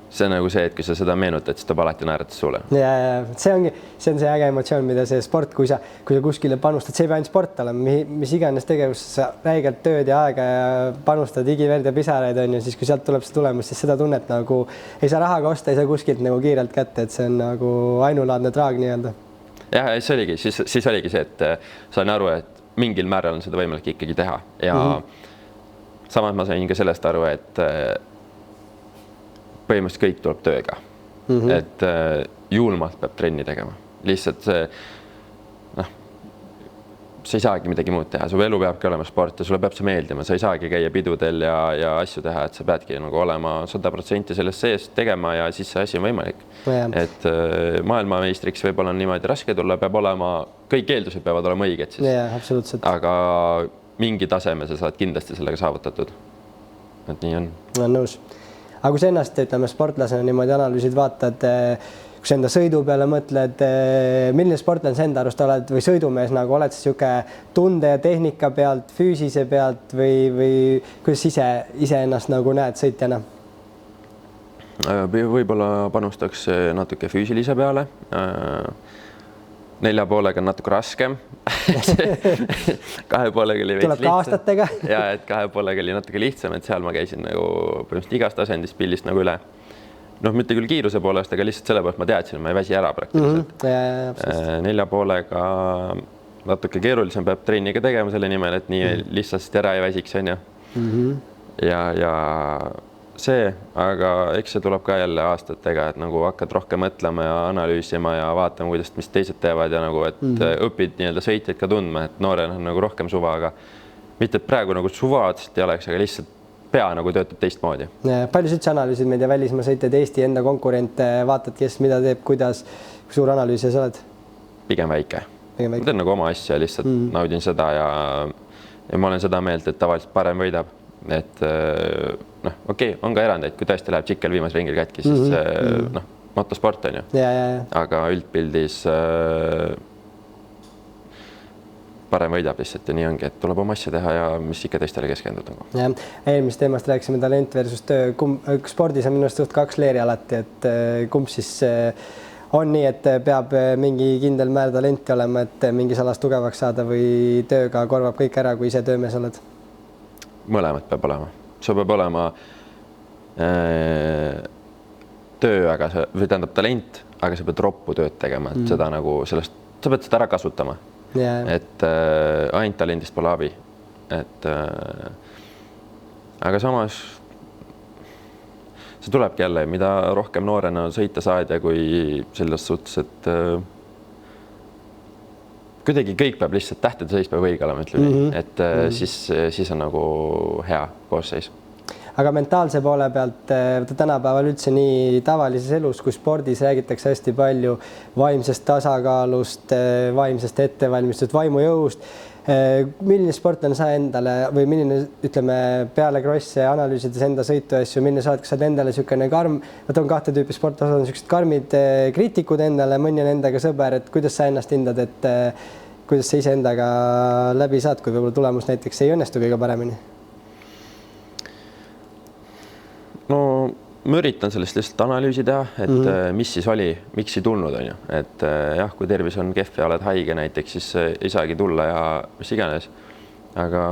see on nagu see, et kui sa seda meenutad, siis tuleb alati naeratas suule. Ja see on see äge emotsioon, mida see sport, kui sa kuskile panustad, see ei pea ainult sport olema, mis iganes tegevus, sa räigelt tööd ja aega ja panustad igiverd ja pisaraid on ju, siis kui sealt tuleb see tulemus, siis seda tunnet nagu ei saa rahaga osta, ei saa kuskilt nagu kiirelt kätte, et see on nagu ainulaadne traag nii-öelda. Jah, siis oligi see, et sain aru, et mingil määral on seda võimalik ikkagi teha ja samas ma sain ka sellest aru, et põhimõtteliselt kõik tuleb tööga. Et julmalt peab trenni tegema. Lihtsalt see, sa ei saagi midagi muud teha. Su elu peabki olema sport ja sulle peab see meeldima. Sa ei saagi käia pidudel ja asju teha, et sa peadki nagu olema 100% sellest sees tegema ja siis see asi on võimalik. Et maailmameistriks võib-olla on niimoodi raske tulla, peab olema, kõik eeldused peavad olema õiged siis. Absoluutselt. Aga mingi taseme sa saad kindlasti sellega saavutatud. Et nii on. Ma olen nõus. Aga kui sa ennast, ütleme, sportlasena niimoodi analüüsid, vaatad, kui sa enda sõidu peale mõtled, milline sportlane sa enda arust oled või sõidumees, nagu oled sa siuke tunde ja tehnika pealt, füüsise pealt või kuidas ise ennast nagu näed sõitjana? Võib-olla panustaks natuke füüsilise peale. 4,5 on natuke raskem. 2,5 oli veits lihtsam. Aastatega. Ja, et 2,5 oli natuke lihtsam, et seal ma käisin nagu põhimõtteliselt igast asendist pillist nagu üle. Mitte küll kiiruse poolest, aga lihtsalt selle poolt ma teadsin, ma ei väsi ära praktiliselt. 4,5 natuke keerulisem peab trenniga tegema selle nimel, et nii lihtsalt ära ei väsiks, on ju. Ja see, aga eks see tuleb ka jälle aastatega, et nagu hakkad rohkem mõtlema ja analüüsima ja vaatama, kuidas, mis teised teevad ja nagu, et õpid nii-öelda sõitjaid ka tundma, et noorena on nagu rohkem suva, aga mitte praegu nagu suva otsest ei oleks, aga lihtsalt pea nagu töötab teistmoodi. Palju sa üldse analüüsid meid ja välismaa sõitjaid, Eesti enda konkurente, vaatad, kes mida teeb, kuidas, kui suur analüüsija sa oled? Pigem väike. Ma teen nagu oma asja, lihtsalt naudin seda ja ma olen seda meelt, et tavaliselt parem võidab. Et okei, on ka erandeid, kui tõesti läheb tšikkel viimasel ringil kätki, siis motosport on ju. Aga üldpildis parem võidab lihtsalt ja nii ongi, et tuleb oma asja teha ja mis ikka teistele keskenduda. Eelmist teemast rääkisime talent versus töö. Spordis on minust suht 2 leeri alati, et kumb siis on nii, et peab mingi kindel määr talenti olema, et mingis alas tugevaks saada või tööga korvab kõik ära, kui ise töömees oled? Mõlemat peab olema. See peab olema töö, aga see, või tähendab talent, aga sa pead roppu tööd tegema, et seda nagu sellest, sa pead seda ära kasutama. Et ainult talendist pole abi. Et aga samas see tulebki jälle, mida rohkem noorena sõita saad ja kui selles suhtes, et kuidagi kõik peab lihtsalt tähtede seis peab õige olema, ütleme nii, et siis on nagu hea koosseis. Aga mentaalse poole pealt tänapäeval üldse nii tavalises elus kui spordis räägitakse hästi palju vaimsest tasakaalust, vaimsest ettevalmistust, vaimujõust. Milline sportlane sa endale või milline, ütleme, peale krosse analüüsides enda sõitu asju, milline sa oled, kas sa oled endale niisugune karm, on 2 tüüpi sportlased, on niisugused karmid kriitikud endale, mõni on endaga sõber, et kuidas sa ennast hindad, et kuidas sa ise endaga läbi saad, kui võib-olla tulemus näiteks ei õnnestu kõige paremini? No ma üritan sellest lihtsalt analüüsi teha, et mis siis oli, miks ei tulnud, on ju. Et jah, kui tervis on kehv ja oled haige näiteks, siis ei saagi tulla ja mis iganes. Aga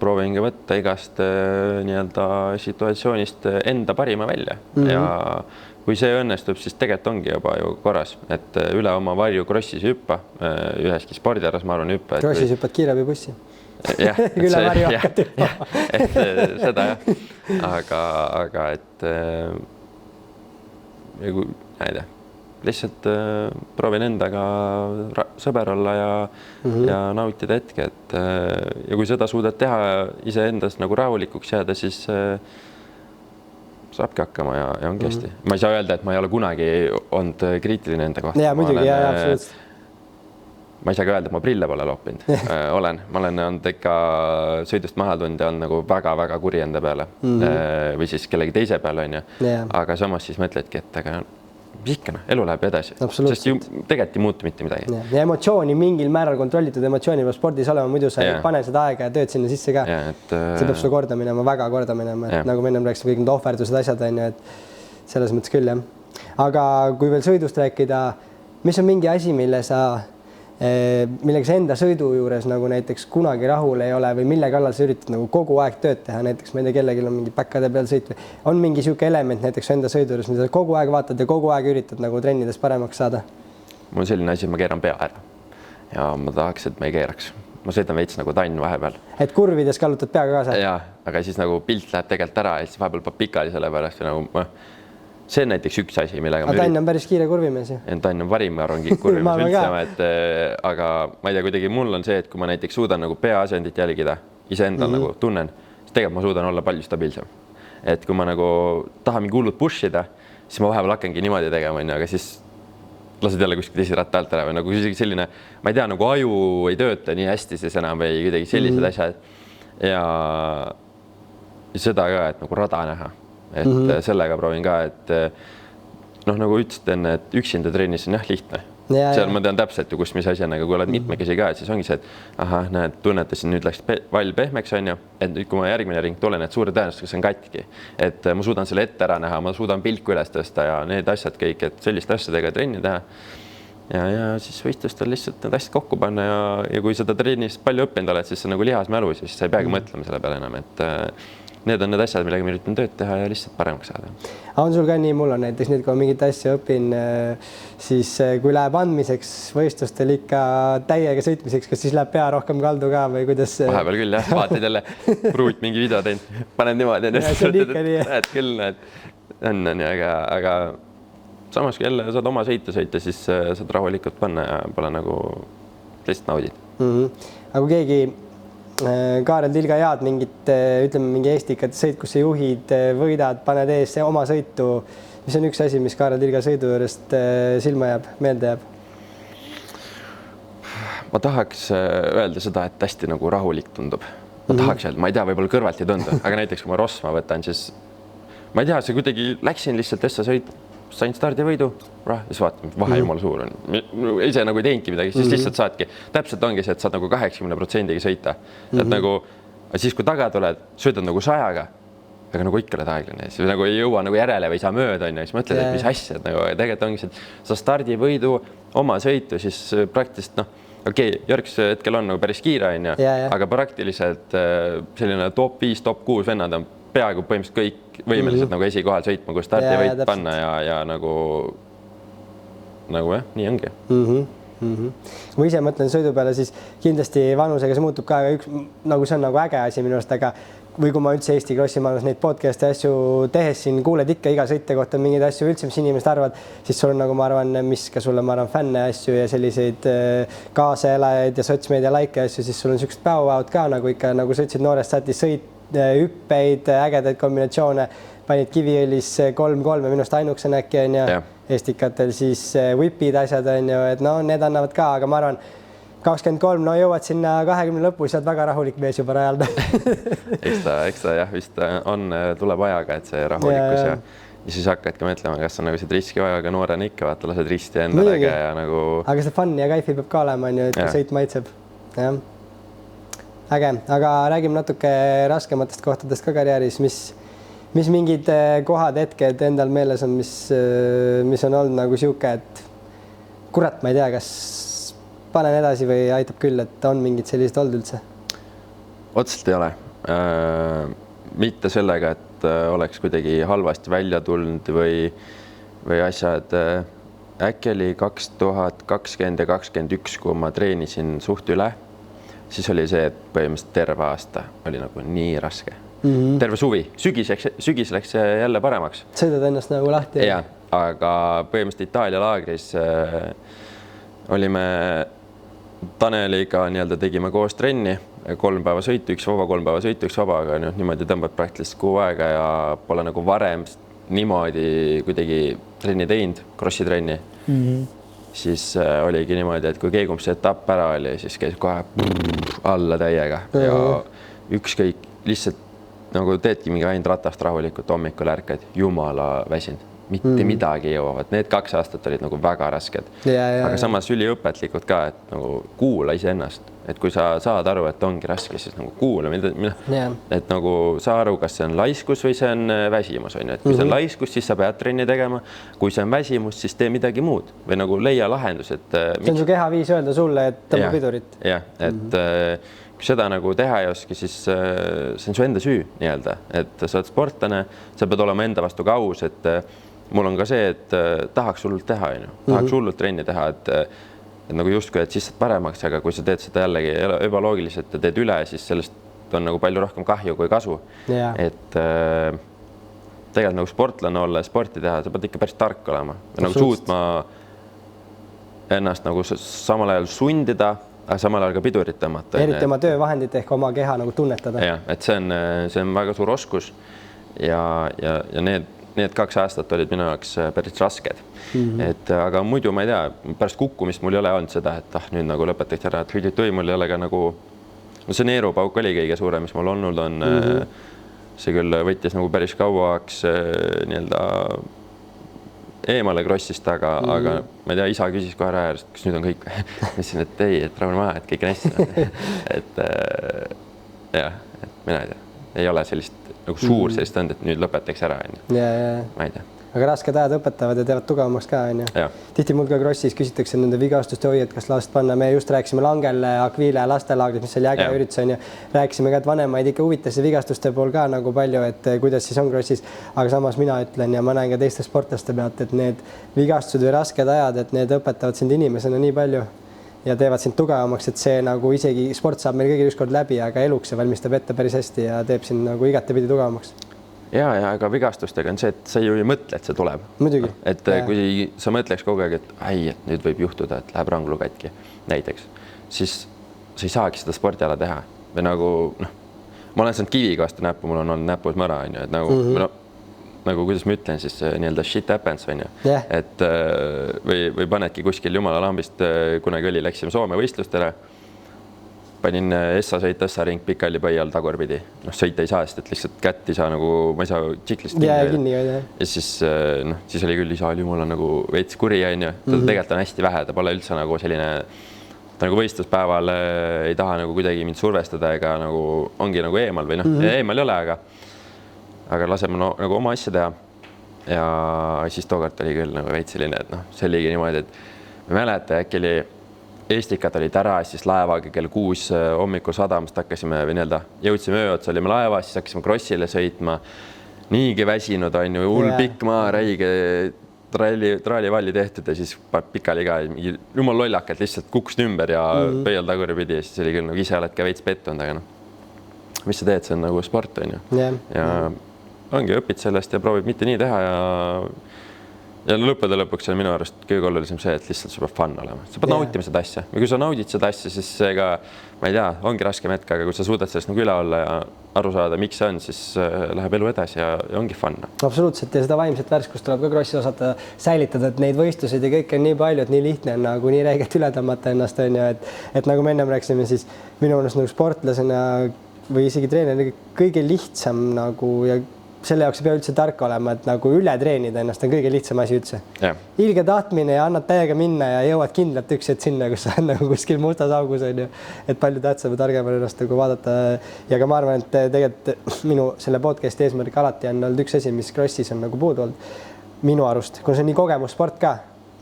proovingi võtta igast nii-öelda situatsioonist enda parima välja. Ja kui see õnnestub, siis tegelikult ongi juba ju korras, et üle oma varju krossis hüppa, üheski spordiaras ma arvan hüppa. Krossis hüppad kiirabi bussi. Jah, üle varju hakkad hüppa. Et seda jah. Aga et ei tea, lihtsalt proovin endaga sõber olla ja nautida hetke, et ja kui seda suudad teha iseendast nagu rahulikuks jääda, siis saabki hakkama ja ongi hästi. Ma ei saa öelda, et ma ei ole kunagi olnud kriitiline enda kohta. Ja muidugi, ja absoluutselt. Ma ei saa ka öelda, et ma prille pole loppinud. Ma olen olnud ikka sõidust maha tulnud ja on nagu väga-väga kuri enda peale või siis kellegi teise peale on ju. Aga samas siis mõtledki, et aga mis ikka, elu läheb edasi. Sest ju tegelikult ei muutu mitte midagi. Ja emotsiooni mingil määral kontrollitud emotsiooni peab spordis olema, muidu sa ei pane seda aega ja tööd sinna sisse ka. See peab sulle korda minema, väga korda minema. Nagu me ennem rääkisime, kõik need ohverdused asjad on ju, et selles mõttes küll jah. Aga kui veel sõidust rääkida, mis on mingi asi, millega sa enda sõidu juures nagu näiteks kunagi rahul ei ole või mille kallal sa üritad nagu kogu aeg tööd teha, näiteks ma ei tea, kellelgi on mingi päkkade peal sõit või on mingi siuke element näiteks enda sõidu juures, mida sa kogu aeg vaatad ja kogu aeg üritad nagu trennides paremaks saada? Mul on selline asi, ma keeran pea ära ja ma tahaks, et ma ei keeraks. Ma sõidan veits nagu tann vahepeal. Et kurvides kallutad peaga kaasa? Ja, aga siis nagu pilt läheb tegelikult ära ja siis vahepeal peab pikali selle pärast nagu see on näiteks üks asi, millega Tann on päris kiire kurvimees ju. Tann on varim, ma arvan, kurvimees üldse, aga ma ei tea, kuidagi mul on see, et kui ma näiteks suudan nagu peaasendit jälgida, iseendal nagu tunnen, siis tegelikult ma suudan olla palju stabiilsem. Et kui ma nagu tahan mingi hullud pushida, siis ma vahepeal hakkangi niimoodi tegema, aga siis lased jälle kuskil teisi ratta alt ära või nagu selline, ma ei tea, nagu aju ei tööta nii hästi siis enam või kuidagi sellised asjad. Ja seda ka, et nagu rada näha. Et sellega proovin ka, et nagu ütlesid enne, et üksinda trennis on jah lihtne. Seal ma tean täpselt ju, kus mis asi on, aga kui oled mitmekesi ka, et siis ongi see, et ahah, näed, tunnetasin, nüüd läks vall pehmeks on ju, et nüüd kui ma järgmine ring tulen, et suure tõenäosusega see on katki. Et ma suudan selle ette ära näha, ma suudan pilku üles tõsta ja need asjad kõik, et selliste asjadega trenni teha. Ja siis võistlustel lihtsalt need asjad kokku panna ja kui seda trennis palju õppinud oled, siis see nagu lihas mälus ja siis sa ei peagi mõtlema selle peale enam, et need on need asjad, millega ma üritan tööd teha ja lihtsalt paremaks saada. On sul ka nii, mul on näiteks nüüd, kui ma mingit asja õpin, siis kui läheb andmiseks võistlustel ikka täiega sõitmiseks, kas siis läheb pea rohkem kaldu ka või kuidas? Vahepeal küll jah, vaatad jälle pruut mingi video teinud, panen niimoodi. Näed küll, on, aga samas kui jälle saad oma sõita, siis saad rahulikult panna ja pole nagu lihtsalt naudid. Aga kui keegi Kaarel Tilga head mingit, ütleme mingi Estikate sõit, kus sa juhid, võidad, paned ees oma sõitu. Mis on üks asi, mis Kaarel Tilga sõidu juurest silma jääb, meelde jääb? Ma tahaks öelda seda, et hästi nagu rahulik tundub. Ma tahaks öelda, ma ei tea, võib-olla kõrvalt ei tundu, aga näiteks kui ma Rosma võtan, siis ma ei tea, see kuidagi läksin lihtsalt Essa sõit, sain stardivõidu, siis vaatan, vahe jumala suur on. Ise nagu ei teinudki midagi, siis lihtsalt saadki. Täpselt ongi see, et saad nagu 80% sõita. Et nagu, siis kui taga tuled, sõidad nagu 100-ga, aga nagu ikka oled aeglane. Siis nagu ei jõua nagu järele või ei saa mööda, on ja siis mõtled, et mis asja. Nagu, tegelikult ongi see, et sa stardivõidu oma sõitu, siis praktiliselt okei, Jörgs hetkel on nagu päris kiire, aga praktiliselt selline top 5, top 6 vennad on peaaegu põhimõtteliselt kõik võimelised nagu esikohal sõitma, kui stardivõit panna ja nagu jah, nii ongi. Kui ma ise mõtlen sõidu peale, siis kindlasti vanusega see muutub ka üks, nagu see on nagu äge asi minu arust, aga või kui ma üldse Eesti Krossi maailmas neid podcast'e asju tehes siin kuuled ikka iga sõite kohta mingeid asju üldse, mis inimesed arvad, siis sul on nagu ma arvan, mis ka sulle, ma arvan, fänne asju ja selliseid kaasaelajaid ja sotsmeedia like asju, siis sul on siuksed päevapäevad ka nagu ikka, nagu sa ütlesid, noorest saati hüppeid, ägedaid kombinatsioone, panid Kiviõlis 3-3 ja minust ainuksen äkki on ja Estikatel siis whipid asjad on ju, et no need annavad ka, aga ma arvan, 23, no jõuad sinna 20 lõpus, saad väga rahulik mees juba rajal. eks ta jah, vist on, tuleb ajaga, et see rahulikus ja siis hakkadki mõtlema, kas on nagu see riski vaja, aga noorena ikka vaata, lased risti enda äge ja nagu... Aga see fun ja kaifi peab ka olema, on ju, et sõit maitseb. Jah. Äge, aga räägime natuke raskematest kohtadest ka karjääris, mis mingid kohad, hetked endal meeles on, mis on olnud nagu siuke, et kurat, ma ei tea, kas panen edasi või aitab küll, et on mingid sellised olnud üldse? Otseselt ei ole. Mitte sellega, et oleks kuidagi halvasti välja tulnud või asjad. Äkki oli 2020 ja 2021, kui ma treenisin suht üle, siis oli see, et põhimõtteliselt terve aasta oli nagu nii raske. Terve suvi. Sügis läks jälle paremaks. Sõidad ennast nagu lahti? Ja, aga põhimõtteliselt Itaalia laagris olime Taneliga tegime koos trenni, 3 päeva sõitu, 1 vaba, 3 päeva sõitu, 1 vaba, aga niimoodi tõmbad praktiliselt 6 aega ja pole nagu varem niimoodi kuidagi trenni teinud, krossi trenni. Siis oligi niimoodi, et kui keegumse etapp ära oli, siis käis kohe alla täiega ja ükskõik lihtsalt nagu teedki mingi ainult ratast rahulikult hommikul ärkad, jumala väsinud. Mitte midagi jõuavad. Need 2 aastat olid nagu väga rasked. Aga samas üliõpetlikud ka, et nagu kuula ise ennast. Et kui sa saad aru, et ongi raske, siis nagu kuula. Et nagu saa aru, kas see on laiskus või see on väsimus. Et kui see on laiskus, siis sa pead trenni tegema. Kui see on väsimus, siis tee midagi muud. Või nagu leia lahendus. See on su kehaviis öelda sulle, et tõmba pidurit. Jah, et kui seda nagu teha ei oski, siis see on su enda süü nii-öelda. Et sa oled sportlane, sa pead olema enda vastu ka aus, et mul on ka see, et tahaks hullult teha, tahaks hullult trenni teha, et nagu justkui, et siis saad paremaks, aga kui sa teed seda jällegi ebaloogiliselt ja teed üle, siis sellest on nagu palju rohkem kahju kui kasu. Et tegelikult nagu sportlane olla ja sporti teha, sa pead ikka päris tark olema. Nagu suutma ennast nagu samal ajal sundida, aga samal ajal ka pidurit tõmmata. Eriti oma töövahendit ehk oma keha nagu tunnetada. Jah, et see on väga suur oskus ja need 2 aastat olid minu jaoks päris rasked. Aga muidu ma ei tea, pärast kukkumist mul ei ole olnud seda, et nüüd nagu lõpetaks ära, et mul ei ole ka nagu, see neerupauk oli kõige suurem, mis mul olnud on. See küll võttis nagu päris kauaks eemale krossist, aga ma ei tea, isa küsis kohe ära, kas nüüd on kõik. Mõtlesin, et ei, et rahune maha, et kõik on hästi. Et mina ei tea, ei ole sellist nagu suur sellist tõnd, et nüüd lõpetaks ära. Ma ei tea. Aga rasked ajad õpetavad ja teevad tugevamaks ka. Tihti mul ka krossis küsitakse nende vigastuste et kas last panna. Me just rääkisime Langel, Akvile lastelaagris, mis oli äge üritus on ja rääkisime ka, et vanemaid ikka huvitas vigastuste pool ka nagu palju, et kuidas siis on krossis. Aga samas mina ütlen ja ma näen ka teiste sportlaste pealt, et need vigastused või rasked ajad, et need õpetavad sind inimesena nii palju ja teevad sind tugevamaks, et see nagu isegi sport saab meil kõigil ükskord läbi, aga eluks see valmistab ette päris hästi ja teeb sind nagu igatepidi tugevamaks. Ja aga vigastustega on see, et sa ju ei mõtle, et see tuleb. Muidugi. Et kui sa mõtleks kogu aeg, et nüüd võib juhtuda, et läheb ranglu katki näiteks, siis sa ei saagi seda spordiala teha. või nagu noh, ma olen saanud kiviga vastu näppu, mul on olnud näpus mõra, on ju, et nagu nagu kuidas ma ütlen, siis nii-öelda shit happens, on ju. Et või panedki kuskil jumala lambist, kunagi läksime Soome võistlustele, panin Essa sõita, Essa ring pikali põial tagurpidi. Noh, sõita ei saa, sest et lihtsalt kätt ei saa nagu, ma ei saa tsiklist kinni. Ja siis oli küll isa, mul on nagu veits kuri, on ju. Ta tegelikult on hästi vähe, ta pole üldse nagu selline, ta nagu võistluspäeval ei taha nagu kuidagi mind survestada ega nagu ongi nagu eemal või noh, eemal ei ole, aga laseme nagu oma asja teha. Ja siis tookord oli küll nagu veits selline, et noh, see oligi niimoodi, et ma mäleta, äkki oli Eestikad olid ära, siis laevaga kell 6 hommikul sadamast hakkasime või nii-öelda jõudsime öö otsa, olime laevas, siis hakkasime krossile sõitma. Niigi väsinud on ju, hull pikk maa, räige traalivalli tehtud ja siis pikali ka jumal lollakalt lihtsalt kukkusid ümber ja pöial taguripidi ja siis oli küll nagu ise oled ka veits pettunud, aga noh, mis sa teed, see on nagu sport, on ju. Ja ongi, õpid sellest ja proovib mitte nii teha ja lõppude lõpuks on minu arust kõige olulisem see, et lihtsalt sul peab fun olema. Sa pead nautima seda asja. Ja kui sa naudid seda asja, siis ega, ma ei tea, ongi raske metk, aga kui sa suudad sellest nagu üle olla ja aru saada, miks see on, siis läheb elu edasi ja ongi fun. Absoluutselt ja seda vaimset värskust tuleb ka krossi osata säilitada, et neid võistluseid ja kõik on nii palju, et nii lihtne on nagu nii räigelt üle tõmmata ennast, on ju, et nagu me ennem rääkisime, siis minu meelest nagu sportlasena või isegi treener kõige lihtsam nagu ja selle jaoks ei pea üldse tark olema, et nagu üle treenida ennast on kõige lihtsam asi üldse. Ilge tahtmine ja annad täiega minna ja jõuad kindlalt üks hetk sinna, kus sa on nagu kuskil mustas augus, on ju. Et palju tähtsam ja targem on ennast nagu vaadata. Ja ka ma arvan, et tegelikult minu selle podcasti eesmärk alati on olnud üks asi, mis crossis on nagu puudu olnud. Minu arust, kui see on nii kogemussport ka,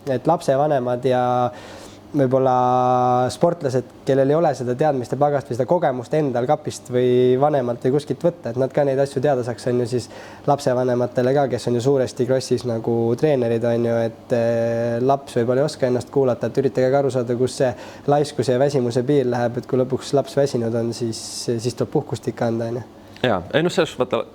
et lapsevanemad ja võib-olla sportlased, kellel ei ole seda teadmist ja pagast või seda kogemust endal kapist või vanemalt või kuskilt võtta, et nad ka neid asju teada saaks, on ju siis lapsevanematele ka, kes on ju suuresti crossis nagu treenerid, on ju, et laps võib-olla ei oska ennast kuulata, et üritage ka aru saada, kus see laiskuse ja väsimuse piir läheb, et kui lõpuks laps väsinud on, siis tuleb puhkust ikka anda, on ju. Ja, ei noh, selles vaata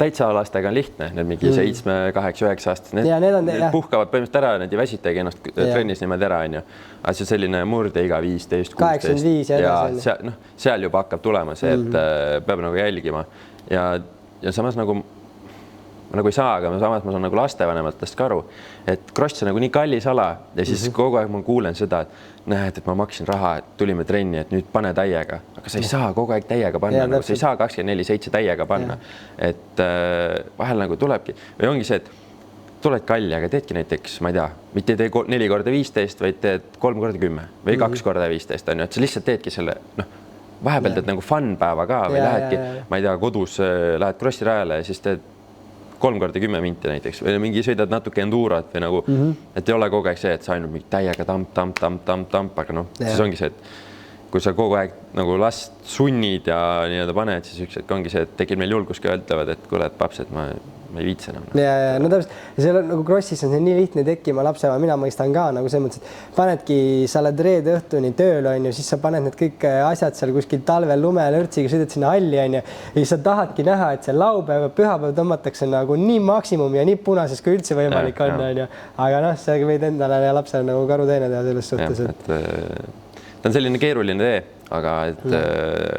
täitsa lastega on lihtne, need mingi 7, 8, 9 aastased, need puhkavad põhimõtteliselt ära, need ei väsitagi ennast trennis niimoodi ära, on ju. Aga see selline murde iga 15, 16 ja seal juba hakkab tulema see, et peab nagu jälgima ja samas nagu ei saa, aga samas ma saan nagu lastevanematest ka aru, et cross on nagu nii kallis ala ja siis kogu aeg ma kuulen seda, et näed, et ma maksin raha, et tulime trenni, et nüüd pane täiega, aga sa ei saa kogu aeg täiega panna, nagu sa ei saa 24/7 täiega panna, et vahel nagu tulebki või ongi see, et tuled kalli, aga teedki näiteks, ma ei tea, mitte tee 4x15, vaid teed 3x10 või 2x15, on ju, et sa lihtsalt teedki selle, noh, vahepeal teed nagu fun päeva ka või lähedki, ma ei tea, kodus lähed crossi rajale ja siis teed 3x10 minti näiteks või mingi sõidad natuke endurat või nagu, et ei ole kogu aeg see, et sa ainult mingi täiega tamp, aga noh, siis ongi see, et kui sa kogu aeg nagu last sunnid ja nii-öelda paned, siis üks hetk ongi see, et tekib meil julgus ka öeldavad, et kuule, et paps, et ma ei viitsi enam. Ja no täpselt, ja seal on nagu crossis on see nii lihtne tekkima lapsema, mina mõistan ka nagu selles mõttes, et panedki, sa oled reede õhtuni tööl, on ju, siis sa paned need kõik asjad seal kuskil talvel lumelörtsiga, sõidad sinna halli, on ju, ja siis sa tahadki näha, et see laupäev ja pühapäev tõmmatakse nagu nii maksimum ja nii punases, kui üldse võimalik on, on ju. Aga noh, sa võid endale ja lapsele nagu karuteene teha selles suhtes. Ta on selline keeruline tee, aga et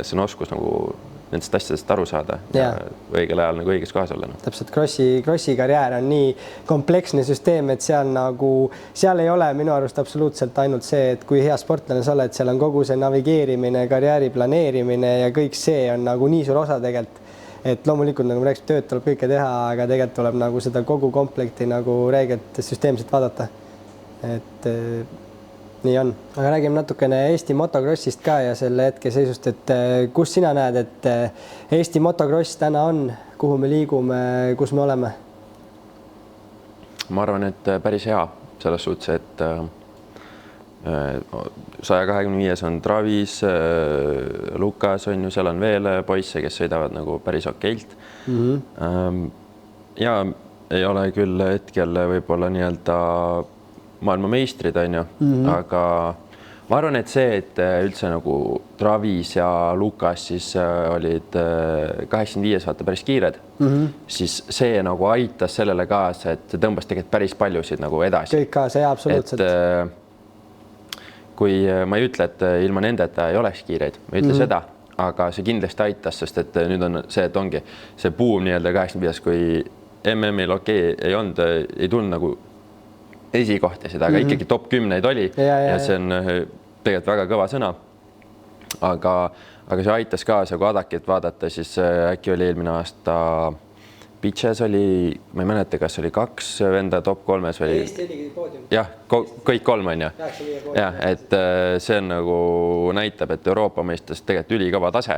see on oskus nagu nendest asjadest aru saada ja õigel ajal nagu õiges kohas olla. Täpselt, crossi karjäär on nii kompleksne süsteem, et seal ei ole minu arust absoluutselt ainult see, et kui hea sportlane sa oled, seal on kogu see navigeerimine, karjääri planeerimine ja kõik see on nagu nii suur osa tegelikult. Et loomulikult, nagu me rääkisime, tööd tuleb kõike teha, aga tegelikult tuleb nagu seda kogu komplekti nagu räigelt süsteemselt vaadata. Et nii on, aga räägime natukene Eesti motocrossist ka ja selle hetkeseisust, et kus sina näed, et Eesti motocross täna on, kuhu me liigume, kus me oleme? Ma arvan, et päris hea selles suhtes, et 125 on Travis, Lukas on ju, seal on veel poisse, kes sõidavad nagu päris okeilt. Ja ei ole küll hetkel võib-olla nii-öelda maailmameistrid on ju, aga ma arvan, et see, et üldse nagu Travis ja Lukas siis olid 85 vaata päris kiired, siis see nagu aitas sellele kaasa, et tõmbas tegelikult päris paljusid nagu edasi. Kõik kaasa, ja absoluutselt. Et kui ma ei ütle, et ilma nendeta ei oleks kiireid, ma ei ütle seda, aga see kindlasti aitas, sest et nüüd on see, et ongi see buum nii-öelda 85, kui MM-il ei olnud, ei tulnud nagu esikohtasid, aga ikkagi top 10 oli ja see on tegelikult väga kõva sõna. Aga see aitas kaasa, kui Adakit vaadata, siis äkki oli eelmine aasta Pitches oli, ma ei mäleta, kas oli 2 venda top 3 või Eesti oligi poodium. jah, kõik 3 on ju. Jah, et see on nagu näitab, et Euroopa mõistes tegelikult ülikõva tase.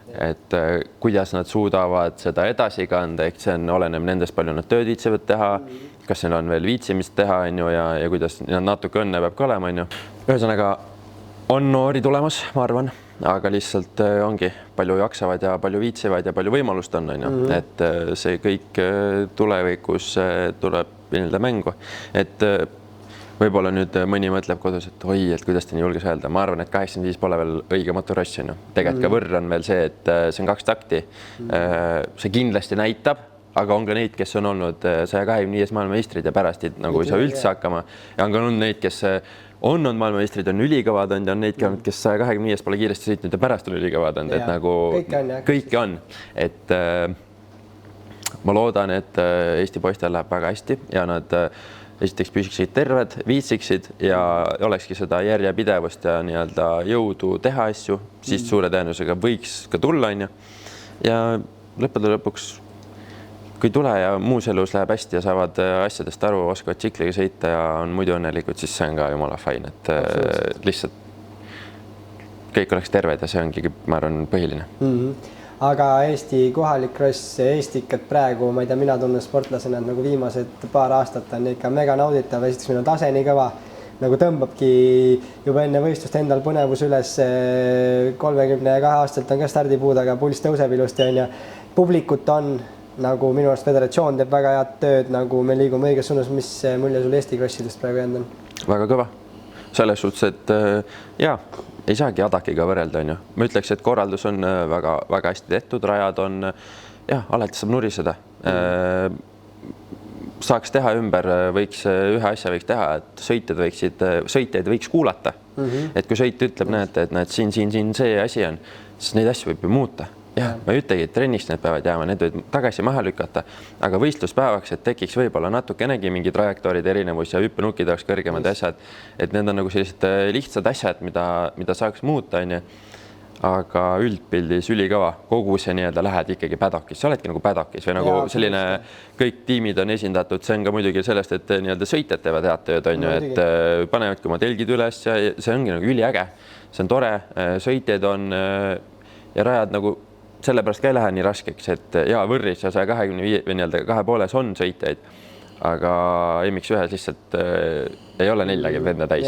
Et kuidas nad suudavad seda edasi kanda, ehk see on oleneb nendest, palju nad tööd viitsivad teha, kas neil on veel viitsimist teha on ju, ja kuidas natuke õnne peab ka olema on ju. Ühesõnaga on noori tulemas, ma arvan, aga lihtsalt ongi palju jaksavad ja palju viitsivad ja palju võimalust on ju, et see kõik tulevikus tuleb nii-öelda mängu, et võib-olla nüüd mõni mõtleb kodus, et oi, et kuidas ta nii julges öelda. Ma arvan, et 85 pole veel õige motorossi. Tegelikult ka võrr on veel see, et see on 2 takti. See kindlasti näitab, aga on ka neid, kes on olnud 125 maailmameistrid ja pärast nagu ei saa üldse hakkama. Ja on ka neid, kes on olnud maailmameistrid, on ülikõvad olnud ja on neid, kes 125 pole kiiresti sõitnud ja pärast on ülikõvad olnud. Et nagu kõike on. Et ma loodan, et Eesti poistel läheb väga hästi ja nad esiteks püsiksid terved, viitsiksid ja olekski seda järjepidevust ja nii-öelda jõudu teha asju, siis suure tõenäosusega võiks ka tulla on ju. Ja lõppude lõpuks, kui tule ja muus elus läheb hästi ja saavad asjadest aru, oskavad tsikliga sõita ja on muidu õnnelikud, siis see on ka jumala fine, et lihtsalt kõik oleks terved ja see ongi, ma arvan, põhiline. Aga Eesti kohalik cross, Eestikat praegu, ma ei tea, mina tunnen sportlasena, et nagu viimased paar aastat on ikka mega nauditav, esiteks meil on tase nii kõva, nagu tõmbabki juba enne võistlust endal põnevus üles, 32 aastalt on ka stardipuud, aga pulss tõuseb ilusti on ja publikut on, nagu minu arust föderatsioon teeb väga head tööd, nagu me liigume õiges suunas, mis mulje sul Eesti crossidest praegu jäänud on? Väga kõva. Selles suhtes, et jaa, ei saagi Adakiga võrrelda, on ju. Ma ütleks, et korraldus on väga hästi tehtud, rajad on, jah, alati saab nuriseda. Saaks teha ümber, ühe asja võiks teha, et sõitjaid võiks kuulata. Et kui sõit ütleb, näete, et siin see asi on, siis neid asju võib ju muuta. Jah, ma ei ütlegi, et trennist need peavad jääma, need võid tagasi maha lükata, aga võistluspäevaks, et tekiks võib-olla natukenegi mingi trajektoorid erinevus ja hüppenukid oleks kõrgemad asjad, et need on nagu sellised lihtsad asjad, mida saaks muuta, on ju. Aga üldpildis ülikõva, kogu see nii-öelda lähed ikkagi pädokis, sa oledki nagu pädokis või nagu selline, kõik tiimid on esindatud, see on ka muidugi sellest, et nii-öelda sõitjad teevad head tööd, on ju, et panevadki oma telgid üles ja see ongi nagu üliäge, see on tore, sõitjaid on ja rajad nagu sellepärast ka ei lähe nii raskeks, et jaa, võrris ja 125 või nii-öelda 2,5 on sõitjaid, aga MX1 lihtsalt ei ole 40 venda täis,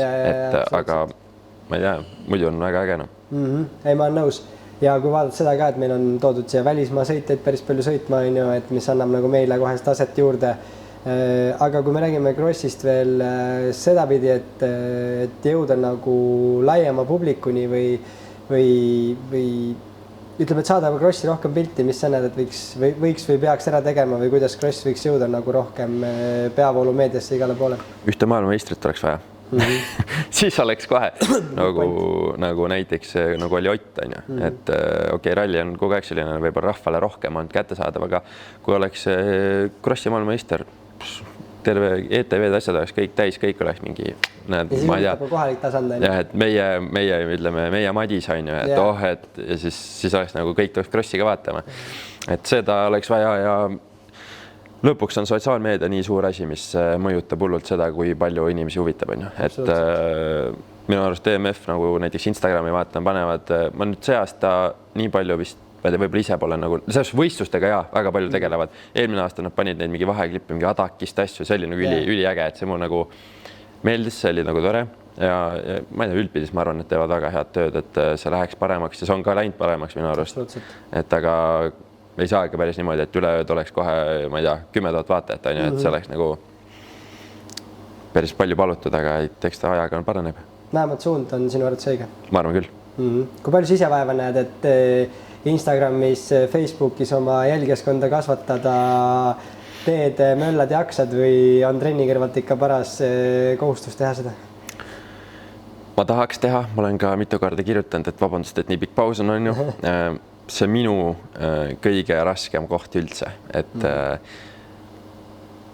aga ma ei tea, muidu on väga äge. Ei, ma olen nõus. Ja kui vaadata seda ka, et meil on toodud siia välismaa sõitjaid päris palju sõitma, on ju, et mis annab nagu meile kohe taset juurde. Aga kui me räägime crossist veel sedapidi, et jõuda nagu laiema publikuni või ütleme, et saada crossi rohkem pilti, mis sa näed, et võiks või peaks ära tegema või kuidas cross võiks jõuda nagu rohkem peavoolu meediasse igale poole? Ühte maailmameistrit oleks vaja. Siis oleks kohe nagu näiteks nagu oli Ott, on ju, et okei, ralli on kogu aeg selline võib-olla rahvale rohkem on kättesaadav, aga kui oleks crossi maailmameister, terve ETV-d asjad oleks kõik täis, kõik oleks mingi, näed, ma ei tea. Kohalik tasand. Ja, et meie ütleme, meie Madis on ju, et ja siis oleks nagu kõik tuleks crossi ka vaatama. Et seda oleks vaja ja lõpuks on sotsiaalmeedia nii suur asi, mis mõjutab hullult seda, kui palju inimesi huvitab, on ju. Et minu arust DMF nagu näiteks Instagrami vaatan, panevad, ma nüüd see aasta nii palju vist võib-olla ise pole nagu, selles võistlustega ja väga palju tegelevad. Eelmine aasta nad panid neid mingi vaheklippi, mingi Adakist asju, see oli nagu üliäge, et see mul nagu meeldis, see oli nagu tore ja ma ei tea, üldpildis ma arvan, et teevad väga head tööd, et see läheks paremaks ja see on ka läinud paremaks minu arust. Et aga ei saagi päris niimoodi, et üleööd oleks kohe, ma ei tea, 10 000 vaatajat, on ju, et see oleks nagu päris palju palutud, aga eks ta ajaga paraneb. Vähemalt suund on sinu arvates õige? Ma arvan küll. Kui palju sa ise vaeva näed, et Instagramis, Facebookis oma jälgjaskonda kasvatada, teed, möllad jaksad või on trenni kõrvalt ikka paras kohustus teha seda? ma tahaks teha, ma olen ka mitu korda kirjutanud, et vabandust, et nii pikk paus on ju. See minu kõige raskem koht üldse, et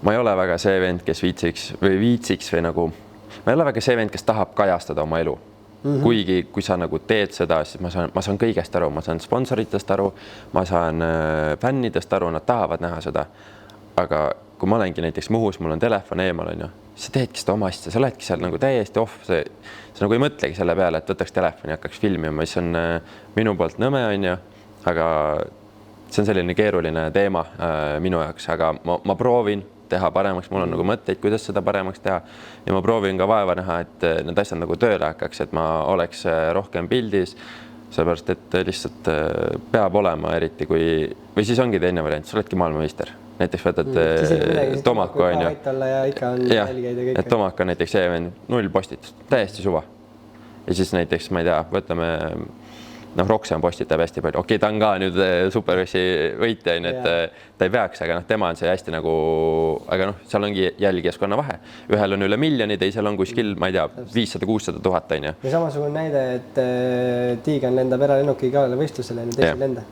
ma ei ole väga see vend, kes viitsiks või nagu, ma ei ole väga see vend, kes tahab kajastada oma elu. Kuigi, kui sa nagu teed seda, siis ma saan kõigest aru, ma saan sponsoritest aru, ma saan fännidest aru, nad tahavad näha seda. Aga kui ma olengi näiteks Muhus, mul on telefon eemal, on ju, sa teedki seda oma asja, sa oledki seal nagu täiesti off, sa nagu ei mõtlegi selle peale, et võtaks telefoni ja hakkaks filmima, mis on minu poolt nõme, on ju, aga see on selline keeruline teema minu jaoks, aga ma proovin teha paremaks, mul on nagu mõtteid, kuidas seda paremaks teha ja ma proovin ka vaeva näha, et need asjad nagu tööle hakkaks, et ma oleks rohkem pildis, sellepärast, et lihtsalt peab olema eriti või siis ongi teine variant, sa oledki maailmameister. Näiteks võtad Tomaku on ju. Et Tomak on näiteks see 0 postitust, täiesti suva. Ja siis näiteks, ma ei tea, võtame Roxen postitab hästi palju. Okei, ta on ka nüüd superrossi võitja, et ta ei peaks, aga tema on see hästi nagu, aga seal ongi jälgijaskonna vahe. Ühel on üle miljoni, teisel on kuskil, ma ei tea, 500-600 000 on ju. Ja samasugune näide, et Tiigan lendab eralennuki ka võistlusele, teisel lenda.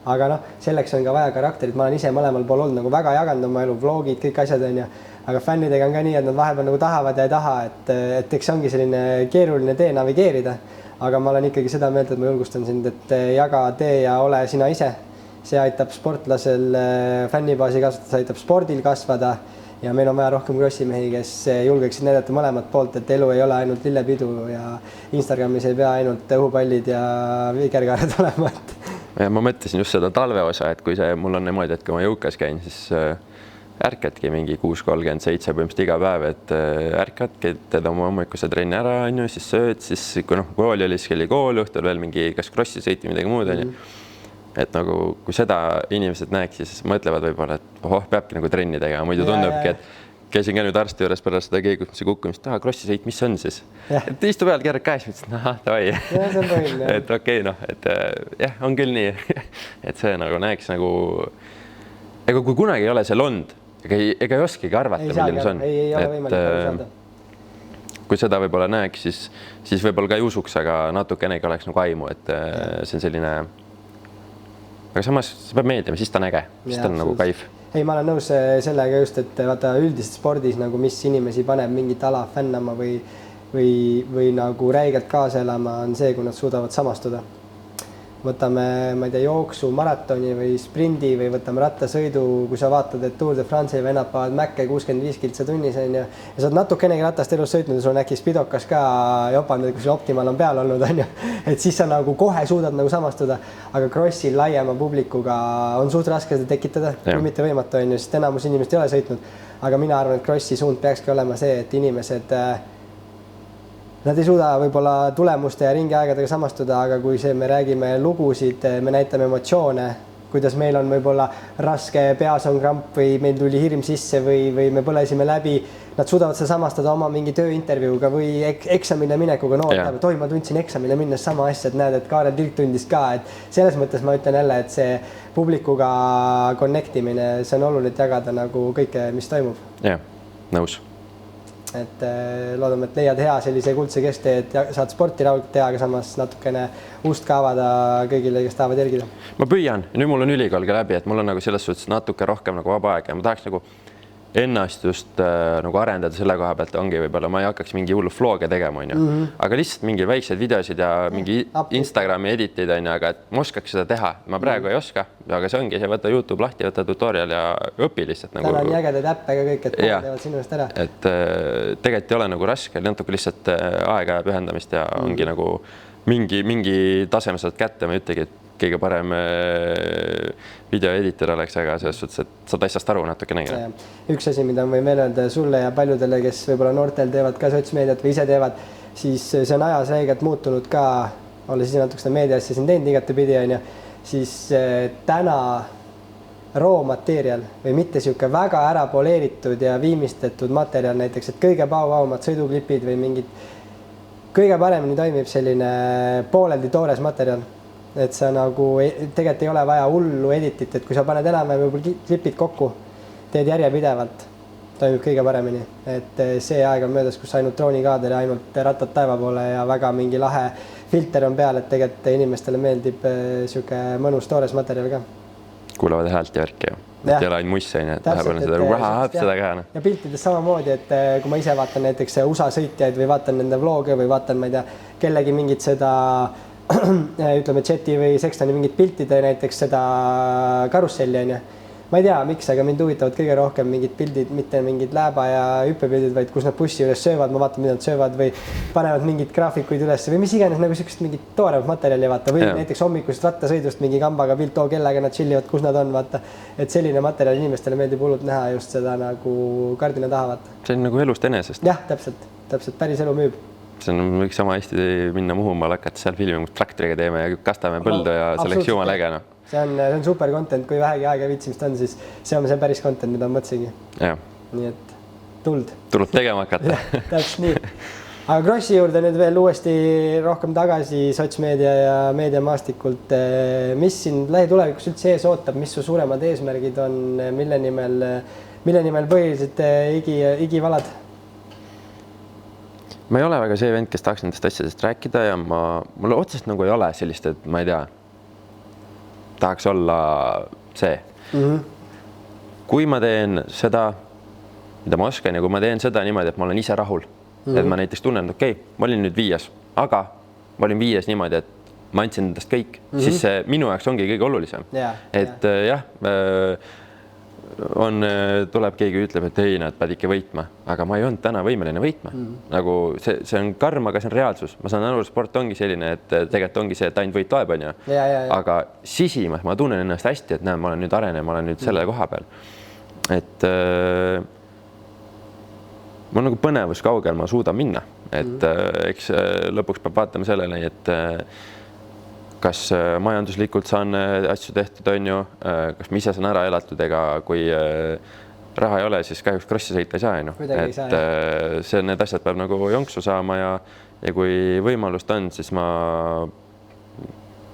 Aga selleks on ka vaja karakterit. Ma olen ise mõlemal pool olnud nagu väga jaganud oma elu, vlogid, kõik asjad on ju. Aga fännidega on ka nii, et nad vahepeal nagu tahavad ja ei taha, et eks ongi selline keeruline tee navigeerida. Aga ma olen ikkagi seda meelt, et ma julgustan sind, et jaga tee ja ole sina ise. See aitab sportlasel fännibaasi kasvatada, see aitab spordil kasvada ja meil on vaja rohkem krossimehi, kes julgeksid näidata mõlemat poolt, et elu ei ole ainult lillepidu ja Instagramis ei pea ainult õhupallid ja vikerkaared olema. Ja ma mõtlesin just seda talveosa, et kui mul on niimoodi, et kui ma jõukas käin, siis ärkadki mingi 6:37 põhimõtteliselt iga päev, et ärkadki, teed oma hommikuse trenni ära, on ju, siis sööd, siis kui kooli oli, siis oli kool, õhtul veel mingi kas krossi sõit või midagi muud, on ju. Et nagu, kui seda inimesed näeks, siis mõtlevad võib-olla, et peabki nagu trenni tegema, muidu tundubki, et käisin ka nüüd arsti juures pärast seda keegutmise kukkumist, krossi sõit, mis on siis? Et istu peal, keerad käes, mõtlesin, davai. Et okei, et jah, on küll nii, et see nagu näeks nagu, ega kui kunagi ei ole seal olnud, ega ei oskagi arvata, milline see on. Ei ole võimalik aru saada. Kui seda võib-olla näeks, siis võib-olla ka ei usuks, aga natukenegi oleks nagu aimu, et see on selline, aga samas see peab meeldima, siis ta on äge, siis ta on nagu kaif. Ei, ma olen nõus sellega just, et vaata üldiselt spordis, nagu mis inimesi paneb mingit ala fännama või nagu räigelt kaasa elama, on see, kui nad suudavad samastuda. Võtame, ma ei tea, jooksu, maratoni või sprindi või võtame rattasõidu, kui sa vaatad, et Tour de France'i vennad paavad mäkke 65 kiltsa tunnis on ju, ja sa oled natukenegi ratast elus sõitnud ja sul on äkki spidokas ka jopanud, kui sul optimal on peal olnud on ju, et siis sa nagu kohe suudad nagu samastuda, aga crossil laiema publikuga on suht raske seda tekitada, kui mitte võimatu on ju, sest enamus inimest ei ole sõitnud, aga mina arvan, et crossi suund peakski olema see, et inimesed nad ei suuda võib-olla tulemuste ja ringiaegadega samastuda, aga kui me räägime lugusid, me näitame emotsioone, kuidas meil on võib-olla raske, peas on kramp või meil tuli hirm sisse või me põlesime läbi, nad suudavad seda samastada oma mingi tööintervjuuga või eksamile minekuga. Ma tundsin eksamile minnes sama asja, et näed, et Kaarel Tilk tundis ka, et selles mõttes ma ütlen jälle, et see publikuga connectimine, see on oluline jagada nagu kõike, mis toimub. Jah, nõus. Et loodame, et leiad hea sellise kuldse kesktee, et saad sporti rahulikult teha, aga samas natukene ust ka avada kõigile, kes tahavad jälgida. Ma püüan ja nüüd mul on ülikool ka läbi, et mul on nagu selles suhtes natuke rohkem nagu vaba aega ja ma tahaks nagu ennast just nagu arendada selle koha pealt, ongi võib-olla ma ei hakkaks mingi hullu vloge tegema, on ju. Aga lihtsalt mingi väikseid videosid ja mingi Instagrami editid, on ju, aga et ma oskaks seda teha. Ma praegu ei oska, aga see ongi, see võtta YouTube lahti, võtta tutorial ja õpi lihtsalt. Täna on jägedaid äppe ka kõik, et teevad sinu eest ära. Et tegelikult ei ole nagu raske, natuke lihtsalt aega ja pühendamist ja ongi nagu mingi taseme saad kätte, ma ütlegi, et kõige parem videoeditor oleks, aga selles suhtes, et saad asjast aru natukenegi. Üks asi, mida ma võin veel öelda sulle ja paljudele, kes võib-olla noortel teevad ka sotsmeediat või ise teevad, siis see on ajas räigelt muutunud ka, olles ise natuke seda meediasse siin teinud igatepidi, on ju, siis täna roomaterjal või mitte sihuke väga ära poleeritud ja viimistletud materjal näiteks, et kõige pauvaumad sõiduklipid või mingid, kõige paremini toimib selline pooleldi toores materjal. Et sa nagu tegelikult ei ole vaja hullu editit, et kui sa paned enam võib-olla klipid kokku, teed järjepidevalt toimib kõige paremini, et see aeg on möödas, kus ainult droonikaader ja ainult rattad taeva poole ja väga mingi lahe filter on peal, et tegelikult inimestele meeldib sihuke mõnus toores materjal ka. Kuulevad häält ja värki ju. Et ei ole ainult muss, et vahepeal on seda ka. Ja piltides samamoodi, et kui ma ise vaatan näiteks USA sõitjaid või vaatan nende vlooge või vaatan, ma ei tea, kellegi mingit seda, ütleme, Jeti või Sextoni mingit piltide, näiteks seda karusselli on ju. Ma ei tea, miks, aga mind huvitavad kõige rohkem mingid pildid, mitte mingid lääba ja hüppepildid, vaid kus nad bussi üles söövad, ma vaatan, mida nad söövad või panevad mingid graafikuid üles või mis iganes nagu sellist mingit tooremat materjali vaata või näiteks hommikusest rattasõidust mingi kambaga pilt, kellega nad chillivad, kus nad on, vaata. Et selline materjal inimestele meeldib hullult näha just seda nagu kardina taha vaata. See on nagu elust enesest. Jah, täpselt, päris elu müüb. See on võiks sama hästi minna Muhumaal hakata seal filmi, kus traktoriga teeme ja kastame põldu ja see oleks jumala äge. See on super content, kui vähegi aega viitsimist on, siis see on päris content, mida ma mõtlesingi. Nii et tuld. Tuleb tegema hakata. Täpselt nii. Aga Krossi juurde nüüd veel uuesti rohkem tagasi sotsmeedia ja meediamaastikult. Mis siin lähitulevikus üldse ees ootab, mis su suuremad eesmärgid on, mille nimel põhiliselt igivalad? Ma ei ole väga see vend, kes tahaks nendest asjadest rääkida ja mul otsest nagu ei ole sellist, et ma ei tea, tahaks olla see. Kui ma teen seda, mida ma oskan ja kui ma teen seda niimoodi, et ma olen ise rahul, et ma näiteks tunnen, et ma olin nüüd 5, aga ma olin 5 niimoodi, et ma andsin endast kõik, siis see minu jaoks ongi kõige olulisem. Et jah, tuleb keegi ütleb, et ei, nad pead ikka võitma, aga ma ei olnud täna võimeline võitma. Nagu see on karm, aga see on reaalsus. Ma saan aru, sport ongi selline, et tegelikult ongi see, et ainult võit loeb, on ju. Aga sisimas ma tunnen ennast hästi, et näen, ma olen nüüd arenev, ma olen nüüd selle koha peal. Et mul nagu põnevus kaugel ma suudan minna. Et eks lõpuks peab vaatama sellele, et kas majanduslikult saan asju tehtud, on ju, kas ma ise saan ära elatud, ega kui raha ei ole, siis kahjuks krossi sõita ei saa, et need asjad peab nagu jonksu saama ja kui võimalust on, siis ma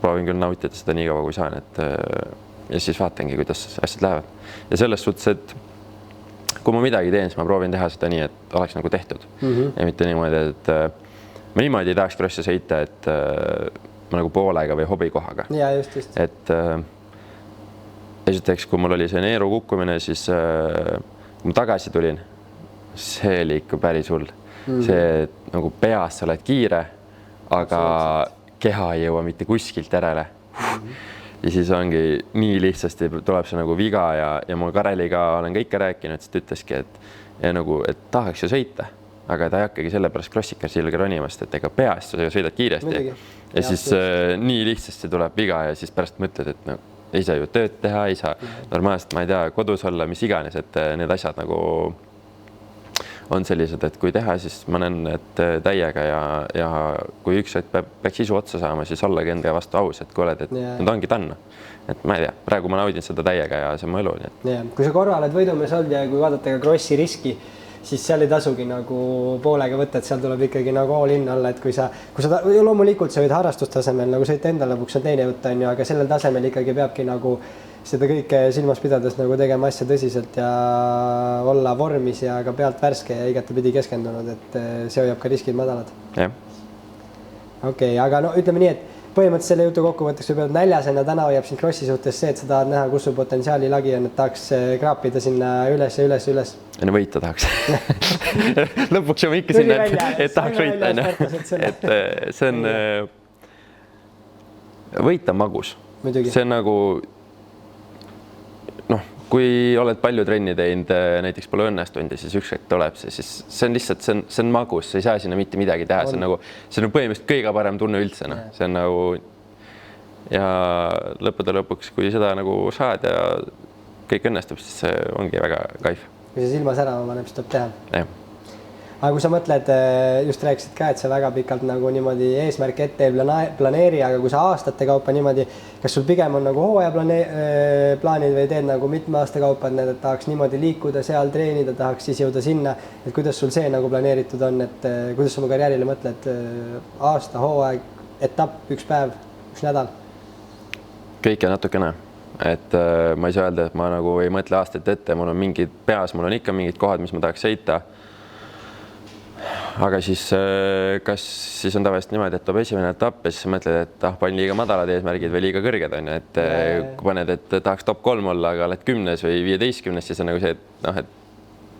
proovin küll nautida seda nii kaua, kui saan, ja siis vaatangi, kuidas asjad lähevad. Ja selles suhtes, et kui ma midagi teen, siis ma proovin teha seda nii, et oleks nagu tehtud ja mitte niimoodi, et ma niimoodi ei tahaks krossi sõita, et ma nagu poolega või hobikohaga. Ja just. Et esiteks, kui mul oli see neeru kukkumine, siis kui ma tagasi tulin, see oli ikka päris hull. See, et nagu peas sa oled kiire, aga keha ei jõua mitte kuskilt järele. Ja siis ongi nii lihtsasti tuleb see nagu viga ja mu Kareliga olen kõike rääkinud, siis ta ütleski, et tahaks ju sõita. Aga ta ei hakkagi selle pärast krossikas ilge ronimast, et ega peast sa sõidad kiiresti. Ja siis nii lihtsasti tuleb viga ja siis pärast mõtled, et ei saa ju tööd teha, ei saa normaalselt, ma ei tea, kodus olla, mis iganes, et need asjad nagu on sellised, et kui teha, siis ma näen, et täiega ja kui üks hetk peaks isu otsa saama, siis ollagi enda vastu aus, et kui oled, et nüüd ongi tanna. Et ma ei tea, praegu ma naudin seda täiega ja see on mu elu. Kui sa korra oled võidumees olnud ja kui vaadata ka krossi riski, siis seal ei tasugi nagu poolega võtta, et seal tuleb ikkagi nagu all in olla, et kui sa loomulikult sa võid harrastustasemel nagu sõita enda lõpuks on teine võtta, on ju, aga sellel tasemel ikkagi peabki nagu seda kõike silmas pidades nagu tegema asja tõsiselt ja olla vormis ja ka pealt värske ja igatepidi keskendunud, et see hoiab ka riskid madalad. Okei, aga no ütleme nii, et põhimõtteliselt selle jutu kokkuvõtteks võib öelda näljasena täna hoiab sind krossi suhtes see, et sa tahad näha, kus su potentsiaali lagi on, et tahaks kraapida sinna üles. Ja võita tahaks. Lõpuks jõuame ikka sinna, et tahaks võita. Et see on võita magus. See on nagu kui oled palju trenni teinud, näiteks pole õnnestunud ja siis ükskord tuleb see, siis see on lihtsalt, see on magus, sa ei saa sinna mitte midagi teha, see on põhimõtteliselt kõige parem tunne üldse, see on nagu ja lõppude lõpuks, kui seda nagu saad ja kõik õnnestub, siis see ongi väga kaif. Kui see silma särama paneb, siis tuleb teha. Jah. Aga kui sa mõtled, just rääkisid ka, et sa väga pikalt nagu niimoodi eesmärk ette ei planeeri, aga kui sa aastate kaupa niimoodi, kas sul pigem on nagu hooaja plaanid või teed nagu mitme aasta kaupa, et tahaks niimoodi liikuda, seal treenida, tahaks siis jõuda sinna, et kuidas sul see nagu planeeritud on, et kuidas sa oma karjäärile mõtled aasta, hooaeg, etapp, üks päev, üks nädal? Kõike natukene. et ma ei saa öelda, et ma nagu ei mõtle aastaid ette, mul on mingid peas, mul on ikka mingid kohad, mis ma tahaks sõita. Aga siis kas siis on tavaliselt niimoodi, et tuleb esimene etapp ja siis mõtled, et panin liiga madalad eesmärgid või liiga kõrged on, et kui paned, et tahaks top 3 olla, aga oled 10 või 15, siis on nagu see, et noh, et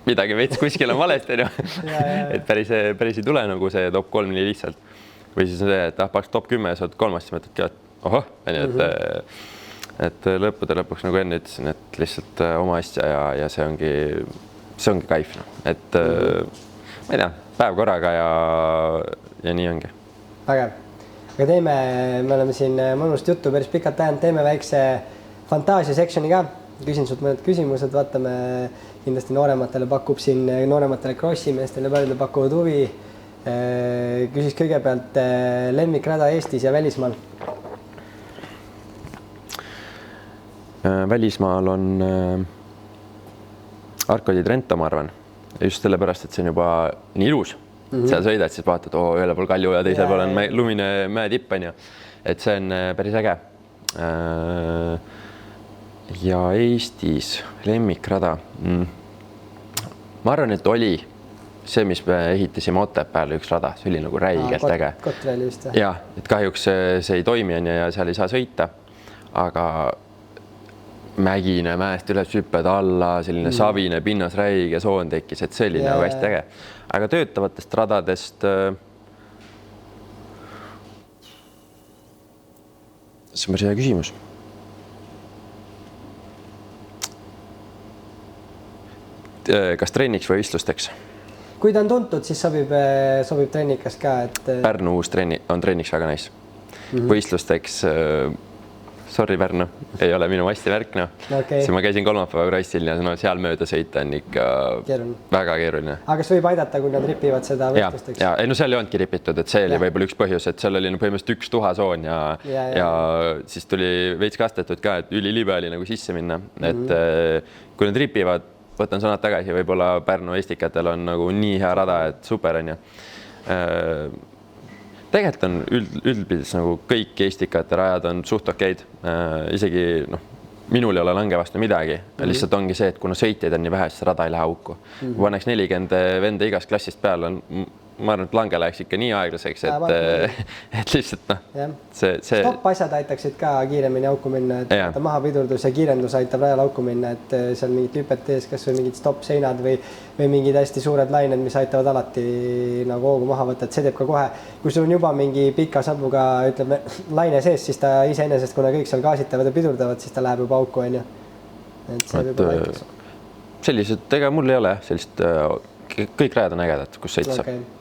midagi veits kuskil on valesti, et päris ei tule nagu see top 3 nii lihtsalt. Või siis on see, et paks top 10 ja sa oled 3, siis mõtledki, et ohoh, et lõppude lõpuks nagu enne ütlesin, et lihtsalt oma asja ja see ongi kaif, et ma ei tea, päev korraga ja nii ongi. Vägev. Aga me oleme siin mõnust juttu päris pikalt ajanud, teeme väikse fantaasia sectioni ka. Küsin sult mõned küsimused, vaatame kindlasti noorematele pakub siin, noorematele krossimeestele paljudele pakuvad huvi. Küsis kõigepealt lemmikrada Eestis ja välismaal. Välismaal on Arcadi Trento, ma arvan. Just sellepärast, et see on juba nii ilus. Seal sõidad, siis vaatad, ühele pool Kalju ja teisel pool on lumine mäetipp, on ju. Et see on päris äge. Ja Eestis lemmikrada. Ma arvan, et oli see, mis me ehitasime Otepääle üks rada. See oli nagu räigelt äge. Kotreli vist. Ja, et kahjuks see ei toimi on ja seal ei saa sõita. Aga mägine mäest üles hüpped alla, selline savine pinnas räige soon tekkis, et see oli nagu hästi äge. Aga töötavatest radadest see on päris hea küsimus. Kas trenniks või võistlusteks? Kui ta on tuntud, siis sobib trennikas ka, et Pärnu uus on trenniks väga nice. Võistlusteks sorry, Pärnu, ei ole minu mastivärk, Okay. Siis ma käisin kolmapäeva Krossil ja seal mööda sõita on ikka väga keeruline. Aga kas võib aidata, kui nad ripivad seda võistlusteks? Ja, ei, no seal ei olnudki ripitud, et see oli võib-olla üks põhjus, et seal oli põhimõtteliselt üks tuhasoon ja siis tuli veits kastetud ka, et ülilibe oli nagu sisse minna. Et kui nad ripivad, võtan sõnad tagasi, võib-olla Pärnu estikatel on nagu nii hea rada, et super on ju. Tegelikult on üldpildis nagu kõik estikate rajad on suht okeid. Isegi minul ei ole lange vastu midagi. Lihtsalt ongi see, et kuna sõitjaid on nii vähe, siis rada ei lähe auku. Kui panneks 40 venda igast klassist peale, ma arvan, et lange läheks ikka nii aeglaseks, et lihtsalt see... Stopp asjad aitaksid ka kiiremini auku minna, et maha pidurdus ja kiirendus aitab rajal auku minna, et seal mingid hüpet ees, kas või mingid stopp seinad või mingid hästi suured lained, mis aitavad alati nagu hoogu maha võtta, et see teeb ka kohe. Kui sul on juba mingi pika sambuga, ütleme, laine sees, siis ta iseenesest, kuna kõik seal gaasitavad ja pidurdavad, siis ta läheb juba auku, on ju. Et see juba aitaks. Sellised, ega mul ei ole sellist, kõik rajad on ägedad, kus sõita saab.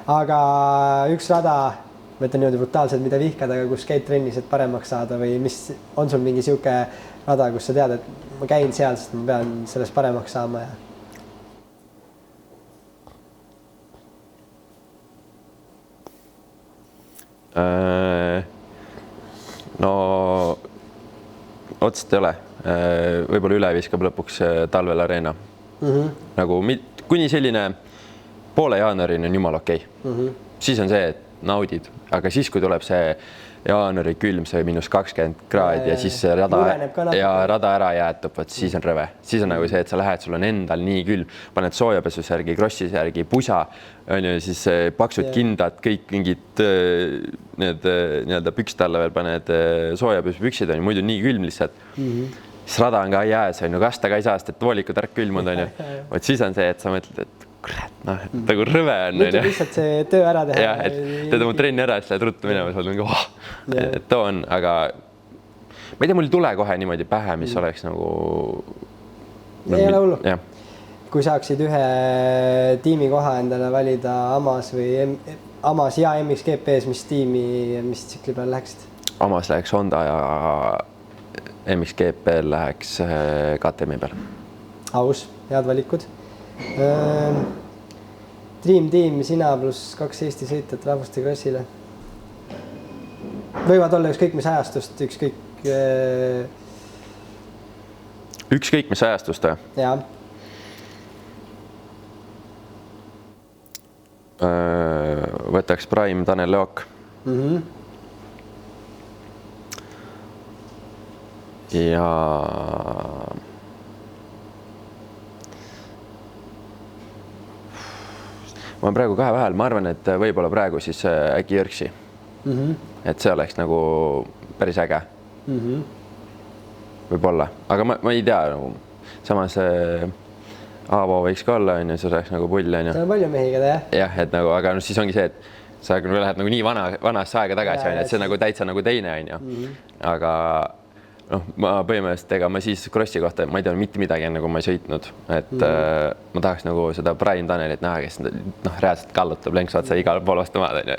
Aga üks rada, ma ütlen niimoodi brutaalselt, mida vihkad, aga kus käid trennis, et paremaks saada või mis on sul mingi siuke rada, kus sa tead, et ma käin seal, sest ma pean sellest paremaks saama ja... No otseselt ei ole. Võib-olla üle viskab lõpuks talvel areena. Nagu kuni selline poole jaanuarini on jumal okei. Siis on see, et naudid, aga siis, kui tuleb see jaanuari külm, see -20 kraadi ja siis see rada ära jäätub, siis on rõve. Siis on nagu see, et sa lähed, sul on endal nii külm, paned soojapesusärgi, krossisärgi, pusa, on ju, siis paksud kindad, kõik mingid need pükste alla veel paned soojapesupüksid, on ju, muidu nii külm lihtsalt. Siis rada on ka jääs, on ju, kasta ka ei saa, sest et voolikud ära külmud, on ju. Võt siis on see, et sa mõtled, et kurat, nagu rõve on. Nüüd lihtsalt see töö ära teha. Jah, et teed oma trenni ära, siis lähed ruttu minema, sa oled mingi, et too on, aga ma ei tea, mul ei tule kohe niimoodi pähe, mis oleks nagu... Ei ole hullu. Kui saaksid ühe tiimi koha endale valida Amas ja MXGP-s, mis tiimi, mis tsikli peal läheksid? Amas läheks Honda ja MXGP läheks KTM peal. Aus, head valikud. Dream Team, sina pluss 2 Eesti sõitjat Rahvuste Krossile. Võivad olla ükskõik mis ajastust, ükskõik mis ajastust? Jaa. Võtaks Prime Tanel Leok. ja ma olen praegu kahe vahel, ma arvan, et võib-olla praegu siis äkki Jõrksi. Et see oleks nagu päris äge. Võib-olla, aga ma ei tea nagu. Samas Aavo võiks ka olla, on ju, see oleks nagu pull, on ju. See on palju mehi keda, jah? Jah, et nagu, aga siis ongi see, et sa lähed nagu nii vanasse aega tagasi, on ju, et see nagu täitsa nagu teine, on ju. Aga ma põhimõtteliselt, ega ma siis Krossi kohta, ma ei tea mitte midagi, enne kui ma ei sõitnud, et ma tahaks nagu seda Brian Tannelit näha, kes reaalselt kallutab lenks otsa igal pool vastu maad, on ju.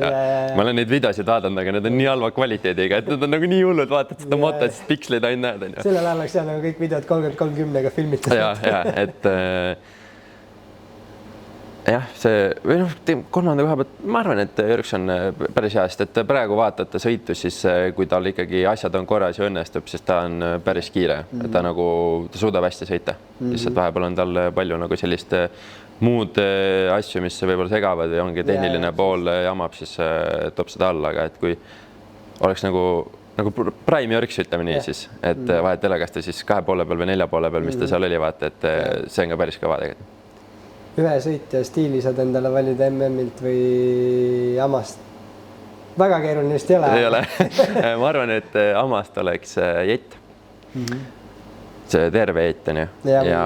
Ma olen neid videosid vaadanud, aga need on nii halva kvaliteediga, et need on nagu nii hullud, vaatad seda motot, siis piksleid ainult näed, on ju. Sellel ajal oleks seal nagu kõik videod 30-30-ga filmitud. Ja, et jah, see või kolmanda koha pealt, ma arvan, et Jõrks on päris hea, sest et praegu vaatate sõitus, siis kui tal ikkagi asjad on korras ja õnnestub, siis ta on päris kiire, ta suudab hästi sõita. Lihtsalt vahepeal on tal palju nagu sellist muud asju, mis võib-olla segavad või ongi tehniline pool jamab, siis toob seda alla, aga et kui oleks nagu Prime Jõrks, ütleme nii siis, et vahet ei ole, kas ta siis 2 poole peal või 4 poole peal, mis ta seal oli, vaata, et see on ka päris kõva tegelikult. Ühe sõitja stiili saad endale valida MM-ilt või Amast? Väga keeruline vist ei ole. Ei ole. Ma arvan, et Amast oleks Jett. See terve Jett on ju. Ja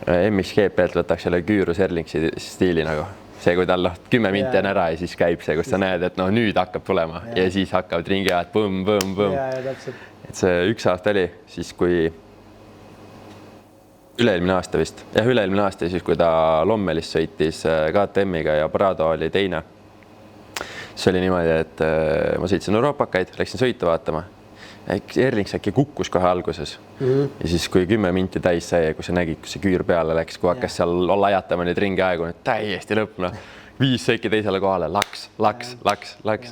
MXGP-lt võtaks selle Küürus Erlingsi stiili nagu. See, kui tal 10 minti on ära ja siis käib see, kus sa näed, et nüüd hakkab tulema ja siis hakkavad ringiajad põmm. Et see 1 aasta oli siis, kui üle-eelmine aasta vist. Jah, üle-eelmine aasta siis, kui ta Lommelis sõitis KTM-iga ja Prado oli teine. See oli niimoodi, et ma sõitsin Europakaid, läksin sõitu vaatama. Erlings äkki kukkus kohe alguses. Ja siis, kui 10 minti täis sai, kui sa nägid, kui see küür peale läks, kui hakkas seal laiatama neid ringi aegu, täiesti lõpp, 5 sõiki teisele kohale, laks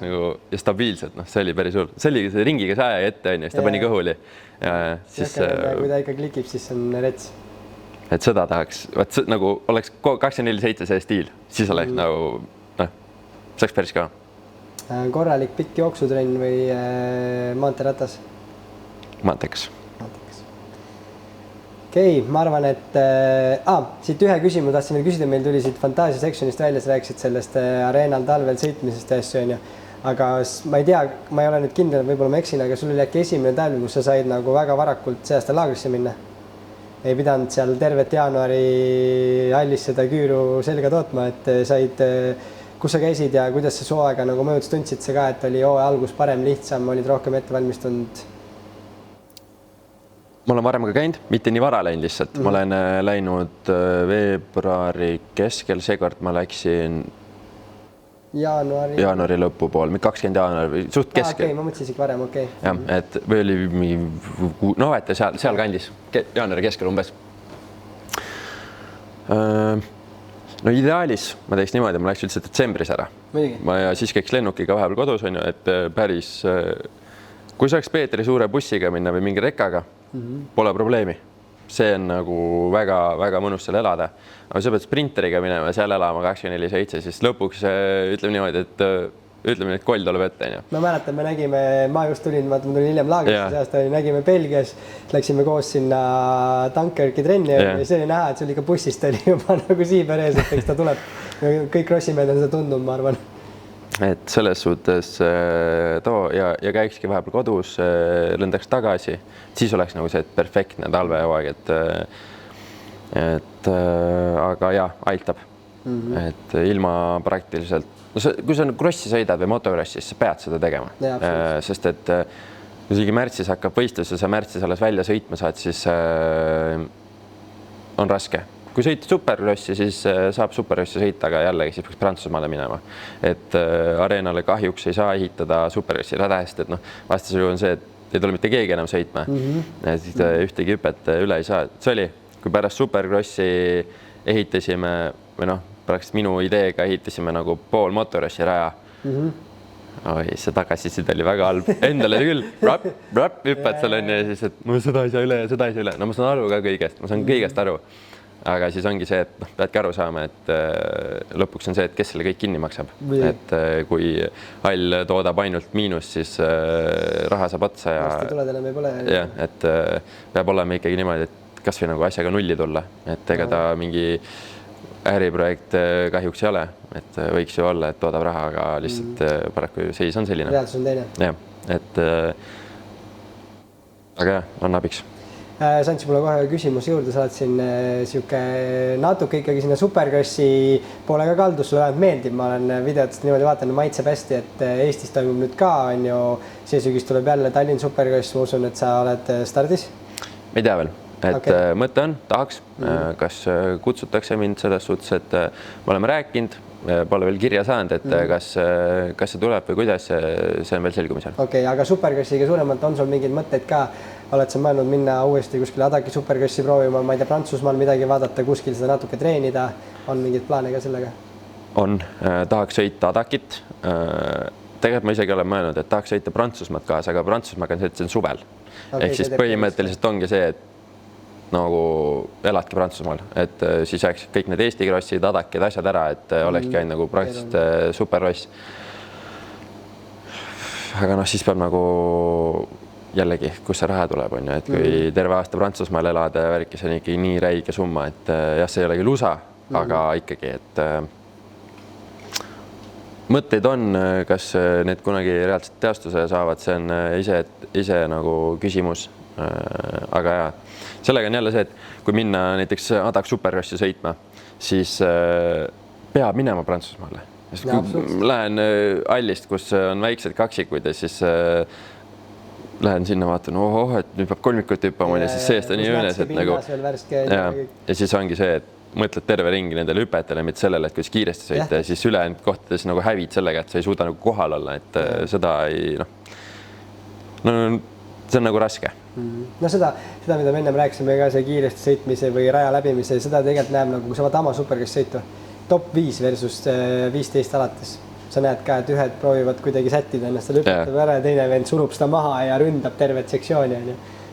nagu ja stabiilselt, see oli päris hull. See oli ringiga see ette, on ju, siis ta pani kõhuli. Kui ta ikka klikib, siis on rets. Et seda tahaks, nagu oleks 24/7 see stiil, siis oleks nagu, see oleks päris ka. Korralik pikk jooksutrenn või maanteeratas? Maanteekas. Okei, ma arvan, et siit ühe küsimus tahtsin veel küsida, meil tuli siit Fantaasia sectionist välja, sa rääkisid sellest areenal talvel sõitmisest ja asju, on ju. Aga ma ei tea, ma ei ole nüüd kindel, võib-olla ma eksin, aga sul oli äkki esimene talv, kus sa said nagu väga varakult see aasta laagrisse minna. Ei pidanud seal tervet jaanuari hallis seda küüru selga tootma, et said, kus sa käisid ja kuidas see sooaega nagu mõjud tundsid see ka, et oli algus parem, lihtsam, olid rohkem ette valmistunud? Ma olen varem ka käinud, mitte nii vara läinud lihtsalt. Ma olen läinud veebruari keskel, seekord ma läksin jaanuari lõpu pool, 20 jaanuari, suht keskel. Ma mõtlesin isegi varem, okei. Jah, et või oli et seal kandis, jaanuari keskel umbes. No ideaalis ma teeks niimoodi, ma läks üldse detsembris ära. Ma siis käiks lennukiga vahepeal kodus, on ju, et päris, kui saaks Peetri suure bussiga minna või mingi rekaga, pole probleemi. See on nagu väga mõnus seal elada. Aga sa pead sprinteriga minema seal elama 24/7, siis lõpuks ütleme niimoodi, et koll tuleb ette. Ma mäletan, ma just tulin, ma tulin hiljem laagrisse see aasta, nägime Belgias, läksime koos sinna Dunkirki trenni ja see oli näha, et see oli ka bussist oli juba nagu siiberees, et eks ta tuleb. Kõik krossimehed on seda tundnud, ma arvan. Et selles suhtes ja käikski vahepeal kodus, lendaks tagasi, siis oleks nagu see perfektne talvehooaeg, et aga aitab. Et ilma praktiliselt, kui sa krossi sõidad või motokrossi, siis sa pead seda tegema, sest et kui isegi märtsis hakkab võistlus ja sa märtsis alles välja sõitma saad, siis on raske. Kui sõita superkrossi, siis saab superkrossi sõita, aga jällegi siis peaks Prantsusmaale minema. Et areenale kahjuks ei saa ehitada superkrossi rada, sest et vastasel on see, et ei tule mitte keegi enam sõitma. Siis ühtegi hüpet üle ei saa. See oli, kui pärast superkrossi ehitasime, või pärast minu ideega ehitasime nagu pool motorkrossi raja. See tagasiside oli väga halb. Endale küll, hüppad seal on ja siis, et seda ei saa üle ja seda ei saa üle. No ma saan aru ka kõigest, ma saan kõigest aru. aga siis ongi see, et peadki aru saama, et lõpuks on see, et kes selle kõik kinni maksab. Et kui hall toodab ainult miinust, siis raha saab otsa ja tuled enam ei pole. Jah, et peab olema ikkagi niimoodi, et kas või nagu asjaga nulli tulla, et ega ta mingi äriprojekt kahjuks ei ole, et võiks ju olla, et toodab raha, aga lihtsalt paraku seis on selline. Reaalsus on teine. Jah, et aga jah, on abiks. Sa andsid mulle kohe küsimus juurde, sa oled siin sihuke natuke ikkagi sinna superkrossi poole ka kaldus, sulle ainult meeldib, ma olen videotest niimoodi vaatan, maitseb hästi, et Eestis toimub nüüd ka, on ju, see sügis tuleb jälle Tallinn superkross, ma usun, et sa oled stardis? Ei tea veel, et mõte on, tahaks, kas kutsutakse mind selles suhtes, et me oleme rääkinud, pole veel kirja saanud, et kas see tuleb või kuidas, see on veel selgumisel. Okei, aga superkrossiga suuremalt on sul mingeid mõtteid ka? Oled sa mõelnud minna uuesti kuskile Adaki superkrossi proovima, ma ei tea, Prantsusmaal midagi vaadata, kuskil seda natuke treenida, on mingeid plaane ka sellega? On, tahaks sõita Adakit. Tegelikult ma isegi olen mõelnud, et tahaks sõita Prantsusmaad kaasa, aga Prantsusmaaga on see suvel. Ehk siis põhimõtteliselt ongi see, et nagu eladki Prantsusmaal, et siis jääks kõik need Eesti krossid, Adakid, asjad ära, et olekski ainult nagu praktiliselt superross. Aga siis peab nagu jällegi, kus see raha tuleb, on ju, et kui terve aasta Prantsusmaal elada ja värki, see on ikkagi nii räige summa, et jah, see ei ole küll USA, aga ikkagi, et mõtteid on, kas need kunagi reaalselt teostuse saavad, see on ise nagu küsimus. Aga jah, sellega on jälle see, et kui minna näiteks Adak superkrossi sõitma, siis peab minema Prantsusmaale. Lähen Allist, kus on väiksed kaksikud ja siis lähen sinna, vaatan, et nüüd peab kolmikut hüppama ja siis seest on nii õõnes, et nagu ja siis ongi see, et mõtled terve ringi nendele hüpetele, mitte sellele, et kuidas kiiresti sõita ja siis ülejäänud kohtades nagu hävid sellega, et sa ei suuda nagu kohal olla, et seda ei see on nagu raske. No seda, mida me ennem rääkisime ka see kiiresti sõitmise või raja läbimise, seda tegelikult näeb nagu, kui sa vaata Ama superkross sõitu, top 5 versus 15 alates. Sa näed ka, et ühed proovivad kuidagi sättida ennast ja lõpetab ära ja teine vend surub seda maha ja ründab tervet sektsiooni.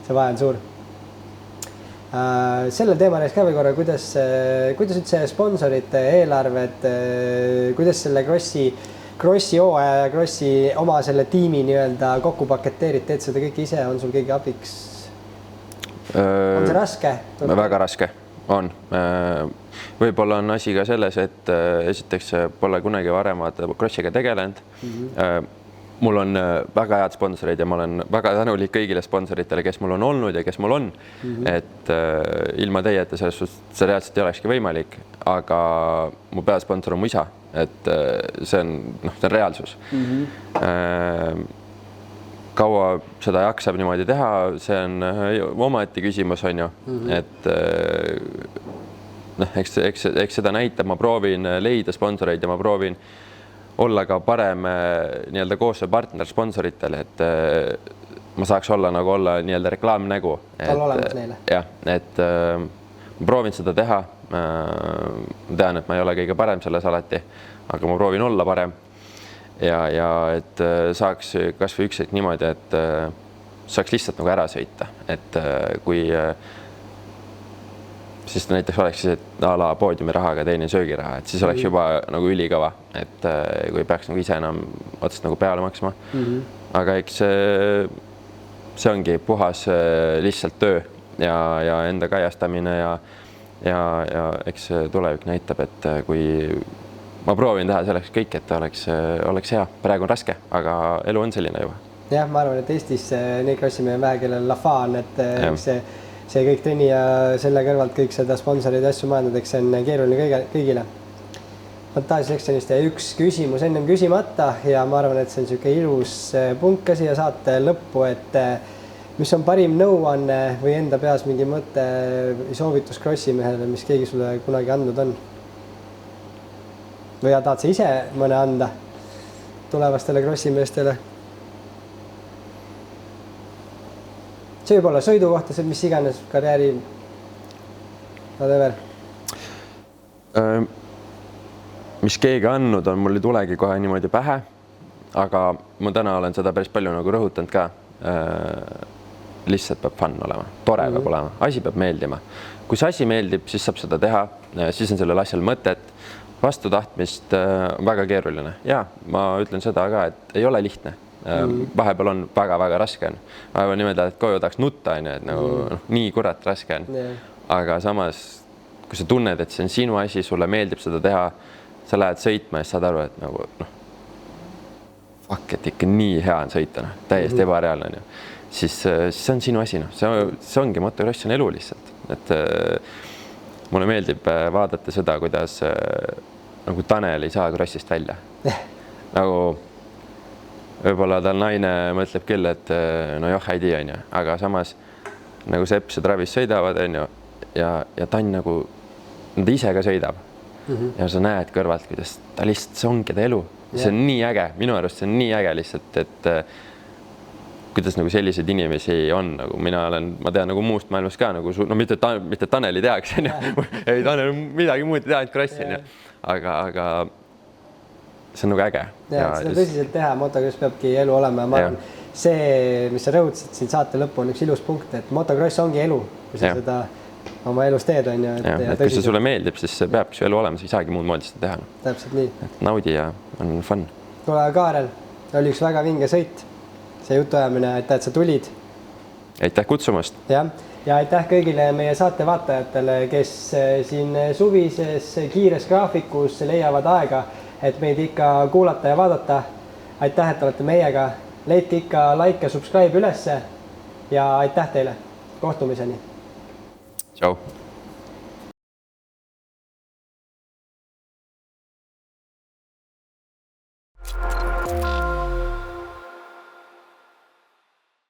See vahe on suur. Selle teema rääks ka veel korra, kuidas üldse sponsorite eelarved, kuidas selle krossi hooaja ja krossi oma selle tiimi nii-öelda kokku paketeerid, teed seda kõik ise, on sul keegi abiks? On see raske? Väga raske on. Võib-olla on asi ka selles, et esiteks pole kunagi varemad krossiga tegelenud. Mul on väga head sponsorid ja ma olen väga tänulik kõigile sponsoritele, kes mul on olnud ja kes mul on. Et ilma teieta selles suhtes see reaalselt ei olekski võimalik, aga mu peasponsor on mu isa, et see on reaalsus. Kaua seda jaksab niimoodi teha, see on omaette küsimus, on ju, et eks seda näitab, ma proovin leida sponsoreid ja ma proovin olla ka parem nii-öelda koostööpartner sponsoritele, et ma saaks olla nii-öelda reklaamnägu. Tal olemas neile. Jah, et ma proovin seda teha. Ma tean, et ma ei ole kõige parem selles alati, aga ma proovin olla parem ja et saaks kas või üks hetk niimoodi, et saaks lihtsalt nagu ära sõita, et kui siis näiteks oleks siis, et ala poodiumi rahaga teenin söögiraha, et siis oleks juba nagu ülikõva, et kui peaks nagu ise enam otsast nagu peale maksma. Aga eks see ongi puhas lihtsalt töö ja enda kajastamine ja eks tulevik näitab, et kui ma proovin teha selleks kõik, et oleks hea. Praegu on raske, aga elu on selline juba. Jah, ma arvan, et Eestis neid krossimehe vähe, kellel lafa on, et see kõik trenni ja selle kõrvalt kõik seda sponsorid asju majandadeks, see on keeruline kõigile. Fantaasiasektionist ja üks küsimus ennem küsimata ja ma arvan, et see on niisugune ilus punkt ka siia saate lõppu, et mis on parim nõuanne või enda peas mingi mõte soovitus krossimehele, mis keegi sulle kunagi andnud on? Või tahad sa ise mõne anda tulevastele krossimeestele? See võib olla sõidu kohta, see mis iganes karjääri whatever. Mis keegi andnud on, mul ei tulegi kohe niimoodi pähe, aga ma täna olen seda päris palju nagu rõhutanud ka. lihtsalt peab fun olema, tore peab olema, asi peab meeldima. Kui see asi meeldib, siis saab seda teha, siis on sellel asjal mõtet. Vastutahtmist on väga keeruline. Ja ma ütlen seda ka, et ei ole lihtne. Vahepeal on väga-väga raske on. Vahepeal niimoodi, et koju tahaks nutta, et nagu nii kurat raske on. Aga samas, kui sa tunned, et see on sinu asi, sulle meeldib seda teha, sa lähed sõitma ja saad aru, et nagu fuck, et ikka nii hea on sõita, täiesti ebareaalne on ju. Siis see on sinu asi, see ongi motocross on elu lihtsalt. Et mulle meeldib vaadata seda, kuidas nagu Tanel ei saa krossist välja. Nagu võib-olla tal naine mõtleb küll, et no joh, ei tea, on ju. Aga samas nagu Sepp ja Travis sõidavad, on ju, ja ta on nagu, nad ise ka sõidab. Ja sa näed kõrvalt, kuidas ta lihtsalt, see ongi ta elu. See on nii äge, minu arust see on nii äge lihtsalt, et kuidas nagu selliseid inimesi on, nagu ma tean nagu muust maailmast ka, nagu no mitte Tanel ei teaks, ei Tanel midagi muud ei tea, et krossi, aga see on nagu äge. Ja seda tõsiselt teha, motocross peabki elu olema. Ma arvan, see, mis sa rõhutasid siin saate lõppu, on üks ilus punkt, et motocross ongi elu, kui sa seda oma elus teed, on ju. Et kui see sulle meeldib, siis see peabki su elu olema, sa ei saagi muud moodi seda teha. Täpselt nii. Naudi ja on fun. Kuule, Kaarel, oli üks väga vinge sõit. See jutuajamine, aitäh, et sa tulid. Aitäh kutsumast. Ja aitäh kõigile meie saate vaatajatele, kes siin suvises kiires graafikus leiavad aega, et meid ikka kuulata ja vaadata. Aitäh, et olete meiega. Leidke ikka like ja subscribe ülesse ja aitäh teile. Kohtumiseni. Tšau.